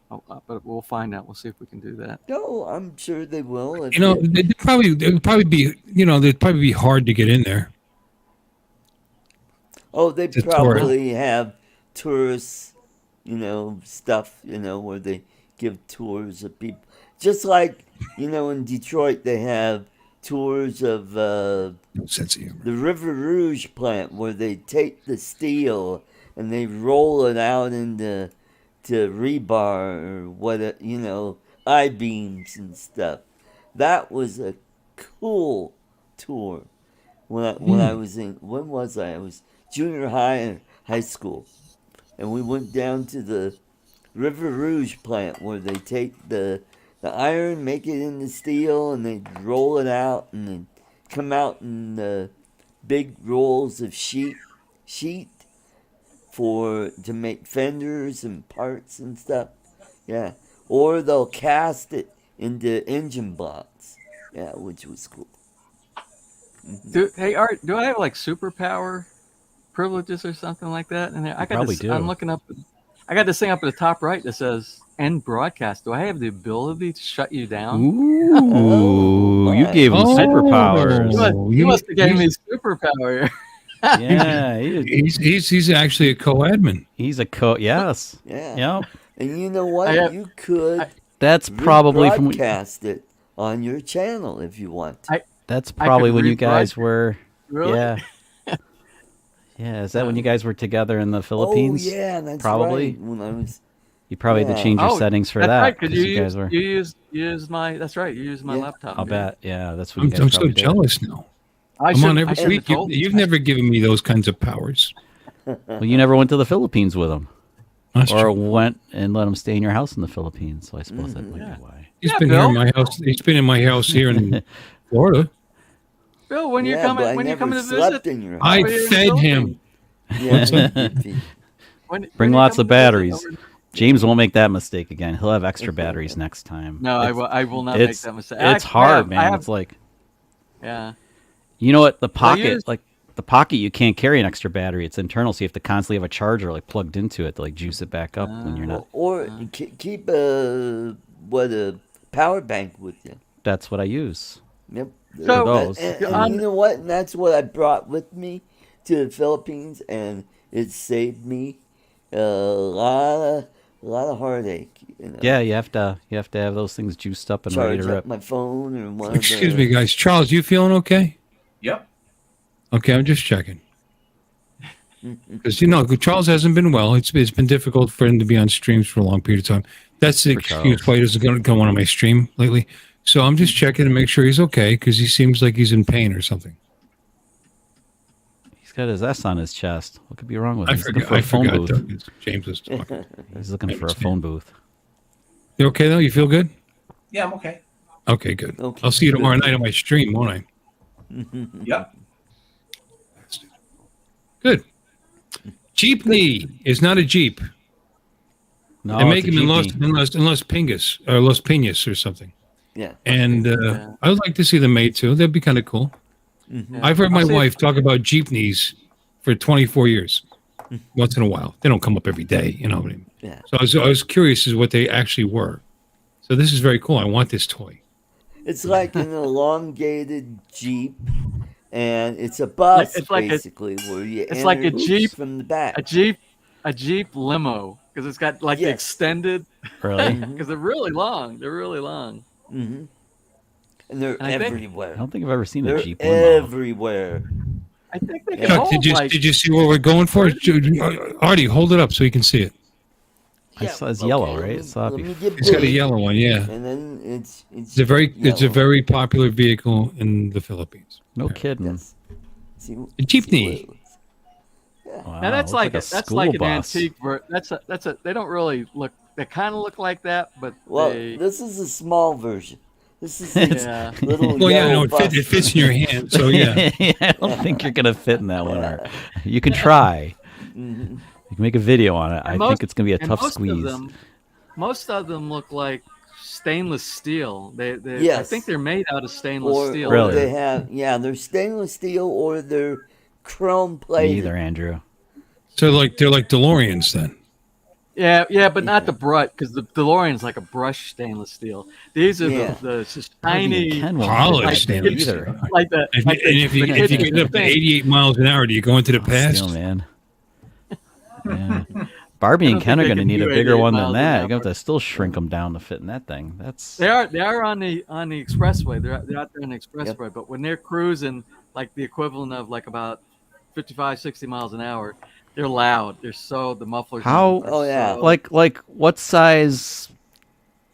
but we'll find out. We'll see if we can do that. No, I'm sure they will. If You know, it'd probably be, you know, they'd probably be hard to get in there. oh, they the tour. probably have tourists, stuff, where they give tours of people. Just like, in Detroit, they have tours of No sense of humor. the River Rouge plant where they take the steel and they roll it out into rebar or what, I-beams and stuff. That was a cool tour. When I was when was I? I was junior high and high school, and we went down to the River Rouge plant where they take the iron, make it into steel, and they roll it out, and then come out in big rolls of sheet to make fenders and parts and stuff. Yeah, or they'll cast it into engine blocks. Yeah, which was cool. Hey, Art, do I have like superpower privileges or something like that? And I got probably this. do. I'm looking up. I got this thing up at the top right that says "End broadcast." Do I have the ability to shut you down? Ooh, you my. gave him Oh. superpowers. You must have gave me superpower. Yeah, He's actually a co-admin. he's a Yes. Yeah. Yep. And you know what? I have- You could That's probably from. broadcast it on your channel if you want. That's probably could when you guys rebroadcast. were. Really? Yeah. Yeah. Is that when you guys were together in the Philippines? Oh yeah, that's Probably. right. When I was You probably had to Yeah. change your Oh, settings for that's that right. Because you guys were. you used my. That's right. You used my Yeah. laptop. I'll yeah. bet. Yeah, that's what you guys I'm so probably did. jealous now. I Come on, should- I every shouldn't week have told you've never given me those kinds of powers. Well, you never went to the Philippines with him, That's or true. went and let him stay in your house in the Philippines. So I suppose that might Yeah. be why. He's Yeah, been here Bill. in my house. He's been in my house here in Florida. Bill, when you Yeah, but I coming never to slept visit? in your I house. Over here in fed the him. Yeah, What's you up? did feed. Bring you lots coming of to visit batteries. over in- James won't make that mistake again. He'll have extra batteries next time. No, I will not make that mistake. It's hard, man. It's like, yeah. you know what? The Well, I pocket, use- like the pocket, you can't carry an extra battery. It's internal, so you have to constantly have a charger like plugged into it to like juice it back up when you're not. Or keep a power bank with you. That's what I use. Yep. So- those. And you know what? And that's what I brought with me to the Philippines, and it saved me a lot of heartache. You know? Yeah, you have to have those things juiced up and ready Charge to up rip. my phone or one Excuse of me, the, guys. Charles, you feeling okay? Yep. Okay, I'm just checking. Because Charles hasn't been well. It's been difficult for him to be on streams for a long period of time. That's the For excuse Charles. why he doesn't go on my stream lately. So I'm just checking to make sure he's okay because he seems like he's in pain or something. He's got his S on his chest. What could be wrong with him? I He's looking forgot. for a I phone forgot. booth. That James was talking. He's looking I for a understand. phone booth. You okay though? You feel good? Yeah, I'm okay. Okay, good. Okay, I'll see you good. tomorrow night on my stream, won't I? Yep. Good. Jeepney is not a Jeep. No, They make it's a them in jeepney. Los Pingas or Los Piñas or something. yeah. And I would like to see them made too. That'd be kind of cool. I've heard my I'll see wife talk about jeepneys for 24 years. Once in a while, they don't come up every day, you know what I mean? Yeah. So I was curious as what they actually were. So this is very cool. I want this toy. It's like an elongated Jeep, and it's a bus It's like a- basically where you it's like a enter Jeep- from the back. a Jeep limo because it's got like the Yes. extended Really? because they're really long. They're really long. Hmm. And they're And I think- everywhere. I don't think I've ever seen a They're Jeep limo. everywhere. I think they can Chuck, hold like did you see what we're going for? Artie, hold it up so you can see it. I saw it's yellow, right? It's Let sloppy. me get It's got a big, yellow one, yeah. and then it's It's a yellow. very popular vehicle in the Philippines. No kidding. Yes. See, A jeepney. Wow, now that's looks like, a that's school like an bus. antique. That's a. They don't really look. They kind of look like that, but Well, they. this is a small version. This is a Yeah. little Well, yeah, yellow no, bus. it fits in your hand. So, yeah. I don't think you're gonna fit in that one. Art. You can try. Mhm. You can make a video on it. I And think most- it's gonna be a and tough most squeeze. Most of them look like stainless steel. They I Yes. think they're made out of stainless Or, steel. or Really? they have, yeah, they're stainless steel or they're chrome Me plated. either, Andrew. So, they're like DeLoreans then. Yeah, but not the brush because the DeLorean's like a brush stainless steel. These are Yeah. the just Barbie and tiny, Ken won't Polished fit stainless either. steel. like the. And, like the- and if you the get kids up to think. 88 miles an hour, do you go into the past? Still, man. Yeah. Barbie I and don't Ken think are they going to can need a do bigger 88 one than miles an that. You're going to hour. have to still shrink them down to fit in that thing. That's They are on the expressway. They're out there on the expressway. But when they're cruising, like the equivalent of like about 55, 60 miles an hour, they're loud. The mufflers. How- are Oh, yeah. so- like what size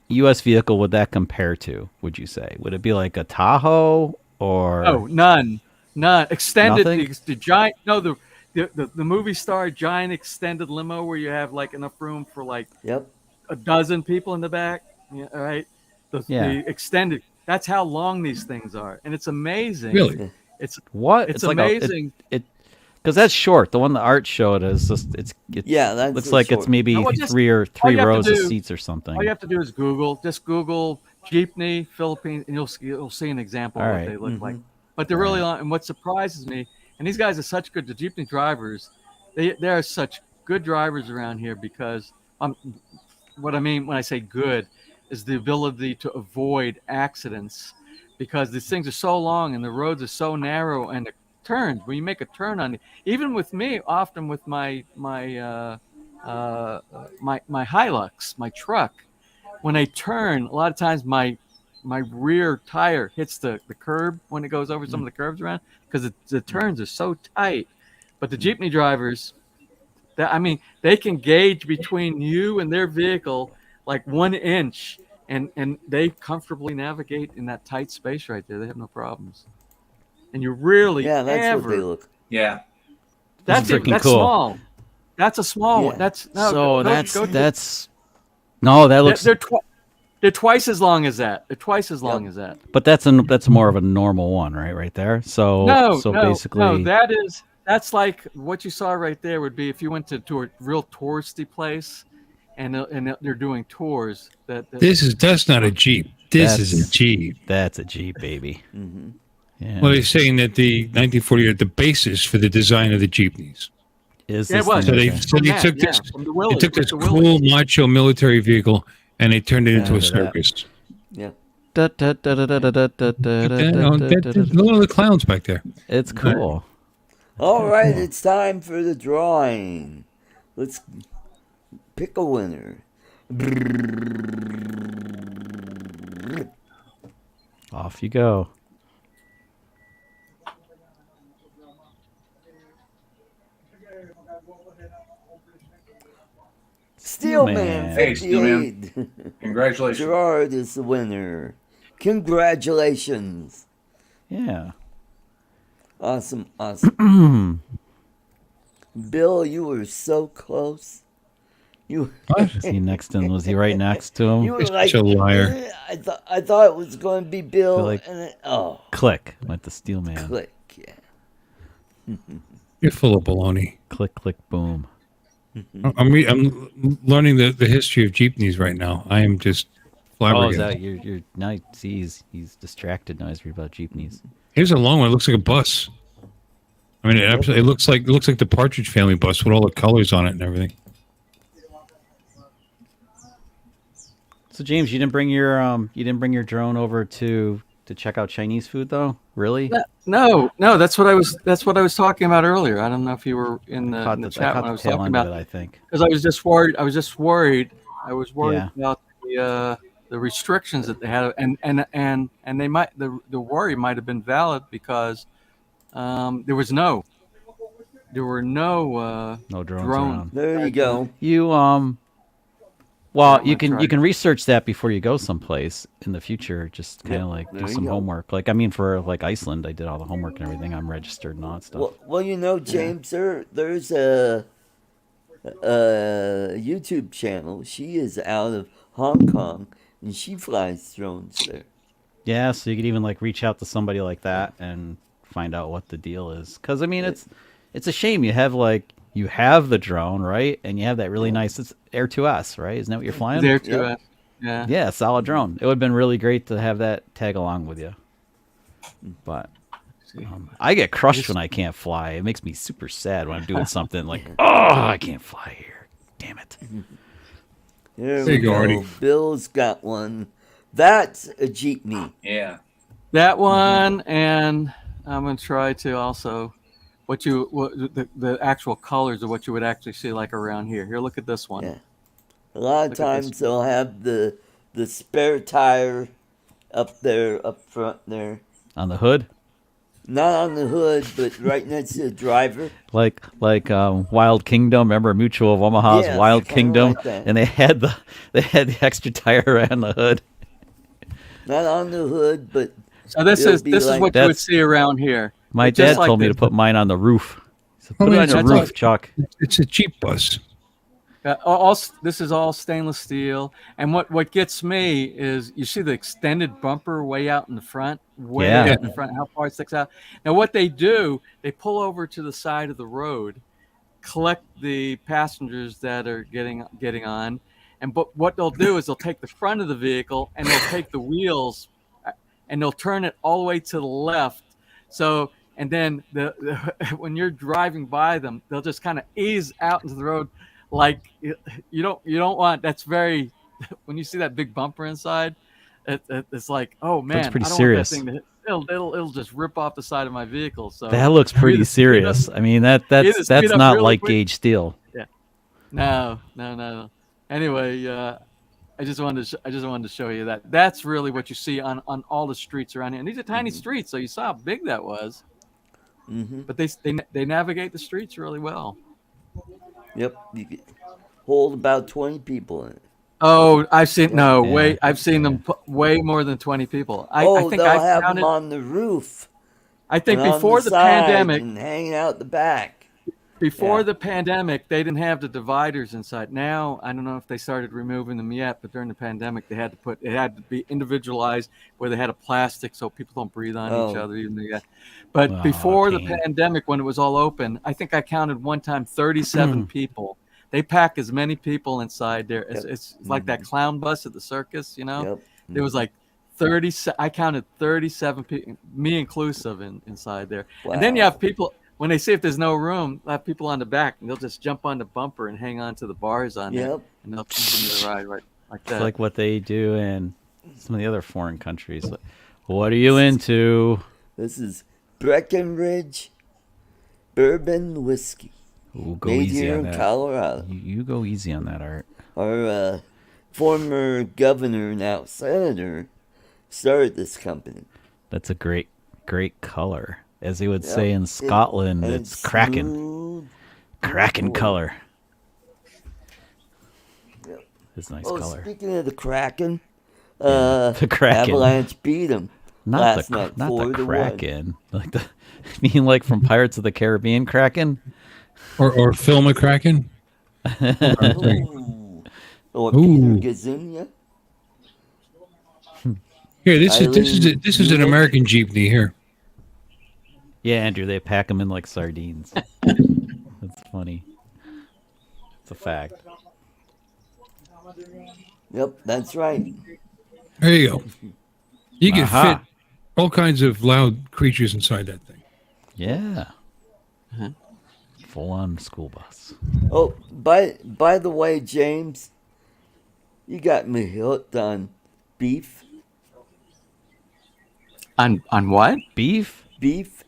U.S. vehicle would that compare to? Would you say? Would it be like a Tahoe or? Oh, none. Extended Nothing? the giant. No, the movie star giant extended limo where you have like enough room for like Yep. a dozen people in the back. Yeah, all right. Yeah. The extended. That's how long these things are, and it's amazing. Really? It's What? it's like amazing. because that's short. The one the art showed is just it's Yeah, that's looks the like short. it's maybe No, well, just- three all three you have to rows of do- seats or something. All you have to do is just Google Jeepney Philippines, and you'll see an example All of right. what they look Mm-hmm. like. But they're really long. And what surprises me, and these guys are such good. The Jeepney drivers, they are such good drivers around here because what I mean when I say good is the ability to avoid accidents because these things are so long and the roads are so narrow and the turns when you make a turn on it. Even with me, often with my Hilux, my truck, when I turn, a lot of times my rear tire hits the curb when it goes over some of the curves around because the turns are so tight. But the Jeepney drivers, they can gauge between you and their vehicle like 1 inch, and they comfortably navigate in that tight space right there. They have no problems. And you really Yeah, that's ever, what they look. Yeah. That's freaking that's cool. small. That's a small one. Yeah. That's no. So go- that's go to- that's no, that looks. They're twice as long as that. They're twice as long Yep. as that. But that's more of a normal one, right there. So No, basically, no. That's like what you saw right there would be if you went to a real touristy place, and they're doing tours. That's not a Jeep. This is a Jeep. That's a Jeep, baby. Mm-hmm. Yeah. Well, they're saying that the 1940 are the basis for the design of the Jeepneys. Is Yeah, it this was. So thing they okay? so they that, took yeah, this from the they Willys, took this the cool Willys. macho military vehicle and they turned it into a look at that. circus. Yep. Look at the clowns back there. It's cool. All right, it's time for the drawing. Let's pick a winner. Off you go. Steelman Hey, 58. Congratulations. Gerard is the winner. Congratulations. Yeah. Awesome, awesome. Bill, you were so close. You What? Was he next in? Was he right next to him? you were You're like such a liar. I thought it was going to be Bill, Feel like- and it, Click went the steel man. click, yeah. You're full of baloney. Click, click, boom. I'm learning the history of jeepneys right now. I am just Oh, is flabbergasted. that you're now? See, he's distracted now. He's reading about jeepneys. Here's a long one. It looks like a bus. I mean, it looks like the Partridge Family bus with all the colors on it and everything. So James, you didn't bring your drone over to check out Chinese food though? Really? No. That's what I was talking about earlier. I don't know if you were in the, I in the chat when I was talking end of about it, I think. because I was just worried. I was worried Yeah. about the restrictions that they had, and they might the worry might have been valid because there were no No drones drone. around. There you go. You well, Yeah, you I'm can gonna you try. can research that before you go someplace in the future. Just kind of like there do you some go. homework. Like I mean, for like Iceland, I did all the homework and everything. I'm registered and all that stuff. Well, you know, James, there's a YouTube channel. She is out of Hong Kong, and she flies drones there. Yeah, so you could even like reach out to somebody like that and find out what the deal is. Because I mean, it's a shame you have the drone, right? And you have that really nice it's Air 2S, right? Isn't that what you're flying? There too. Yep. Yeah. Yeah, solid drone. It would have been really great to have that tag along with you. But I get crushed when I can't fly. It makes me super sad when I'm doing something like, oh, I can't fly here. Damn it. There There we you go, go. Artie. Bill's got one. That's a jeepney. Yeah. That one, and I'm gonna try to also the actual colors of what you would actually see like around here. Here, look at this one. Yeah. A lot of Look at this. times they'll have the spare tire up front there. On the hood? Not on the hood, but right next to the driver. Like Wild Kingdom, remember Mutual of Omaha's Yeah, Wild kinda Kingdom, like that. and they had the extra tire around the hood. Not on the hood, but So this It'll is be this is like- what you would That's- see around here. My It's just dad like told me this. to put mine on the roof. He said, Oh, put it man, on your that's roof, all- Chuck. It's a Jeep bus. This is all stainless steel, and what gets me is you see the extended bumper way out in the front, way Yeah. out in the front, how far it sticks out. Now what they do, they pull over to the side of the road, collect the passengers that are getting on, and but what they'll do is they'll take the front of the vehicle and they'll take the wheels, and they'll turn it all the way to the left. So and then when you're driving by them, they'll just kind of ease out into the road. Like you don't want that's very when you see that big bumper inside, it's like, oh man, pretty I don't serious. want that thing to it'll just rip off the side of my vehicle. So That looks pretty either speed up- serious. I mean, that's either speed up not really light quick- gauge steel. No. Anyway, I just wanted to show you that. That's really what you see on all the streets around here, and these are tiny streets, so you saw how big that was. mm-hmm. But they navigate the streets really well. Yep, you can hold about 20 people in it. Oh, I've seen Yeah. I've seen them put way more than 20 people. I think they'll I have counted. them on the roof. I think and on before the side pandemic, and hanging out the back. Before Yeah. the pandemic, they didn't have the dividers inside. Now, I don't know if they started removing them yet, but during the pandemic, it had to be individualized where they had a plastic so people don't breathe on each Oh. other. But Oh, before the pain. pandemic, when it was all open, I think I counted one time 37 people. They pack as many people inside there. Yep. It's like that clown bus at the circus, you know? Yep. There was like 30. I counted 37 people, me inclusive, inside there. Wow. And then you have people when they see if there's no room, they'll have people on the back, and they'll just jump on the bumper and hang on to the bars on there, Yep. and they'll continue to ride right like It's that. like what they do in some of the other foreign countries. What are you into? This is Breckenridge bourbon whiskey. Ooh, go Made easy here on in that. Colorado. You go easy on that, Art. Our former governor, now senator, started this company. That's a great color. As they would Yep. say in Scotland, And it's cracking. smooth. Kraken Ooh. color. Yep. It's a nice Oh, color. speaking of the Kraken, the Kraken. Avalanche beat them Not last the night, not 4-1. the Kraken. Like the you mean like from Pirates of the Caribbean Kraken? Or Phil McCracken. Ooh. Or Ooh. Peter Gazunia. Here, this is an American jeepney here. Yeah, Andrew, they pack them in like sardines. That's funny. It's a fact. Yep, that's right. There you go. You can Aha. fit all kinds of loud creatures inside that thing. Yeah. Full on school bus. Oh, by the way, James, you got me hooked on beef. On what? Beef? Beef.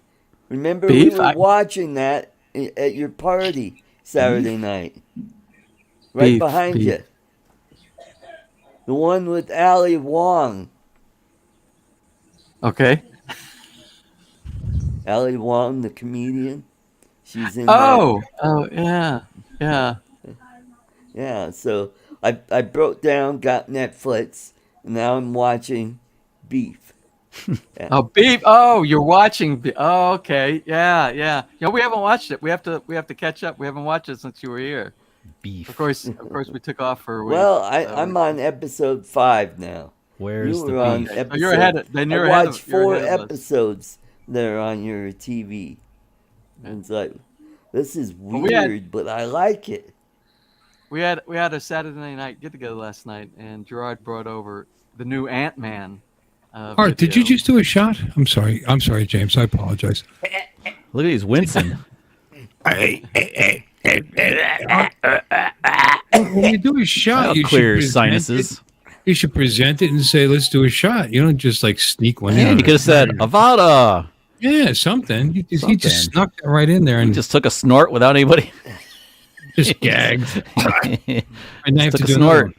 Remember Beef? we were watching that at your party Saturday night. Right Beef, behind beef. you. The one with Ali Wong. Okay. Ali Wong, the comedian. She's in Oh, yeah, yeah. Yeah, so I broke down, got Netflix, and now I'm watching Beef. Oh, beef. Oh, you're watching. Oh, okay. Yeah, yeah. Yeah, we haven't watched it. We have to catch up. We haven't watched it since you were here. Beef. Of course, we took off for a week. Well, I'm on episode 5 now. Where's You the were on beef? episode. Oh, you're ahead of- then you're I ahead of- watched you're 4 ahead of us. episodes that are on your TV. And it's like, this is Well, we had- weird, but I like it. We had a Saturday night get together last night, and Gerard brought over the new Ant-Man. Art, did you just do a shot? I'm sorry, James. I apologize. Look at he's wincing. When you do a shot, That'll you clear your should present sinuses. it. You should present it and say, "Let's do a shot." You don't just like sneak one in. Man, you could have said Avata. Yeah, something. He Something. just snuck that right in there He and just took a snort without anybody. just gagged. And I have Took to a do another snort. one.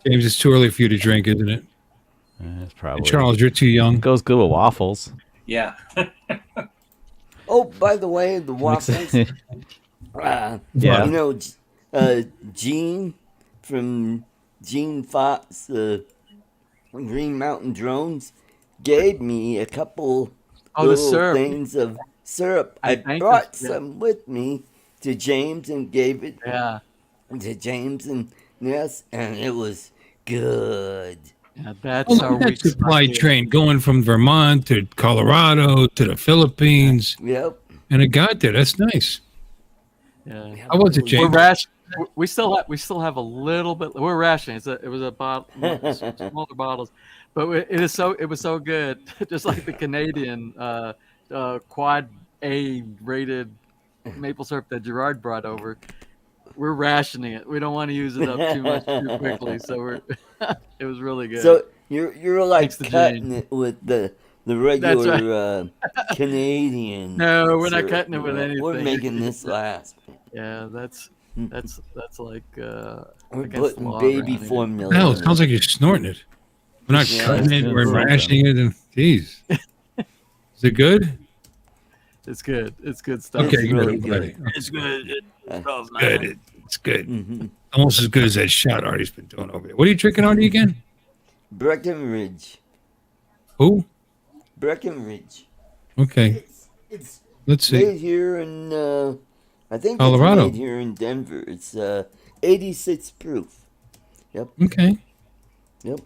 James, it's too early for you to drink, isn't it? That's And probably Charles, you're too young. goes good with waffles. Yeah. Oh, by the way, the Mix waffles. it- You know, Gene from Gene Fox, Green Mountain Drones, gave me a couple Oh, the little syrup. things of syrup. I thank brought you. Yeah. some with me to James and gave it Yeah. to James and Ness, and it was good. Yeah, that's Well, our look at that week's supply idea. train going from Vermont to Colorado to the Philippines, Yep. and it got there. That's nice. Yeah. How was it, We're James? we still have a little bit. We're rationing. It was a bottle, smaller bottles, but it was so good. Just like the Canadian quad A rated maple syrup that Gerard brought over. We're rationing it. We don't want to use it up too much too quickly. So it was really good. So you're like Thanks to cutting Jane. it with the regular Canadian. No, we're not syrup. cutting it with We're anything. making this last. Yeah, that's like We're against the putting law baby around here. formula. No, in it sounds like you're snorting it. We're not Yeah, cutting it. it's We're good. rationing it. And geez, is it good? It's good. It's good stuff. It's Okay, good. really I'm glad. good. It's good. Good. It's good. Mhm. Almost as good as that shot Artie's been doing over there. What are you drinking, Artie, again? Breckenridge. Who? Breckenridge. Okay. It's Let's see. Made here in, I think Colorado. it's made here in Denver. It's 86 proof. Yep. Okay. Yep.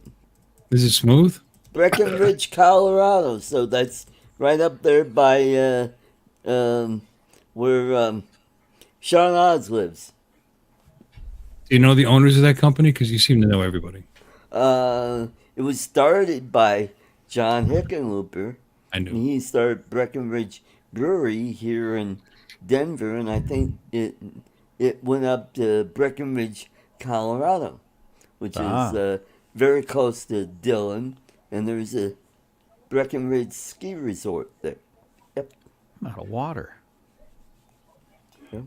Is it smooth? Breckenridge, Colorado. So that's right up there by where Sean Oz lives. Do you know the owners of that company? Because you seem to know everybody. It was started by John Hickenlooper. I knew. He started Breckenridge Brewery here in Denver, and I think it went up to Breckenridge, Colorado, which is very close to Dillon, and there's a Breckenridge ski resort there. Yep. I'm out of water. Yep.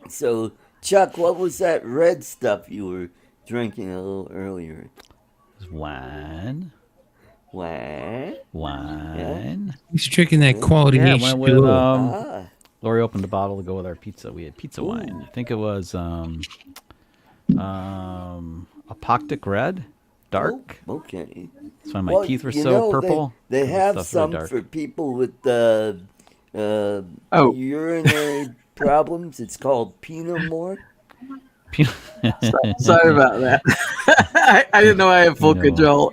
So, Chuck, what was that red stuff you were drinking a little earlier? Wine. Wine? Wine. He's drinking that quality Yeah, H2O. went with, Lori opened a bottle to go with our pizza. We had pizza wine. I think it was Apoctic Red. Dark. Oh, okay. That's why my teeth were so purple. They have Stuff's some really for people with urinary problems. It's called Pinot Noir. Sorry about that. I didn't know I had full control.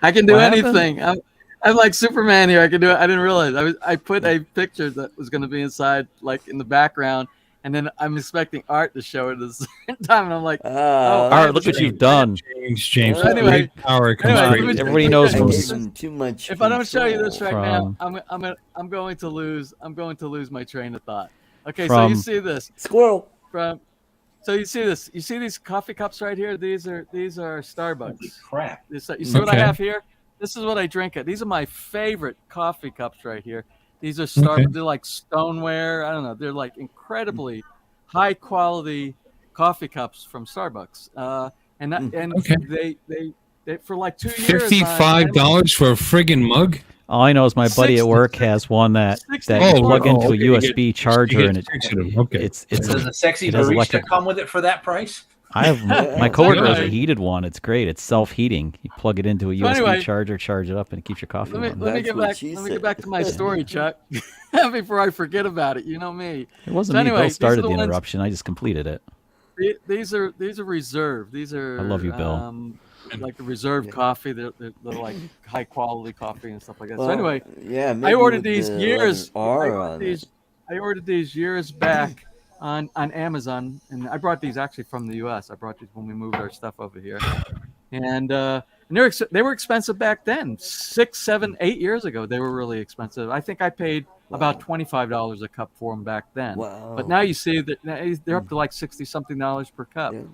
I can do What anything. I'm like Superman here. I can do it. I didn't realize. I put a picture that was going to be inside, like in the background, and then I'm expecting Art to show it at the same time, and I'm like, Art, look what you've done. James. Anyway, power comes everybody knows I from gave him too much. if I don't show you this right From- now, I'm going to lose my train of thought. Okay, so From- you see this Squirrel. So you see this. You see these coffee cups right here. These are Starbucks. Holy crap. You see what I have here? This is what I drink at. These are my favorite coffee cups right here. These are Starbucks. Okay. They're like stoneware. I don't know. They're like incredibly high quality coffee cups from Starbucks. They for like 2 years. $55 for a friggin' mug? All I know is my buddy at work has one that you plug into a USB charger, and it's Does the sexy it has barista electric. come with it for that price? I have my coworker has a heated one. It's great. It's self-heating. You plug it into a USB charger, charge it up, and it keeps your coffee warm. Let me get back to my story, Chuck, before I forget about it. You know me. It wasn't me. Bill started the interruption. I just completed it. These are reserve. These are. I love you, Bill. Like the reserve coffee. They're like high quality coffee and stuff like that. Well, so anyway, yeah, I ordered these I ordered these years back on Amazon, and I brought these actually from the U.S. I brought these when we moved our stuff over here, and they were expensive back then. 6, 7, 8 years ago, they were really expensive. I think I paid about $25 a cup for them back then. Wow. But now you see that they're up to like $60-something per cup. Yeah.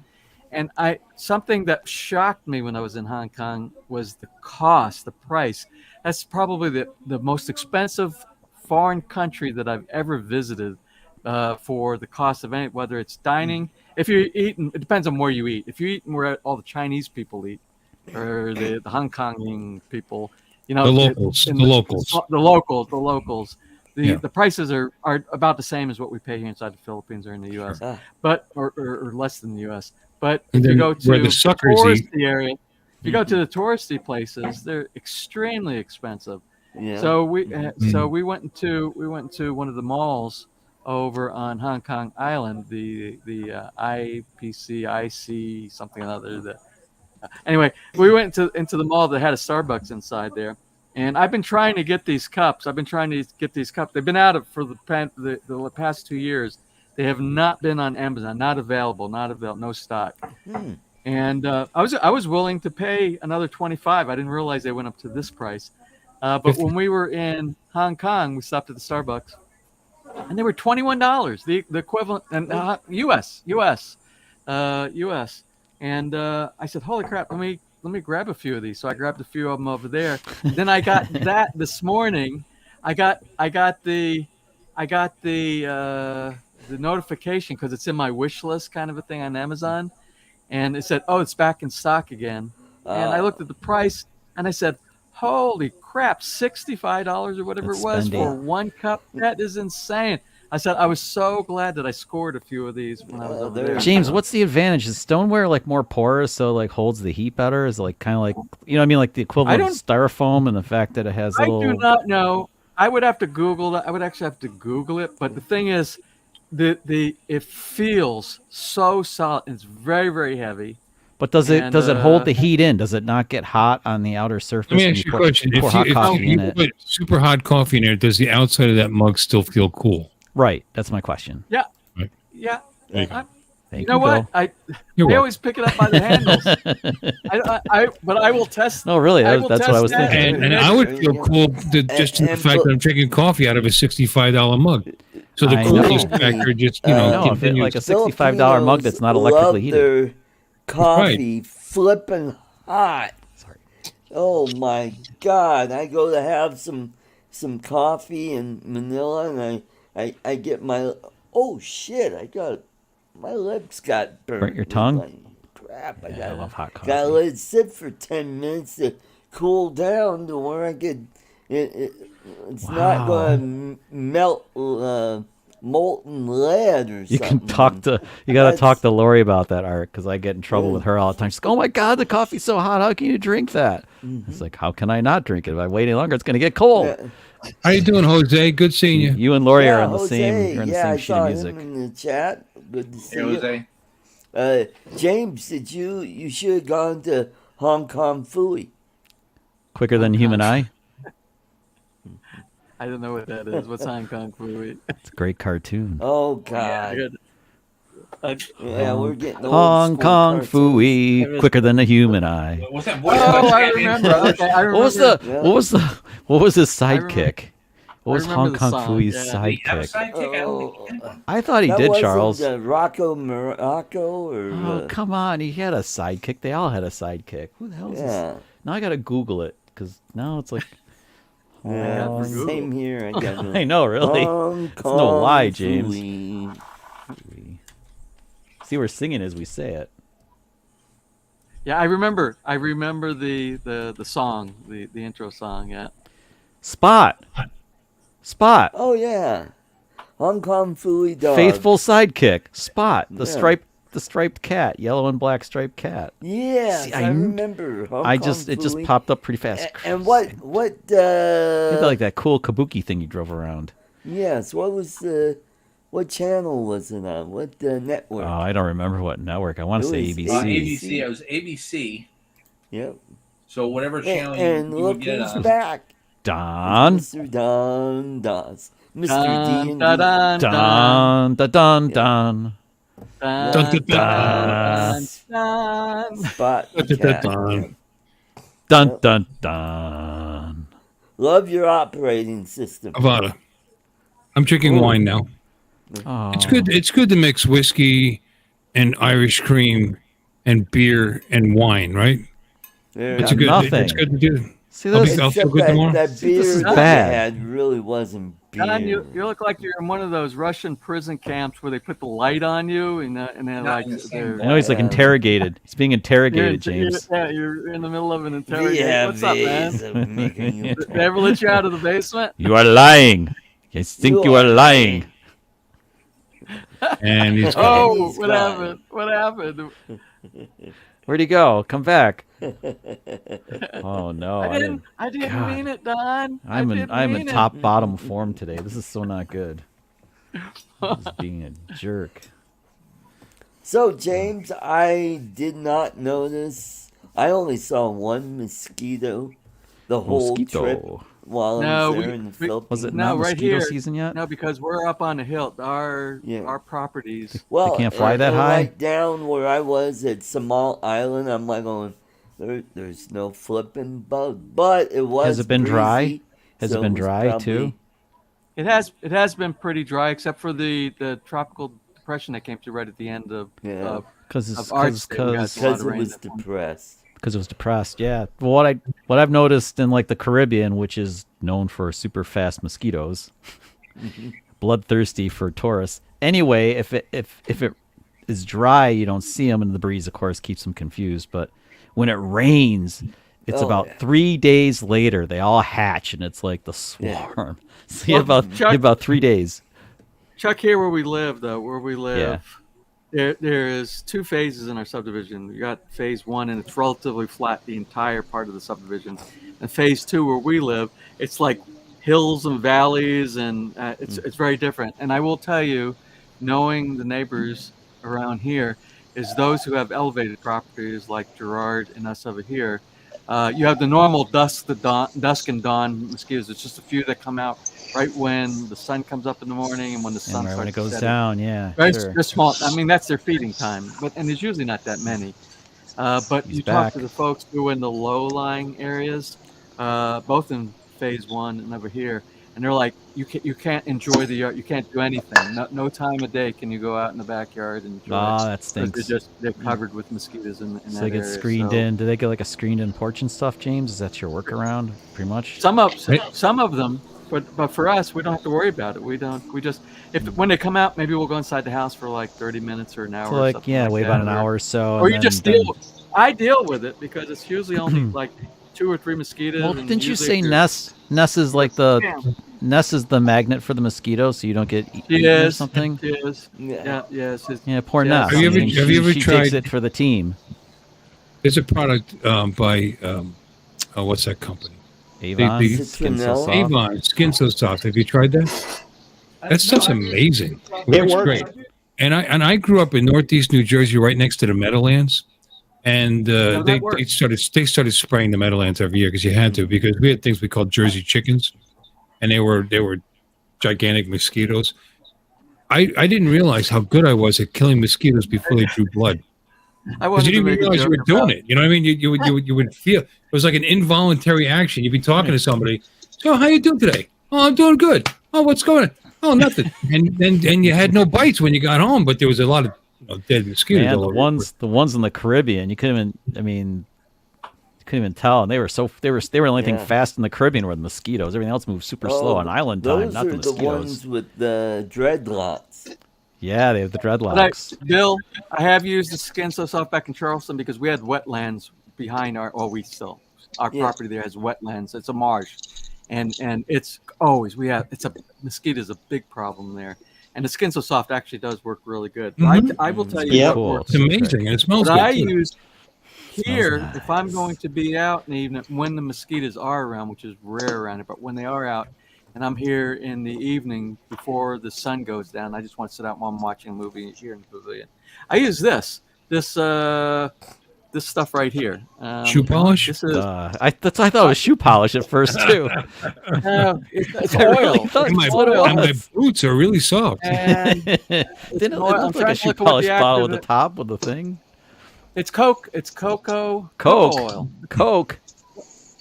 And something that shocked me when I was in Hong Kong was the cost, the price. That's probably the most expensive foreign country that I've ever visited for the cost of any, whether it's dining. If you're eating, it depends on where you eat. If you're eating where all the Chinese people eat, or the Hong Kong people, you know, the locals. The prices are about the same as what we pay here inside the Philippines or in the U.S., but or less than the U.S. But if you go to the touristy area, if you go to the touristy places, they're extremely expensive. Yeah. So we went into one of the malls over on Hong Kong Island, the IC something or other. Anyway, we went into the mall that had a Starbucks inside there. And I've been trying to get these cups. They've been out for the past 2 years. They have not been on Amazon. Not available. No stock. And I was willing to pay another $25. I didn't realize they went up to this price. But when we were in Hong Kong, we stopped at the Starbucks, and they were $21. The equivalent, and U.S. And I said, "Holy crap! Let me grab a few of these." So I grabbed a few of them over there. Then I got that this morning. I got the notification because it's in my wish list kind of a thing on Amazon, and it said, "Oh, it's back in stock again." And I looked at the price and I said, "Holy crap, $65 or whatever it was for one cup? That is insane." I said I was so glad that I scored a few of these when I was over there. James, what's the advantage? Is stoneware like more porous, so like holds the heat better? Is it like kind of like, you know what I mean, like the equivalent of styrofoam, and the fact that it has little... I do not know. I would have to Google that. I would actually have to Google it. But the thing is, it feels so solid. It's very, very heavy. But does it hold the heat in? Does it not get hot on the outer surface? Let me when ask you a pour, question. pour hot coffee in you it? put super hot coffee in there, does the outside of that mug still feel cool? Right. That's my question. Yeah. Right. Yeah. There you go. Thank You know what? Bill. You're I always pick it up by the handles. But I will test. No, really, I will that's what I was test that. thinking. And I would feel cool just in the fact that I'm drinking coffee out of a $65 mug. So the I know. coolest factor just, No, if it, continues. like a $65 mug that's not electrically heated. Their coffee flipping hot. Sorry. Oh my God! I go to have some coffee in Manila, and I get my my lips got burnt. Burnt your tongue? Like, crap! Yeah, I love hot coffee. Gotta let it sit for 10 minutes to cool down to where I could. It's not gonna melt molten lead or You something. can you got to talk to Lori about that, Art, because I get in trouble with her all the time. She's like, "Oh my God, the coffee's so hot. How can you drink that?" It's like, how can I not drink it? If I wait any longer, it's going to get cold. Yeah. How you doing, Jose? Good seeing you. You and Lori are in the Jose, same. You're in the same I sheet saw of music. him in the chat. Good to see Hey, you. Jose. James, you should have gone to Hong Kong Fooey. Quicker than the human eye. I don't know what that is. What's Hong Kong Fooey? It's a great cartoon. Oh God. Yeah, we're getting old Hong school Kong cartoons. Fooey, quicker than the human eye. What's that voice? Oh, I remember. Okay, I remember. What was his sidekick? What was I remember Hong the Kong song, Fooey's yeah. sidekick? I thought he That did, wasn't, Charles. Morocco or Oh, come on. He had a sidekick. They all had a sidekick. Who the hell is this? Now I got to Google it because now it's like. Yeah, same here. I got I know, really. Hong It's no lie, Kong James. Fooey. See, we're singing as we say it. Yeah, I remember the song, the intro song. Yeah. Spot. Oh yeah, Hong Kong Fooey dog. Faithful sidekick. Spot. The striped cat, yellow and black striped cat. Yes, See, I remember. Hong Kong it just Fooey. popped up pretty fast. And what He had like that cool kabuki thing he drove around. Yes, what channel was it on? What network? Oh, I don't remember what network. I want to It say was ABC. ABC. It was ABC. Yep. So whatever channel And you look would get it who's on. Don. back. Mr. Don Doss. Mr. D&D. Don. Dun, dun, dun. Dun, dun, dun. Spot cat. Dun, dun, dun. Love your operating system. Avata. I'm drinking wine now. Oh. It's good to mix whiskey and Irish cream and beer and wine, right? There It's you good. go. nothing. It's good to do. See I'll this? feel Except good tomorrow. that beer this is that bad. you had really wasn't beer. Don, you look like you're in one of those Russian prison camps where they put the light on you and they're Not like in the same I know he's like interrogated. He's being interrogated, James. You're in the middle of an interrogation. Yeah, What's up, man? ways of making you Did they ever let you out of the basement? You are lying. I think you are lying. And he's Oh, He's what gone. happened? What happened? Where'd he go? Come back. Oh no. I didn't God. mean it, Don. I'm I in didn't I'm in mean it. top bottom form today. This is so not good. Just being a jerk. So, James, I did not notice. I only saw one mosquito the whole trip Mosquito. while I No, was there we- in the we- Philippines. Was it No, not right mosquito here. season yet? No, because we're up on the hill. Our properties. Well, can't fly that and high? Right down where I was at Samal Island, I'm like going, there's no flipping bug. But it was Has it been dry? breezy, Has so it been was dry probably- too? It has been pretty dry, except for the tropical depression that came through right at the end of Yeah. Because of Arts Day. We got a lot Because of it rain was that time. depressed. it was depressed. Yeah. Well, what I've noticed in like the Caribbean, which is known for super fast mosquitoes, bloodthirsty for tourists. Anyway, if it is dry, you don't see them, and the breeze, of course, keeps them confused. But when it rains, it's Oh, about yeah. 3 days later they all hatch, and it's like the swarm. So you have Well, you have about 3 days. Chuck, here where we live, there is two phases in our subdivision. We got phase one, and it's relatively flat, the entire part of the subdivision. And phase two, where we live, it's like hills and valleys, and it's very different. And I will tell you, knowing the neighbors around here, is those who have elevated properties like Gerard and us over here. You have the normal dusk and dawn mosquitoes. It's just a few that come out right when the sun comes up in the morning and when the sun And right starts when it goes setting. down, yeah. Very, Sure. very small. I mean, that's their feeding time, and there's usually not that many. But He's you back. talk to the folks who are in the low-lying areas, both in phase 1 and over here, and they're like, you can't enjoy the yard. You can't do anything. No time of day can you go out in the backyard and enjoy Ah, it. that stinks. They're covered with mosquitoes in So that they get area. screened So in. Do they get like a screened-in porch and stuff, James? Is that your workaround, pretty much? some of them, but for us, we don't have to worry about it. We just when they come out, maybe we'll go inside the house for like 30 minutes or an hour. So or like, something yeah, like wait that, about an hour or so. Or and you then, just then- I deal with it because it's usually only like 2 or 3 mosquitoes. Well, and didn't you usually say if you're- Ness? Ness is like Ness is the magnet for the mosquitoes, so you don't get She eaten or is. something. She is. Yeah. Yes. Yeah, poor Yeah. Ness. Have you ever- I mean, have you ever she tried- takes it for the team. There's a product by what's that company? Avon, the- Skin So Citronella? Soft. Avon Skin So Soft. Have you tried that? That stuff's amazing. It works works. great. And I grew up in Northeast New Jersey, right next to the Meadowlands, and that they works. started spraying the Meadowlands every year because you had to, because we had things we called Jersey chickens, and they were gigantic mosquitoes. I didn't realize how good I was at killing mosquitoes before they drew blood. I Because wanted you to didn't make a realize you joke were doing about- it. You know what I mean? You would feel it was like an involuntary action. You'd be talking to somebody. So how you doing today? Oh, I'm doing good. Oh, what's going on? Oh, nothing. And you had no bites when you got home, but there was a lot of dead mosquitoes. Man, all over the ones in the Caribbean, you couldn't even. I mean, you couldn't even tell, and they were the only thing Yeah. fast in the Caribbean were the mosquitoes. Everything else moved super slow on island time, Those not are the the mosquitoes. ones with the dreadlocks. Yeah, they have the But dreadlocks. Bill, I have used the Skin So Soft back in Charleston because we had wetlands behind our Yeah. property there has wetlands. It's a marsh, and it's always mosquitoes a big problem there. And the Skin So Soft actually does work really good. Mhm. I will tell you Yeah. what Cool. works. It's amazing, and it smells What good. I too. use here, Smells if I'm nice. going to be out in the evening, when the mosquitoes are around, which is rare around here, but when they are out, and I'm here in the evening before the sun goes down, I just want to sit out while I'm watching a movie here in the pavilion. I use this stuff right here. Shoe polish? This is I thought it was shoe polish at first too. it's I really oil. thought And my, that's what it and my was. boots are really soft. And Didn't it oil. I'm look like trying a to shoe look at what polish the bottle with active- the top with the thing? it's cocoa Coke. oil, Coke.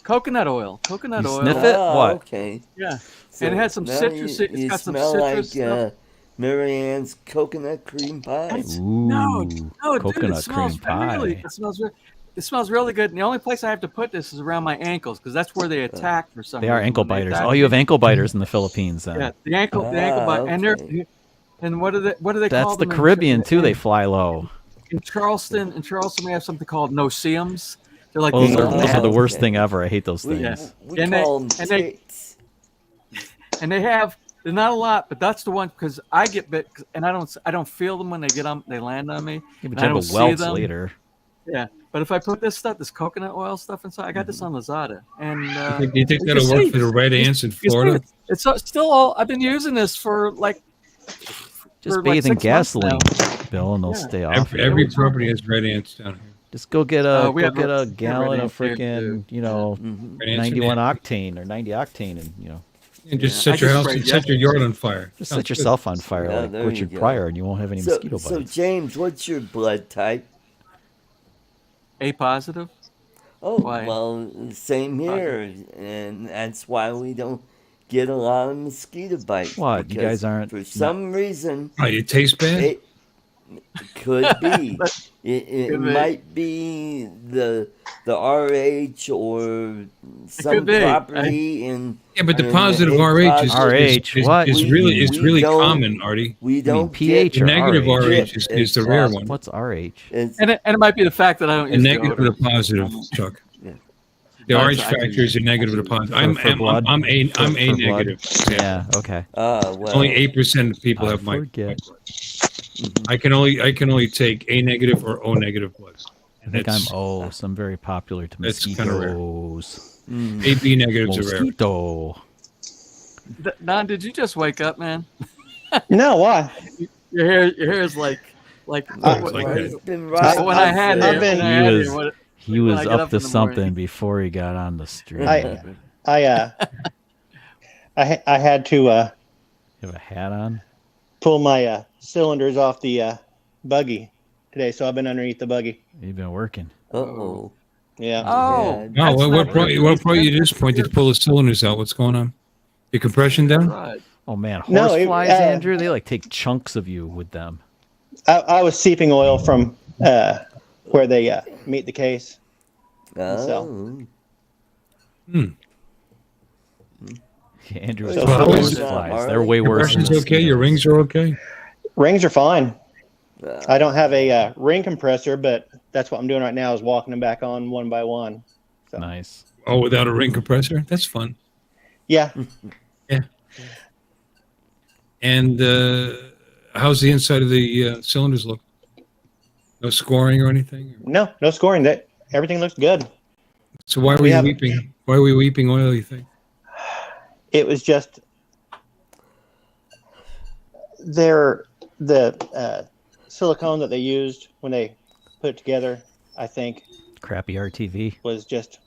coconut oil, coconut You oil. sniff it? Oh, What? okay. Yeah. So And it has some now citrus- You, it's you got some smell citrus like stuff. Marianne's coconut cream pie. It's- Ooh, No, dude, coconut it smells cream pie. It smells really good. And the only place I have to put this is around my ankles because that's where they attack for some They are reason. ankle When they biters. attack Oh, you have me- ankle biters in the Philippines then. Yeah, the ankle Ah, bite, and okay. and what do they That's call the them in- Caribbean too. They in- fly low. In Charleston, we have something called no-see-ums. They're like Those these are, little those are the okay. worst thing ever. I hate those We, things. Yeah. we And they- call them and they- ticks. and they're not a lot, but that's the one because I get bit and I don't feel them when they land on me. Yeah, but and you I have don't a see welts them. later. Yeah, but if I put this coconut oil stuff inside, I got this on Lazada, and You think that'll work for the red ants in you see Florida? it. It's still all. I've been using this for like Just for like bathe in 6 months now. gasoline, Bill, and they'll Yeah. stay off. Every property has red ants down here. Just go get a we have a red gallon of ants here, freaking too. Mhm. Red ants are 91 nasty. octane or 90 octane, and And just Yeah, I set your just house, sprayed set your yard on fire. just Sounds set good. yourself on fire Yeah, like there Richard you go. Pryor, and you won't have any mosquito So bites. James, what's your blood type? A positive. Oh, Why? well, same here, and that's why we don't get a lot of mosquito bites. What, you because guys aren't- For some reason, Oh, it tastes bad? it could be. It Could be. might be the RH or some could be. property in. Yeah, but the in positive a RH RH, what? is We- really is we really don't- common, Artie. We You mean don't pH get or The negative RH? RH is the rare one. What's RH? It's, And it might be the fact that I don't The use negative or deodorant. the positive, Chuck. Yeah. The But RH I can- factor is a negative or the positive. For blood? I'm A For blood? negative. Yeah, okay. well, Only 8% of people I have my forget. blood. I can only take A negative or O negative blood. I think I'm O, so I'm very popular to That's kinda rare. mosquitoes. mm, AB negatives are rare. Mosquito. Don, did you just wake up, man? No, why? Your hair is like Like It's that. been right. when I had I've him. been- When I had He him, what- He when was I get up up to in the morning. something before he got on the stream. I had to You have a hat on? pull my cylinders off the buggy today, so I've been underneath the buggy. You've been working. Uh-oh. Yeah. Oh, Yeah. No, that's what not brought really you? What brought you to this point to pull the cylinders out? What's going on? Your compression down? right. Oh man, No, horseflies, it- Andrew, they like take chunks of you with them. I was seeping oil from where they meet the case. Oh. Andrew, So it's how is- horseflies. They're way worse. than Compression's okay. Your mosquitoes. rings are okay. Rings are fine. I don't have a ring compressor, but that's what I'm doing right now is walking them back on one by one. So. Nice. Oh, without a ring compressor? That's fun. Yeah. And how's the inside of the cylinders look? No scoring or anything? No scoring. That everything looks good. So why were We you have- weeping? Why were you weeping oil, you think? It was just the silicone that they used when they put it together. I think Crappy RTV. was just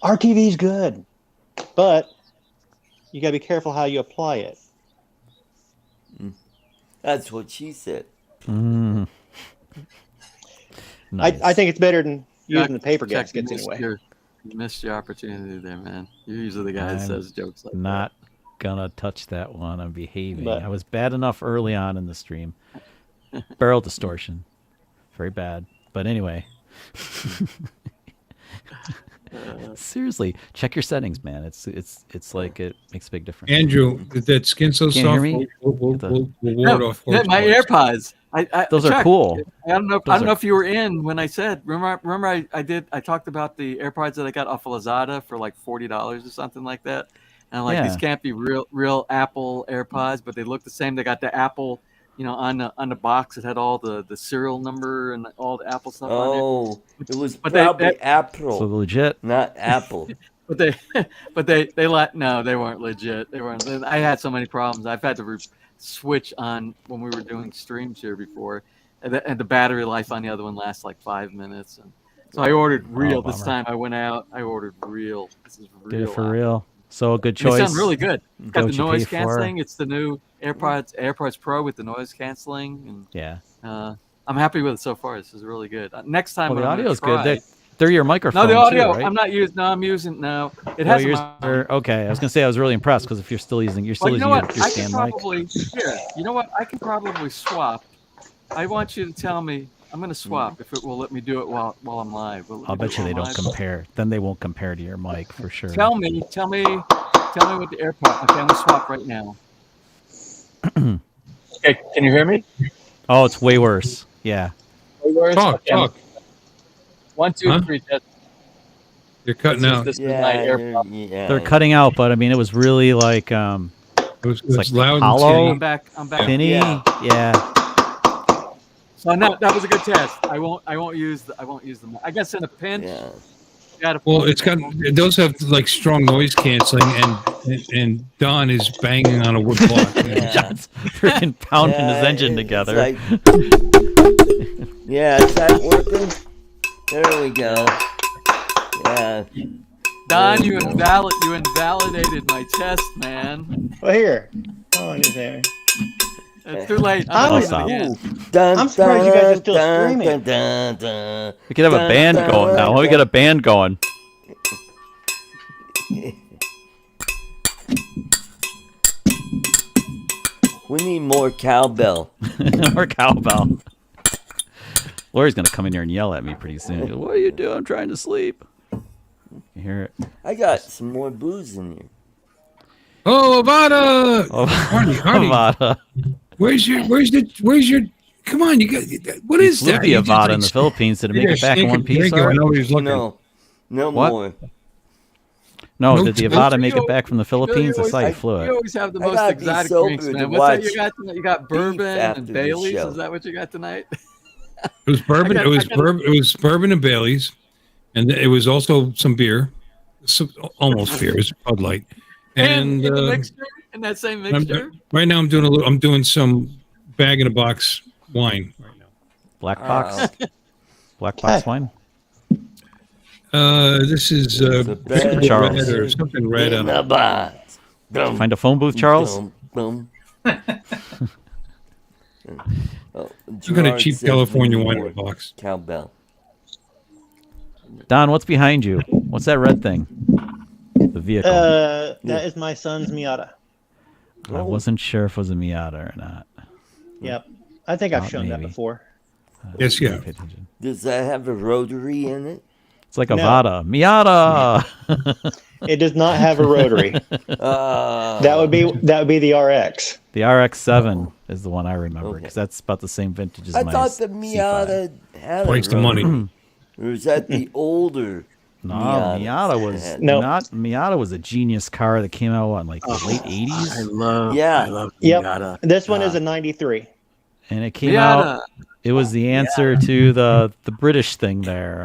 RTV's good, but you gotta be careful how you apply it. That's what she said. Mm. Nice. I think it's better than using the paper Jack, gaskets anyway. You missed your opportunity there, man. You're usually the guy that I'm says jokes like not gonna touch that one. I'm behaving. But- I was bad enough early on in the stream. Barrel distortion, very bad. But anyway, seriously, check your settings, man. It's like it makes a big difference. Andrew, that skin so Can't hear soft, me? we'll Get the- ward that. off. Yeah, my horse AirPods. Those are Chuck, cool. I don't know. Those I don't know are- if you were in when I said. Remember, I talked about the AirPods that I got off of Lazada for like $40 or something like that. And I'm like, these Yeah. can't be real Apple AirPods, but they look the same. They got the Apple, on the box. It had all the serial number and all the Apple stuff on Oh, it was But they- probably that- April, So legit. not Apple. there. But no, they weren't legit. They weren't. I had so many problems. I've had to switch on when we were doing streams here before, and the battery life on the other one lasts like 5 minutes. And so I ordered real this bummer. time. I went out. I ordered real. This is real. Did it for Apple. real. So a good And they choice. sound really good. It's got Don't the you noise pay for- canceling. It's the new AirPods Pro with the noise canceling, Yeah. and I'm happy with it so far. This is really good. Next time, Well, the I'm gonna audio's try- good. They're your microphone. No, the audio. Too, right? I'm not using. No, I'm using. No, it Oh, has. yours are- okay. I was gonna say I was really impressed because if you're still using, Well, you using know your what? I can stand mic. probably. Here, you know what? I can probably swap. I want you to tell me. I'm going to swap if it will let me do it while I'm live. Will it let I'll me do bet it you they while don't I'm live? compare. Then they won't compare to your mic for sure. Tell me what the AirPod. Okay, I'm going to swap right now. Okay, can you hear me? Oh, it's way worse. Yeah. Talk. 1, 2, Huh? 3. Test. You're cutting out. This is my Yeah, AirPod. They're cutting out, but I mean, it was really like It was like loud hollow. and I'm back. tinny. Yeah. Yeah. So no, that was a good test. I won't use the. I guess in a pinch. Yeah. You gotta well, it's got those have like strong noise canceling, and Don is banging on a wood block. Yeah. John's freaking pounding his engine it's together. like- yeah, is that working? There we go. Yeah. Don, There you we go. invalidated my test, man. Well, here. Oh, I there. It's too late. I'm I'm stop. doing it again. Dun, I'm surprised you guys are still dun, streaming. dun, dun, dun. We could have a band going now. Why we get a band going? We need more cowbell. Or cowbell. Lori's gonna come in here and yell at me pretty soon. What are you doing? I'm trying to sleep. You hear it? I got some more booze in here. Oh, Avata! Oh, Hardy, Avata. where's your? Come on, you got what is Flew that? the You just, Avata like, in the Philippines. Did it make yeah, it back in snake one and piece? drink it. I Already? know he's looking. No What? more. No, No, did the you- Avata make it back from the Philippines? I saw you always, flew you it. always have the I most gotta be exotic sober drinks, to man. What's that you watch got tonight? You got bourbon after and the Bailey's. show. Is that what you got tonight? It was bourbon. I got- It was I got- bourbon. It was bourbon and Bailey's, and it was also some beer, almost beer. It was Bud Light, And in the mixture, in that same mixture. right now, I'm doing some bag in a box wine right now. Black box. Black Okay. box wine. This is bag Charles. red or something red. in a box. Did you find a phone booth, Charles? Dum. Oh, You got a Gerard cheap said California we wine in wore a box. Cowbell. Don, what's behind you? What's that red thing? The vehicle. That is my son's Miata. I wasn't sure if it was a Miata or not. Yep. I think I've Thought shown that maybe. before. Yes, yeah. Pay attention. Does that have a rotary in it? It's like No. avata. Miata. It does not have a rotary. That would be the RX. The RX-7 is the one I remember Okay. because that's about the same vintage as I my thought the C5. Miata had Twice a the money. rotary. Or is that the older? No, Miatas Miata was had? No. not Miata was a genius car that came out in like the late I '80s, love. Yeah. I love Yep. Miata. This one is a 93. and it came Miata. out. It was the answer to the British thing there.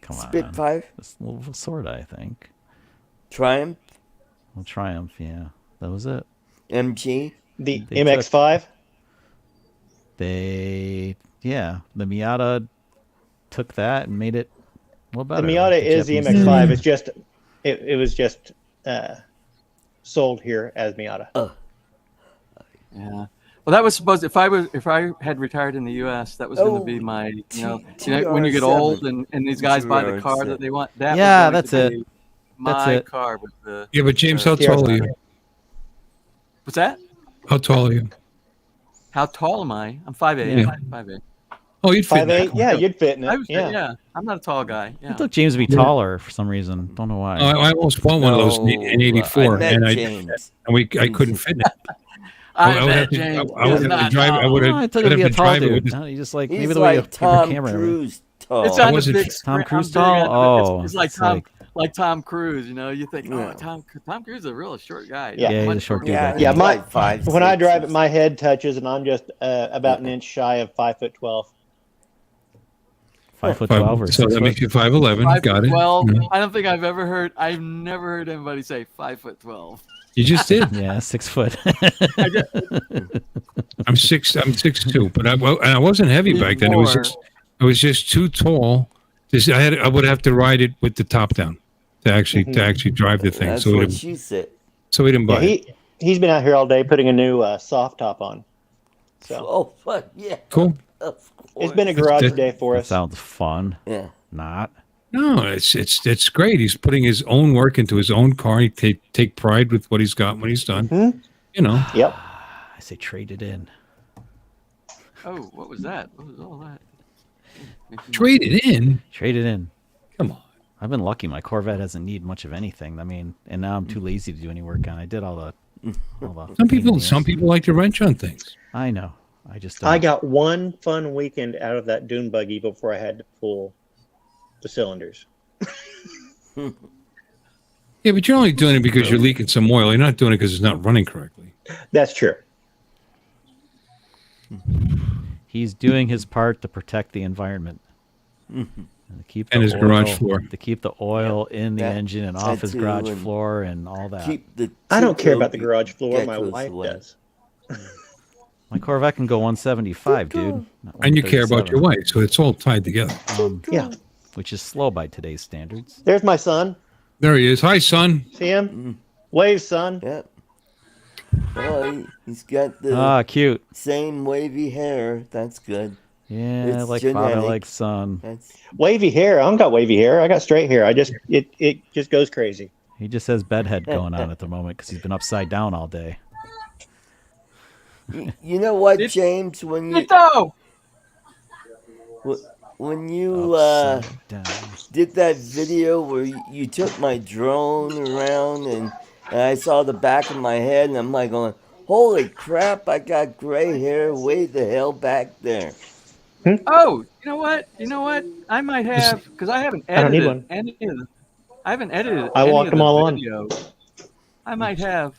Come on, Spitfire, it's a little sort of, I think. Triumph, Well, Triumph, yeah, that was it. MG. The They MX-5. The Miata took that and made it a little The better. Miata like is the Japanese- MX-5. It's just it was just sold here as Miata. Yeah. Well, that was supposed. If I had retired in the U.S., that was going Oh, to be my. You know, T- when you get TR7. old and these guys buy the car TR7. that they want. That Yeah, was that's going to it. be My it. car with the. Yeah, but James, how tall are you? What's that? How tall are you? How tall am I? I'm 5'8". Yeah. 5'8". Oh, you'd fit in that 5'8". car. Yeah, you'd fit in I it. was, Yeah. yeah. I'm not a tall guy. I Yeah. thought James would be taller for some reason. Don't know why. Oh, I almost bought one of those in No, '84, I met and James. I couldn't fit in it. I would bet have to- James I would is have to not drive. I tall. would Oh, have. I thought I'd he'd be a have to tall drive it dude. with this. No, you just like He's maybe the way you like keep your Tom camera. Cruise tall. It's on the wasn't- big Tom screen. Cruise I'm big tall? on it. Oh, it's like it's like Tom Cruise. You know, you think, Yeah. Tom Cruise is a real short guy. Yeah. Yeah, he's a Much short dude. Yeah, like Yeah, he's that. like 5'6". When I drive it, my head touches, and I'm just about an inch shy of 5'12". 5'12" or So 6 that foot. makes you 5'11". Got it. 5'12". Yeah. I don't think I've never heard anybody say 5'12". You just did. Yeah, 6 foot. I'm 6'2", but I wasn't heavy back then. I was just too tall. I would have to ride it with the top down to actually drive the thing. That's So what we she said. didn't buy Yeah, it. he's been out here all day putting a new soft top on. So Oh, fuck yeah. Cool. Of course. it's been a garage That's- day for That us. sounds fun. Yeah. Not. No, it's great. He's putting his own work into his own car. He take pride with what he's got when he's done. Mhm. You know. Yep. I say trade it in. Oh, what was that? What was all that? Trade it in. Trade it in. Come on. I've been lucky. My Corvette hasn't needed much of anything. I mean, and now I'm too lazy to do any work on. I did all the Some people like to wrench on things. I know. I just don't. I got one fun weekend out of that dune buggy before I had to pull the cylinders. Yeah, but you're only doing it because you're leaking some oil. You're not doing it because it's not running correctly. That's true. He's doing his part to protect the environment. And to keep And the his garage oil- floor. To keep the oil in the That- engine and that off his too, garage and floor and all that. Keep the I don't care about the Tico garage floor. My geckos wife away. does. My Corvette can go 175, dude. not And you care about 137. your wife, so it's all tied together. Yeah. Which is slow by today's standards. There's my son. There he is. Hi, son. See him? Wave, son. Yep. Well, he's got the Ah, cute. same wavy hair. That's good. Yeah, It's like genetic. father, like son. That's Wavy hair. I don't got wavy hair. I got straight hair. It just goes crazy. He just has bedhead going on at the moment because he's been upside down all day. you know what, It- James? When you Nito! when you Upside down. did that video where you took my drone around and I saw the back of my head and I'm like going, holy crap! I got gray hair way the hell back there. Oh, you know what? I might have because I haven't I don't need edited one. any of the. I haven't edited. I any walked of them the all on. video. I might have.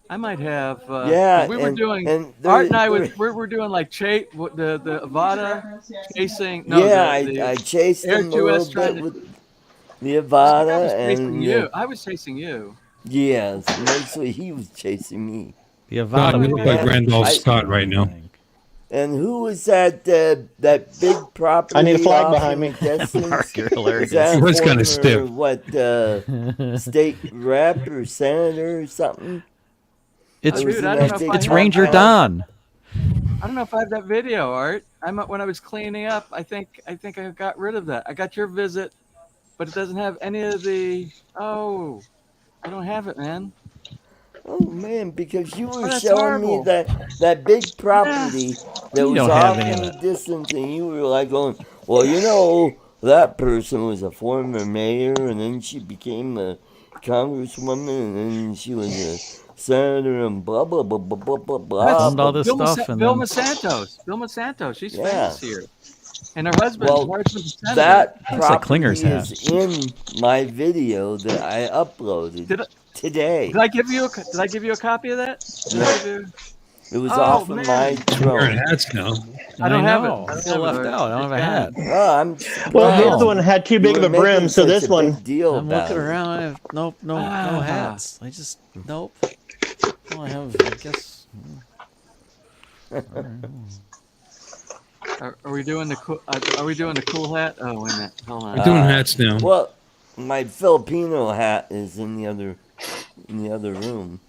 Yeah, we were doing. and Art and I there- we're doing like the Avata chasing. No, yeah, the I chased Air him a 2S little trying bit to- with the I Avata was chasing and you. I was chasing you. Yes, mostly he was chasing me. The God, Avata we would look be like Randolph Scott right now. And who was that? That big property I need a flag off behind in me. the distance? Mark, you're Is hilarious. that He a was kinda former stiff. what state rep or senator or something? It's That was Dude, in I don't that know if big I it's have Ranger that. Don. I don't know if I have that video, Art. When I was cleaning up, I think I got rid of that. I got your visit, but it doesn't have any of the. Oh, I don't have it, man. Oh man, because you Oh, were that's showing me horrible. that big Yeah. property that You was don't have off any in of the it. distance, and you were like going, "Well, you know, that person was a former mayor, and then she became a congresswoman, and then she was a senator, and blah blah blah blah blah blah blah." That's Filmed all blah. this stuff and then Vilma Santos. Vilma Santos. She's Yeah. famous here, and her husband's Well, a senator. that looks like Klinger's property hat. is in my video that I uploaded Did I, today. did I give you a copy of that? Did I No, give you? it was Oh off of man, my We're wearing drone. hats now. I don't have it. know. I I don't feel have it, left Art. out. I don't have a It's hat. gone. Oh, I'm Well, the Wow. other one had too You big were of a brim, making so such this a one. big deal I'm about looking it. around. I have no Ah. hats. I just nope. All I have, I guess. Are we doing the cool? Are we doing the cool hat? Oh wait a minute. Hold on. We're doing hats now. Well, my Filipino hat is in the other room.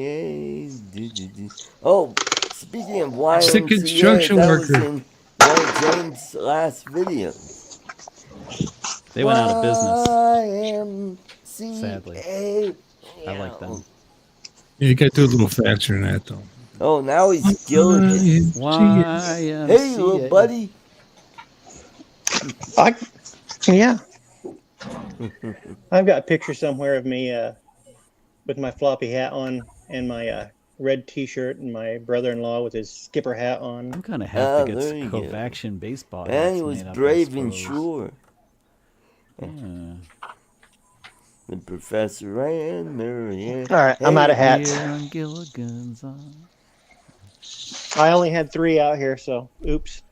YMCA. Oh, speaking of It's the YMCA, construction that was worker. in one of James' last videos. They went out of business. YMCA. Sadly. I like them. Yeah, you got to do a little faster than that, though. Oh, now he's Gilligan. YMCA. Hey, little buddy. Yeah. I've got a picture somewhere of me with my floppy hat on and my red T-shirt, and my brother-in-law with his skipper hat on. I'm gonna have to get there some you go. Covaxion baseball hats And he was made up, I brave and suppose. sure. Yeah. The professor and Marianne. All right, I'm out of hats. Here on Gilligan's on. I only had 3 out here, so oops.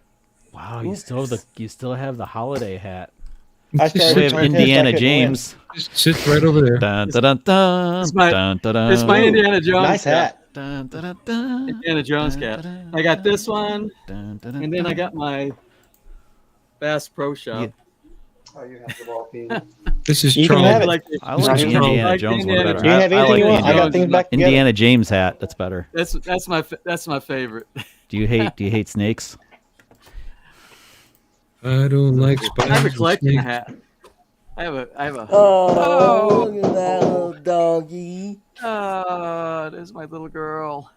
Wow, you still have the holiday hat. I Just started We sit, have contest, I Indiana couldn't win. James. just sit right over there. Dun, dun, dun, dun, It's my- dun, dun, dun. It's my Indiana Jones Nice hat. Dun, dun, dun, dun, Indiana Jones dun, cap. dun, I got this one, dun, dun, dun, and then I dun. got my Bass Pro Shop. Yeah. Oh, you have the ball peen. This is You can Charles. have it. Like I This like is the Charles. Indiana Like Jones one Indiana better. Do you have I anything like you the want? I got things back together. Indiana James hat. That's better. That's my favorite. Do you hate snakes? I don't like I spiders. have a and collection of snakes. hats. I have a. Oh, look at that little doggy. There's my little girl.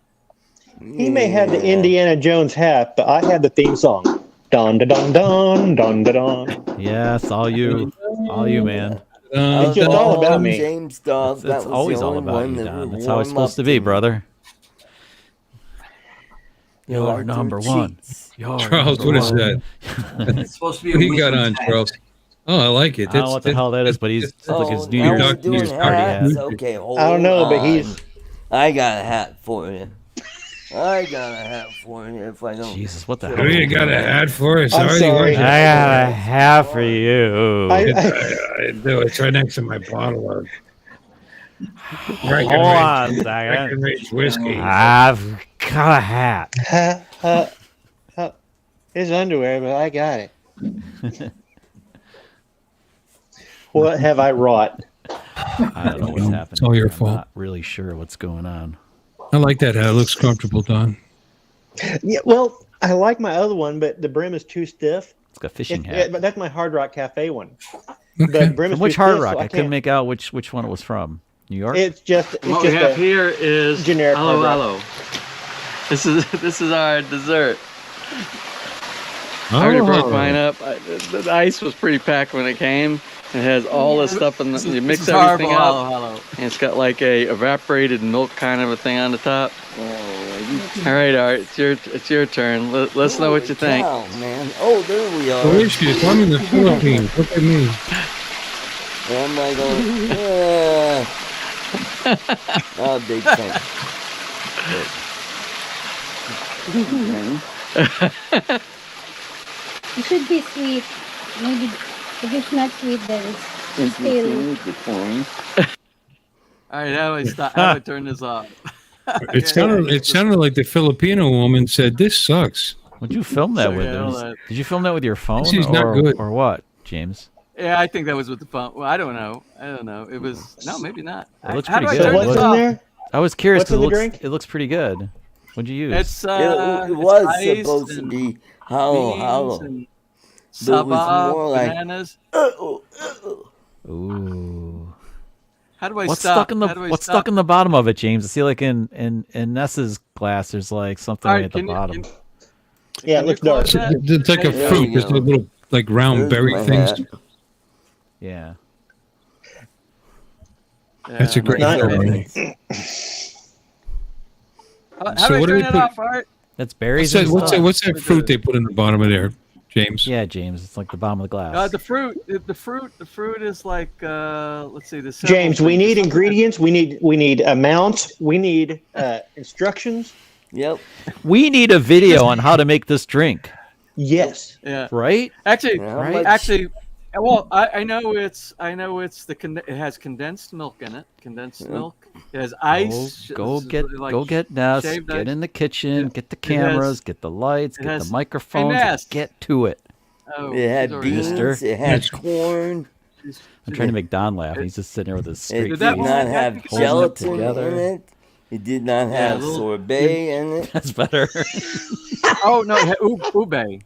He may have the Yeah. Indiana Jones hat, but I have the theme song. Dun dun dun dun dun dun dun. Yes, all you, man. It's just all about me. James dog. It's, that it's was always the all only about one you, that Don. would That's how it's warm supposed up to be, me. brother. You You're like their number one. cheeks. You're Charles, number what is one. that? It's supposed to be What a do you got weekend on, Charles? Oh, I like it. I don't know what the hell that is, but he's it's like his New now Year's we're doing party hat. hats? Okay, hold I don't know, but on. he's I got a hat for you. I got a hat for you if I don't. Jesus, what the kill hell? Oh, you got a hat for us? I'm Artie? sorry. I got a hat for you. I I do. It's right next to my bottle of Hold on a second. Breckenridge whiskey. I've got a hat. his underwear, but I got it. What have I wrought? I don't know what's happening. It's all your I'm fault. not really sure what's going on. I like that hat. It looks comfortable, Don. Yeah, well, I like my other one, but the brim is too stiff. It's got a fishing Yeah, hat. but that's my Hard Rock Cafe one. Okay. The brim is From which too Hard stiff, Rock? so I couldn't can't- make out which one it was from. New York? It's just What we have a here is generic aloe Hard aloe. This is our dessert. I already broke mine up. The ice was pretty packed when it came. It has all this stuff in the. You mix everything up, and it's got like a evaporated milk kind of a thing on the top. All right, Art, it's your turn. Let us know what you think. Cow, man. Oh, there we are. Where is she? I'm in the Philippines. Look at me. And I go, yeah. Not a big fan. You should be sweet. Maybe If it's not sweet, then it's Interesting still. with the coin. All right, how do I stop? How do I turn this off? It sounded like the Filipino woman said, "This sucks." Would you film that So, with? yeah, hold on. Did you film that with your phone She's not good. or what, James? Yeah, I think that was with the phone. Well, I don't know. It was no, maybe not. It looks How do I pretty So good. turn what's this in off? there? I was curious What's in because the drink? it looks pretty good. What'd you use? It's It was ice supposed to and be hollow, beans hollow. and But it was saba, more like, bananas. Ooh. How do I What's stop? stuck in the How do I What's stop? stuck in the bottom of it, James? I see like in Ness's glass, there's like something All right right, at the bottom. Yeah, it can looks you close dark. that? It's like a There you fruit. go. There's like little like round There's berry my things. hat. Yeah. That's a great Not- show, Nice. right? How So do I what do turn they it put- off, Art? That's berries and stuff. What's that fruit they put in the bottom of there, James? Yeah, James. It's like the bottom of the glass. The fruit is like let's see, the James, we need ingredient. ingredients. We need amounts. We need instructions. Yep. We need a video on how to make this drink, Yes. Yeah, right? actually, How Right. much- actually, well, I know it's it has condensed milk in it. Condensed milk. It has ice. Go it's get like Ness. shaved Get ice. in the kitchen. It- Get the it has- cameras. Get the lights. it Get has- the microphones. Hey, Ness. Get to it. Oh, It had she's already beans. there. Mister. It had corn. I'm trying to make Don laugh. He's just sitting there with his It straight did that face. not one- have Holding it gelatin together. in it. It did not Yeah, have a little- sorbet in it. That's better. Oh no, it had ube,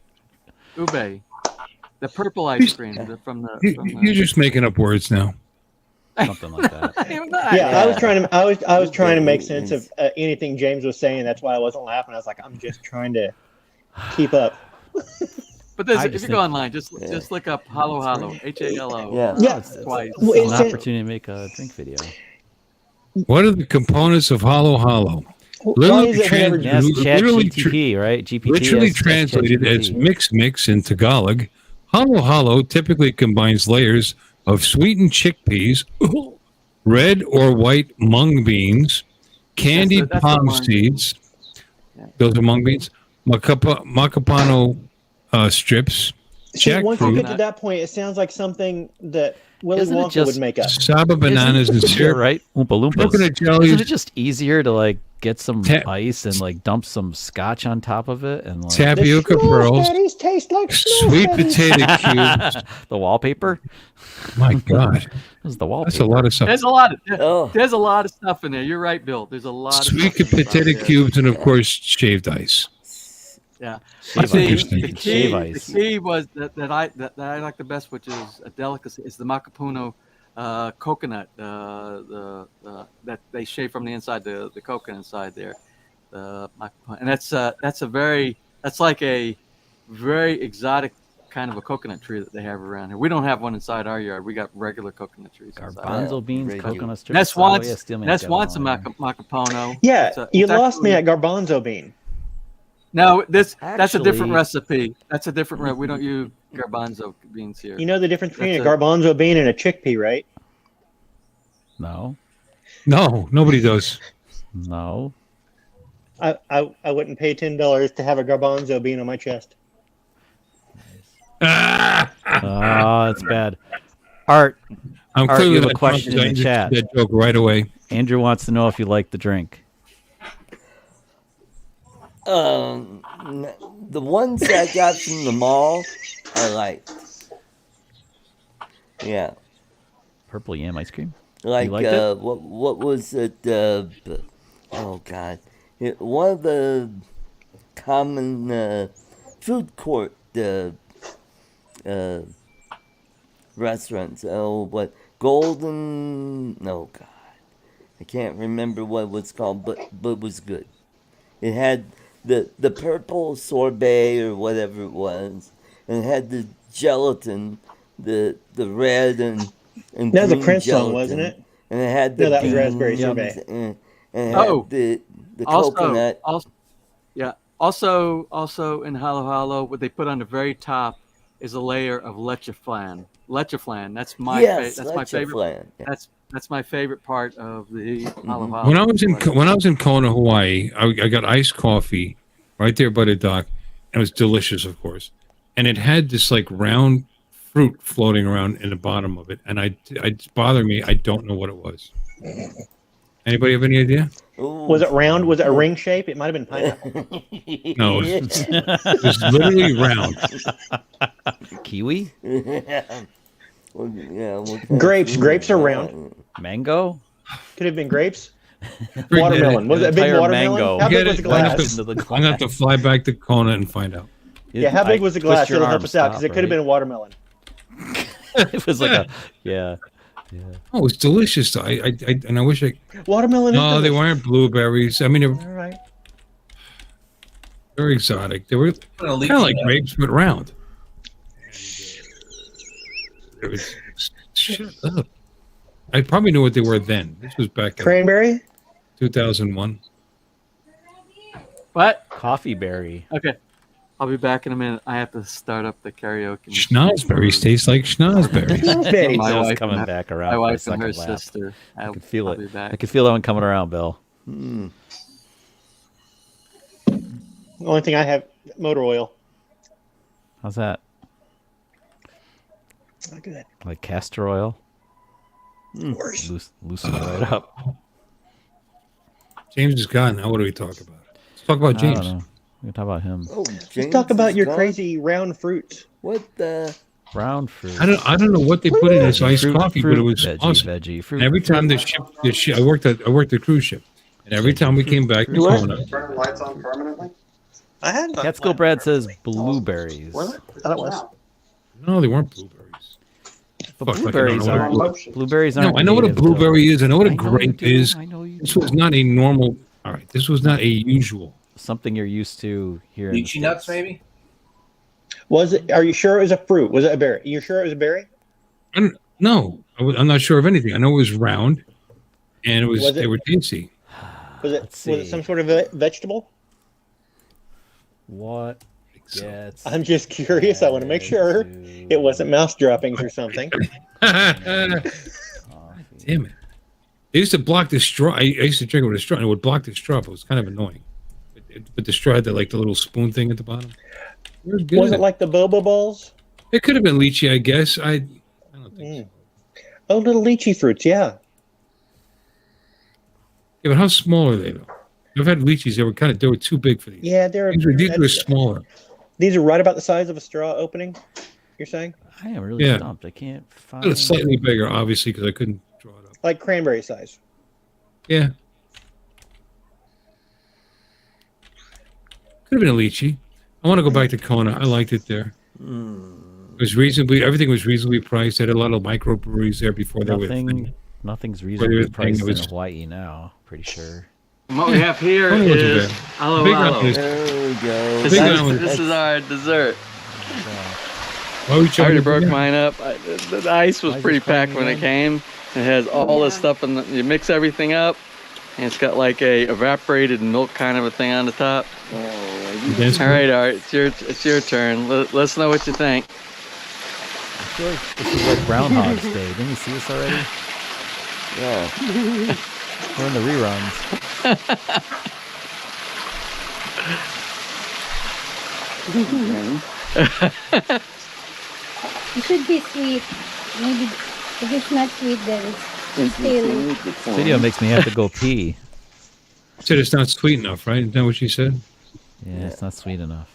the purple ice cream from the. You're just making up words now. Something like that. I'm not. Yeah, I was trying to make Okay, sense yes. of anything James was saying. That's why I wasn't laughing. I was like, I'm just trying to keep up. But there's, I if just you think- go online, just look up Halo Halo, HALO. Yeah. Yeah. Twice. Well, It's it's an in- opportunity to make a drink video. What are the components of hollow hollow? Why Literally, is it whenever- Yes, Chat literally, GTP, right? GPT. literally is translated as ChatGPT. mix in Tagalog. Hollow hollow typically combines layers of sweetened chickpeas, red or white mung beans, candied That's the palm mung seeds. Yeah. Those are mung beans. Macapano strips, See, once you jackfruit, get to that point, it sounds like something that Willy Isn't it Wonka just- would make up. Saba bananas and You're syrup, right. Oompa Loompas. coconut Isn't jellies, it just easier to like get some Ta- ice and like dump some scotch on top of it and like tapioca The pearls, patties taste like sweet patties. potato cubes. the wallpaper? My God, This is the wallpaper. that's a lot of stuff. There's a lot of Oh, there's a lot of stuff in there. You're right, Bill. There's a lot of Sweet stuff in potato there. cubes and of course shaved ice. Yeah. Shave See, ice. interesting. the Shave key, ice. the key was that I like the best, which is a delicacy, is the macapuno coconut that they shave from the inside, the coconut inside there. And that's like a very exotic kind of a coconut tree that they have around here. We don't have one inside our yard. We got regular coconut trees. inside. Garbanzo beans, Regular. coconut strips. Ness Oh, wants yeah, Steelman's Ness got wants a one on macapono. Yeah, It's you it's lost me actually- at garbanzo bean. No, that's a different Actually- recipe. That's a different. We don't use garbanzo beans here. You know the difference between a That's garbanzo bean and a chickpea, right? No, No, nobody does. no. I wouldn't pay $10 to have a garbanzo bean on my chest. Ah! Oh, that's bad. Art, I'm Art, clearly you have a not question drunk, in the so I chat. understood that joke right away. Andrew wants to know if you like the drink. the ones I got from the mall, I liked. Yeah, Purple yam ice cream. like liked it? what was it? Oh God, one of the common food court restaurants. Oh, what Golden? No, God, I can't remember what it was called, but it was good. It had the purple sorbet or whatever it was, and it had the gelatin, the red and That was a green Prince song, gelatin, wasn't it? and it had the No, that was raspberry beans sorbet. and it Oh, had the coconut. Also in Halo Halo, what they put on the very top is a layer of leche flan. Leche flan. That's my Yes, that's my leche favorite. flan. Yeah. That's my favorite part of the Halo Halo. When I was in Kona, Hawaii, I got iced coffee right there by the dock. It was delicious, of course, and it had this like round fruit floating around in the bottom of it, and it's bothering me. I don't know what it was. Anybody have any idea? Was it round? Was it a ring shape? It might have been pineapple. No, it was literally round. Kiwi? Grapes. Grapes are round. Mango? Could have been grapes. Watermelon. Was it a big watermelon? Mango. How big was the glass? I'm going to have to fly back to Kona and find out. Yeah, how big was the glass? It'll help us out because it could have been a watermelon. It was like a, yeah. Oh, it's delicious. I wish I. Watermelon. No, they weren't blueberries. I mean, they're all right. Very exotic. They were kind of like grapes, but round. It was, shut up. I probably knew what they were then. This was back in Cranberry? 2001. What? Coffee berry. Okay. I'll be back in a minute. I have to start up the karaoke. Schnozberries taste like schnozberries. My wife coming back around. My for a wife and her second lap. sister. I can feel I'll it. be back. I can feel that one coming around, Bill. The only thing I have, motor oil. How's that? Not good. Like castor oil? Worse. Loosen it right up. James is gone. Now what do we talk about? Let's talk about I James. don't know. We can talk about him. Oh, Let's talk about your crazy round fruits. What the? Round fruit. I don't know what they put in this iced coffee, but it was veggie, awesome. Veggie, fruit. And every time the ship, I worked the cruise ship, and every time we came back to Kona, Turn the lights on permanently? I had Catskill Brad says blueberries. Was it? I thought it was. no, they weren't blueberries. But Fuck, like, I don't blueberries know what a aren't. Blueberries aren't. No, I know what a native, blueberry is. I know what a I know you grape do. is. I know you This do. was not a normal. All right, this was not a usual. Something you're used to here. in the Lychee nuts, States. maybe? Was it? Are you sure it was a fruit? Was it a berry? You sure it was a berry? No, I'm not sure of anything. I know it was round, and it was, Was it- they were tasty. Was it? Let's Was it see. some sort of vegetable? What gets? I'm just curious. I want to make sure it wasn't mouse droppings or something. Damn it! They used to block the straw. I used to drink it with a straw, and it would block the straw. But it was kind of annoying. But the straw had the little spoon thing at the bottom. It was good. Was it like the boba balls? It could have been lychee, I guess. I don't think so. Oh, little lychee fruits. Yeah. Yeah, but how small are they though? I've had lychees. They were too big for these. Yeah, they're. These were smaller. These are right about the size of a straw opening. You're saying? I am really Yeah. stumped. I can't find. It's slightly bigger, obviously, because I couldn't draw it up. Like cranberry size. Yeah. Could have been a lychee. I want to go back to Kona. I liked it there. It was everything was reasonably priced. They had a lot of microbreweries there before they were. Nothing's were reasonably a priced thing. It was- in Hawaii now. Pretty sure. And what we have here Only wasn't is bad. aloe Big aloe. island is- There we go. Big island. This is our dessert. Why are we I already chugging broke it? mine up. The ice was Why is pretty this crying packed when it again? came. It has all this stuff, and you mix everything up, and it's got like a evaporated milk kind of a thing on the top. Dance All right, Art, it's your turn. Let us know what you think. I feel like this is like Groundhog's Day. Didn't you see this already? Yeah. We're in the reruns. It should be sweet. Maybe if it's not sweet, then it's still. Video makes me have to go pee. Said it's not sweet enough, right? Isn't that what she said? Yeah, it's not sweet enough.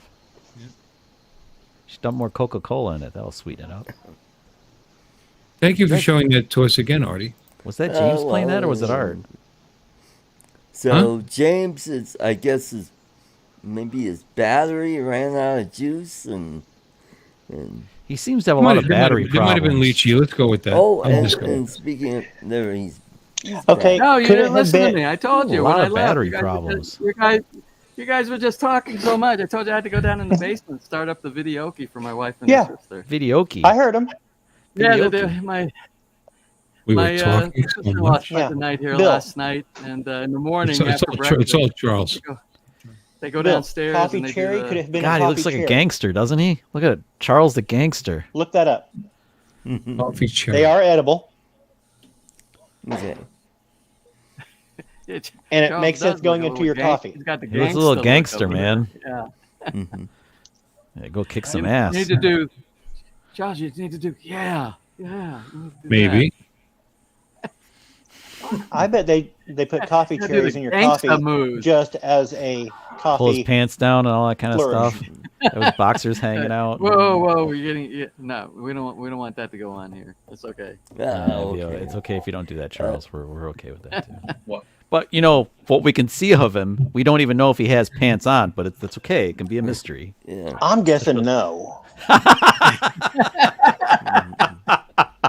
She dumped more Coca-Cola in it. That'll sweeten it up. Thank you for showing that to us again, Artie. Was that James playing that, or was it Art? So James is, I guess, maybe his battery ran out of juice, and He seems to have a lot of battery It might have been problems. lychee. Let's go with that. oh, I'll and, just go. and speaking of there, he's Okay. No, you could it didn't have listen to been? me. I told you A when lot I of left. battery you guys problems. You guys were just talking so much. I told you I had to go down in the basement and start up the videoke for my wife and Yeah. her sister. Videoke. I heard him. Yeah, Videoke. We were my talking so sister-in-law much. spent the Yeah. night here Bill. last night, and in the morning It's after all breakfast, Charles. they go Bill, downstairs coffee and they cherry do could the, have been. God, he a looks coffee like a cherry. gangster, doesn't he? Look at it. Charles the gangster. Look that up. Coffee cherry. They are edible, okay. and it Charles makes sense does going look into your gang- coffee. He's got the He looks a little gangster gangster, look over man. there. Yeah. Mm-hmm. Yeah, go kick some You ass. need to do. Charles, you need to do. Yeah. You need to do Maybe. I bet they put toffee Gotta do cherries the in your gangsta coffee moves. just as a Pull his coffee. pants down and all that kind of flourish. stuff. Those boxers hanging out. Whoa! We're getting. Yeah, no, we don't want that to go on here. It's okay. It's okay if you don't do that, Charles. We're okay with that too. What? But what we can see of him, we don't even know if he has pants on. But that's okay. It can be a mystery. Yeah. I'm guessing no.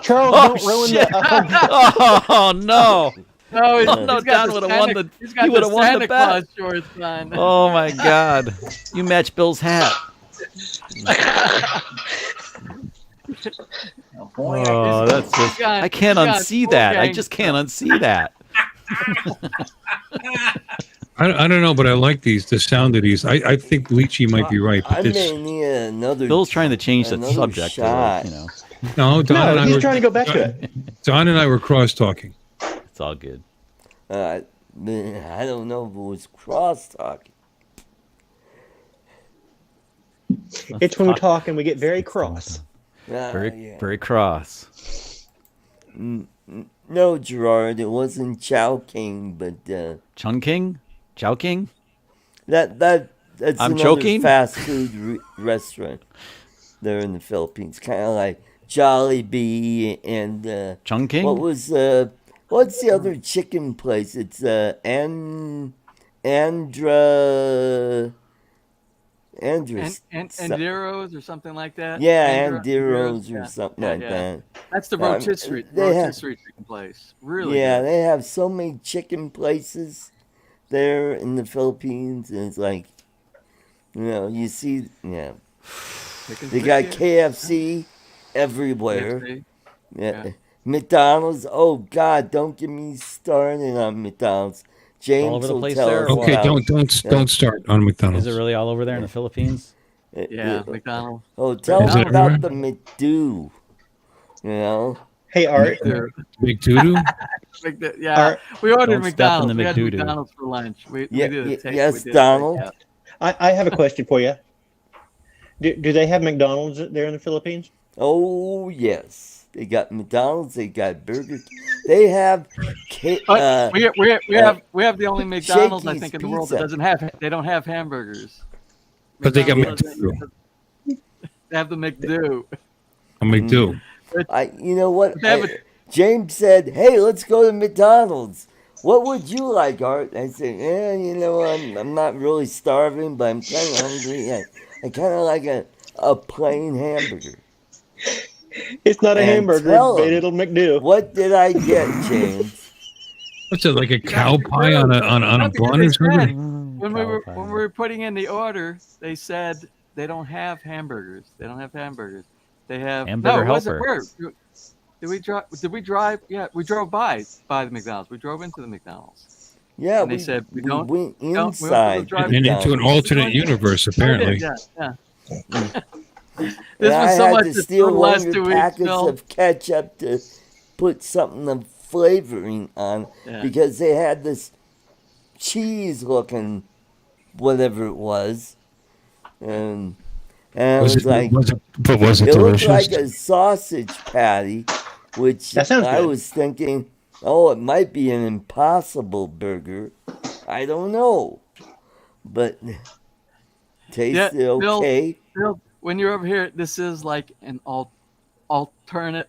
Charles, don't ruin shit. the. Oh no! No, he's no, he's got Don the would have won Santa- the. He's got He the would have won Santa the bet. Claus shorts on. Oh my God! You match Bill's hat. Oh, that's just. I can't unsee that. I just can't unsee that. I don't know, but I like the sound of these. I think Lychee might be right. But I this, may need another. Bill's trying to change the another subject. shot. no, Don and I he's were trying to go back to it. Don and I were cross talking. It's all good. I don't know if it was cross talking. It's when we talk and we get very cross. Very cross. No, Gerard, it wasn't Chow King, but Chung King, Chow King. That's I'm another joking? fast food restaurant there in the Philippines, kind of like Jollibee and Chung King. What was what's the other chicken place? It's Andros Anderos or something like that. Yeah, Anderos or something like that. That's the rotisserie chicken place. Really? Yeah, good. they have so many chicken places there in the Philippines, and it's like, you see, they got KFC everywhere. KFC. Yeah. McDonald's. Oh God, don't get me started on McDonald's. James All over the will place tell there, us or Okay, about- don't start on McDonald's. Is it really all over there in the Philippines? Yeah, McDonald's. Oh, tell Is us it about everywhere? the McDo. Hey, Art. Big Doo-Doo? Yeah, we ordered Don't step in McDonald's. the We had McDoo-doo. McDonald's for lunch. We Yeah, did a take. yes, we did Donald. A takeout. I have a question for you. Do they have McDonald's there in the Philippines? Oh yes, they got McDonald's. They got Burger King. They have. We have the only McDonald's I Shakey's think in the world that Pizza. doesn't have. They don't have hamburgers. But they got McDonald's McDo. doesn't- They have the McDo. A McDo. You know what? They have James said, "Hey, let's go to McDonald's. What would you like, Art?" I said, I'm not really starving, but I'm kind of hungry. I kind of like a plain hamburger." It's not a And hamburger, tell but 'em. it'll McDo. What did I get, James? What's it, like a cow pie on a bun or something? When we were putting in the order, they said they don't have hamburgers. They don't have hamburgers. They have Hamburger no. Was it helper. where? Did we drive? Did we drive? Yeah, we drove by the McDonald's. We drove into the McDonald's. Yeah, And they said we don't. went we don't inside. drive And into an alternate universe, apparently. Yeah. This And I was so had much to the steal last 100 2 weeks. packets Phil. of ketchup to put something of flavoring on because they had this cheese-looking whatever it was, and I was like, was it it looked delicious? like a sausage patty, which That sounds I good. was thinking, oh, it might be an Impossible Burger. I don't know, but tasted Bill, okay. Bill, when you're over here, this is like an alternate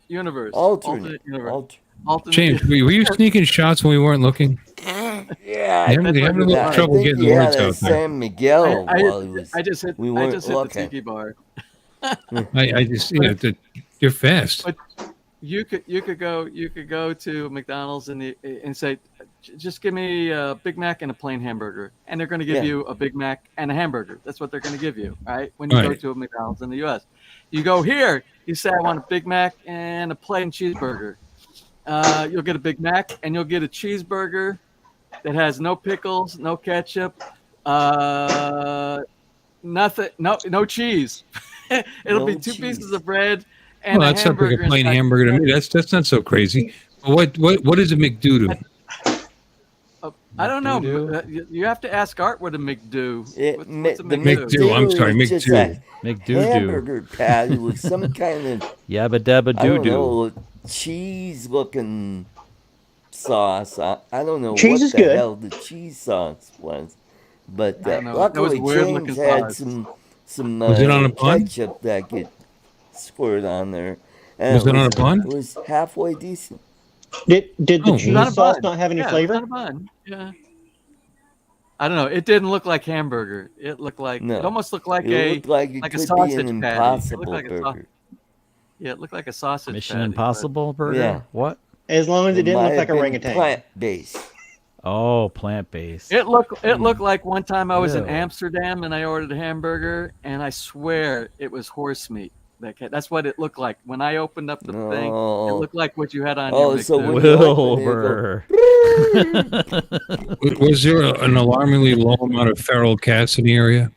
universe. Alternate. universe. James, were you sneaking shots when we weren't looking? Yeah, Having a little trouble think getting he the had words a out there. San Miguel while he was. I just hit we I weren't just hit the looking. tiki bar. I just, you're fast. But you could go to McDonald's and say, just give me a Big Mac and a plain hamburger, and they're going to give you a Big Mac and a hamburger. That's what they're going to give you, right? When you go Right. to a McDonald's in the U.S., you go here, you say I want a Big Mac and a plain cheeseburger. You'll get a Big Mac and you'll get a cheeseburger that has no pickles, no ketchup, nothing, no cheese. It'll No be two cheese. pieces of bread and Well, a that sounds like hamburger. a plain inside. hamburger to me. That's not so crazy. But what is a McDoodoo? I don't know. McDoo-doo? You have to ask Art what a McDo. What's a The McDo? McDo, I'm sorry, is just McDo. a McDoo-doo. hamburger patty with some kind of Yabba dabba I don't doo-doo. know cheese-looking sauce. I don't know Cheese what is the good. hell the cheese sauce was, but I don't know. That was luckily weird-looking James had sauce. some Was it on a bun? ketchup that could squirt on there, and Was it on a bun? It was halfway decent. Did the Oh, It was on cheese a sauce bun. not have any Yeah, it was flavor? on a bun. Yeah. I don't know. It didn't look like hamburger. It looked like No. it almost looked like It looked like it like a could be sausage an patty. It Impossible looked like a burger. yeah, it looked like a sausage Mission patty. Impossible burger? Yeah. What? As long as it didn't might look like have been orangutan. plant-based. Oh, plant-based. It looked like one time I was in Ew. Amsterdam and I ordered a hamburger and I swear it was horse meat. That's what it looked like. When I opened up the thing, it No. looked like what you had on Oh, your so McDo. when you open it, you go, Wilbur. Was there an alarmingly low amount of feral cats in the area?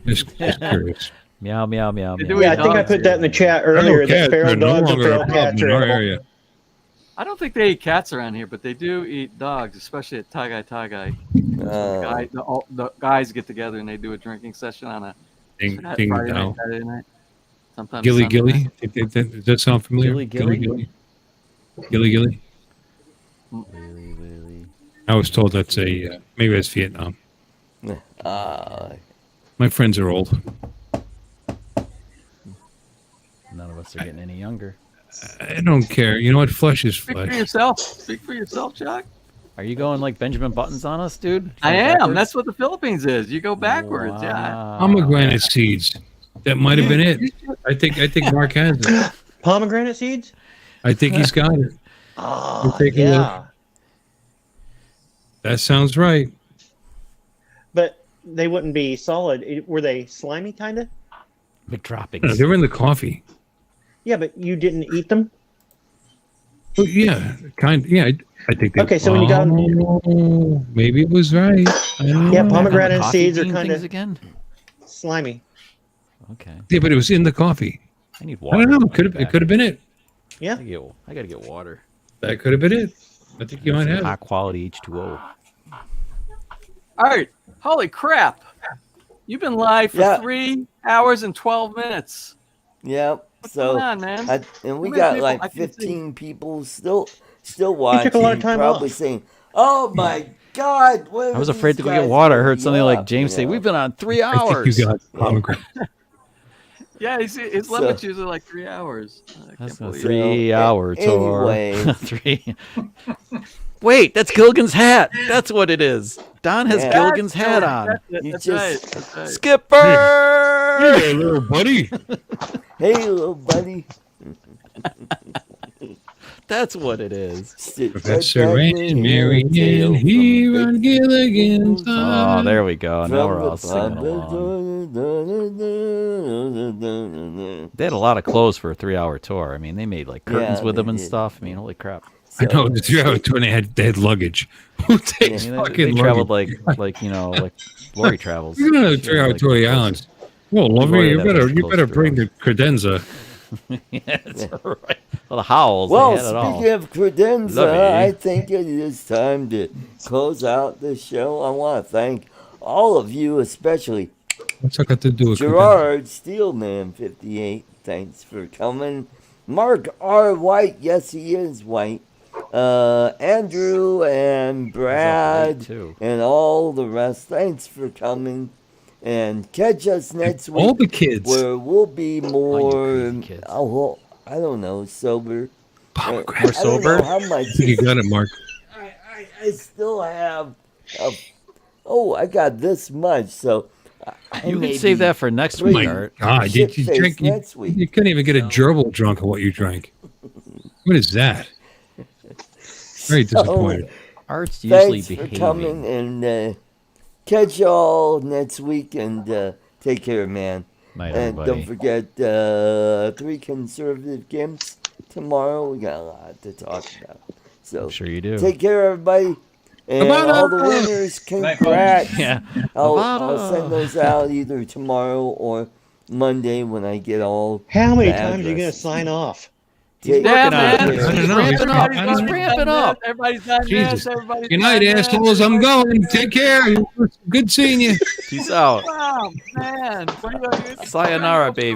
Just curious. Meow, meow, meow, They meow. do Yeah, I eat think I dogs put that in the chat Feral earlier. That cats feral are no dogs and longer feral a cats problem in are our edible. area. I don't think they eat cats around here, but they do eat dogs, especially at Tagai. The guys get together and they do a drinking session on a Ding, Friday ding, night, dong. Saturday night. Sometimes Gilly Sunday Gilly? night. Does that sound familiar? Gilly Gilly? Gilly Gilly? Willy, willy. I was told that's maybe it's Vietnam. My friends are old. None of us are getting any younger. I don't care. You know what? Flesh is Speak for flesh. yourself. Speak for yourself, Chuck. Are you going like Benjamin Buttons on us, dude? I Going am. backwards? That's what the Philippines is. You go backwards. Yeah. Wow. Pomegranate seeds. That might have been it. I think Mark has it. Pomegranate seeds? I think he's got it. Oh, take a yeah. look. That sounds right. But they wouldn't be solid. Were they slimy, kind of? McDroppings. They were in the coffee. Yeah, but you didn't eat them? Well, yeah, kind. Yeah, I think. They, Okay, so when you got oh, maybe it was right. I don't Yeah, know. pomegranate Coffee seeds are bean kind things of again. slimy. Okay. Yeah, but it was in the coffee. I need I water. don't know. I'll It be back. could have been it. Yeah. I gotta get water. That could have been it. I think you might Some have. high quality H2O. All right. Holy crap. You've been live for 3 hours and 12 minutes. Yep. What's So going on, man? and we How many got people? like I can see. 15 people still watching. took a lot of time probably off. saying, "Oh my God!" What I was are afraid these to go get guys water. I gonna heard be something like up, James say, you know? "We've been on 3 I think hours." you got pomegranate. Yeah, his limit's usually like 3 hours. I That's can't a believe it. 3-hour tour. anyway. 3. Wait, that's Gilligan's hat. That's what it is. Don has Yeah. Gilligan's hat on. That's it. You That's just- right. That's right. Skipper! Hey, little buddy. Hey, little buddy. That's what it is. Sit Professor right back Rain and and hear a Marianne tale here from on Big Gilligan's Tales Oh, there we go. Now we're all from singing along. They had a lot of clothes for a 3-hour tour. I mean, they made like curtains Yeah, with they them and did. stuff. I mean, holy crap. I know the 3-hour tour. And they had luggage. Who takes I mean, fucking they traveled luggage? like Lori travels. You're going on a She had, 3-hour like, tour of the islands. Well, lovely. Lori You had better those close bring the 3 credenza. Yeah, that's right. Well, the Howls. Well, they had it all. speaking of credenza, Lovely. I think it is time to close out the show. I want to thank all of you, especially What's that got to do with credenza? Gerard Steelman58. Thanks for coming. Mark R. White. Yes, he is white. Andrew and Brad too. and all the rest. Thanks for coming. And catch us next week. All the kids. Where we'll be more, crazy kids. I don't know, sober. Pomegranate. More I don't know sober? how much. I think you got it, Mark. I still have. I got this much, so. I You may can save be that for next pretty week, Art. God, did you shit-faced drink? next week. You couldn't even get a gerbil drunk of what you drank. What is that? Very disappointed. Art's usually Thanks for behaving. coming, and catch y'all next week, and take care, man. Night, And everybody. don't forget 3 conservative gimps tomorrow. We got a lot to talk about. So I'm sure you do. take care, everybody. And Avata! all the winners, congrats. Yeah. I'll Avata! send those out either tomorrow or Monday when I get all How many the times are you going to addresses. sign off? Take working on man. it. I don't He's know. ramping up. I He's don't know. ramping up. Everybody's done Jesus. this. Everybody's Good done night, this. assholes. I'm going. Take care. Good seeing you. Peace out. Wow, man. What are you- Sayonara, baby.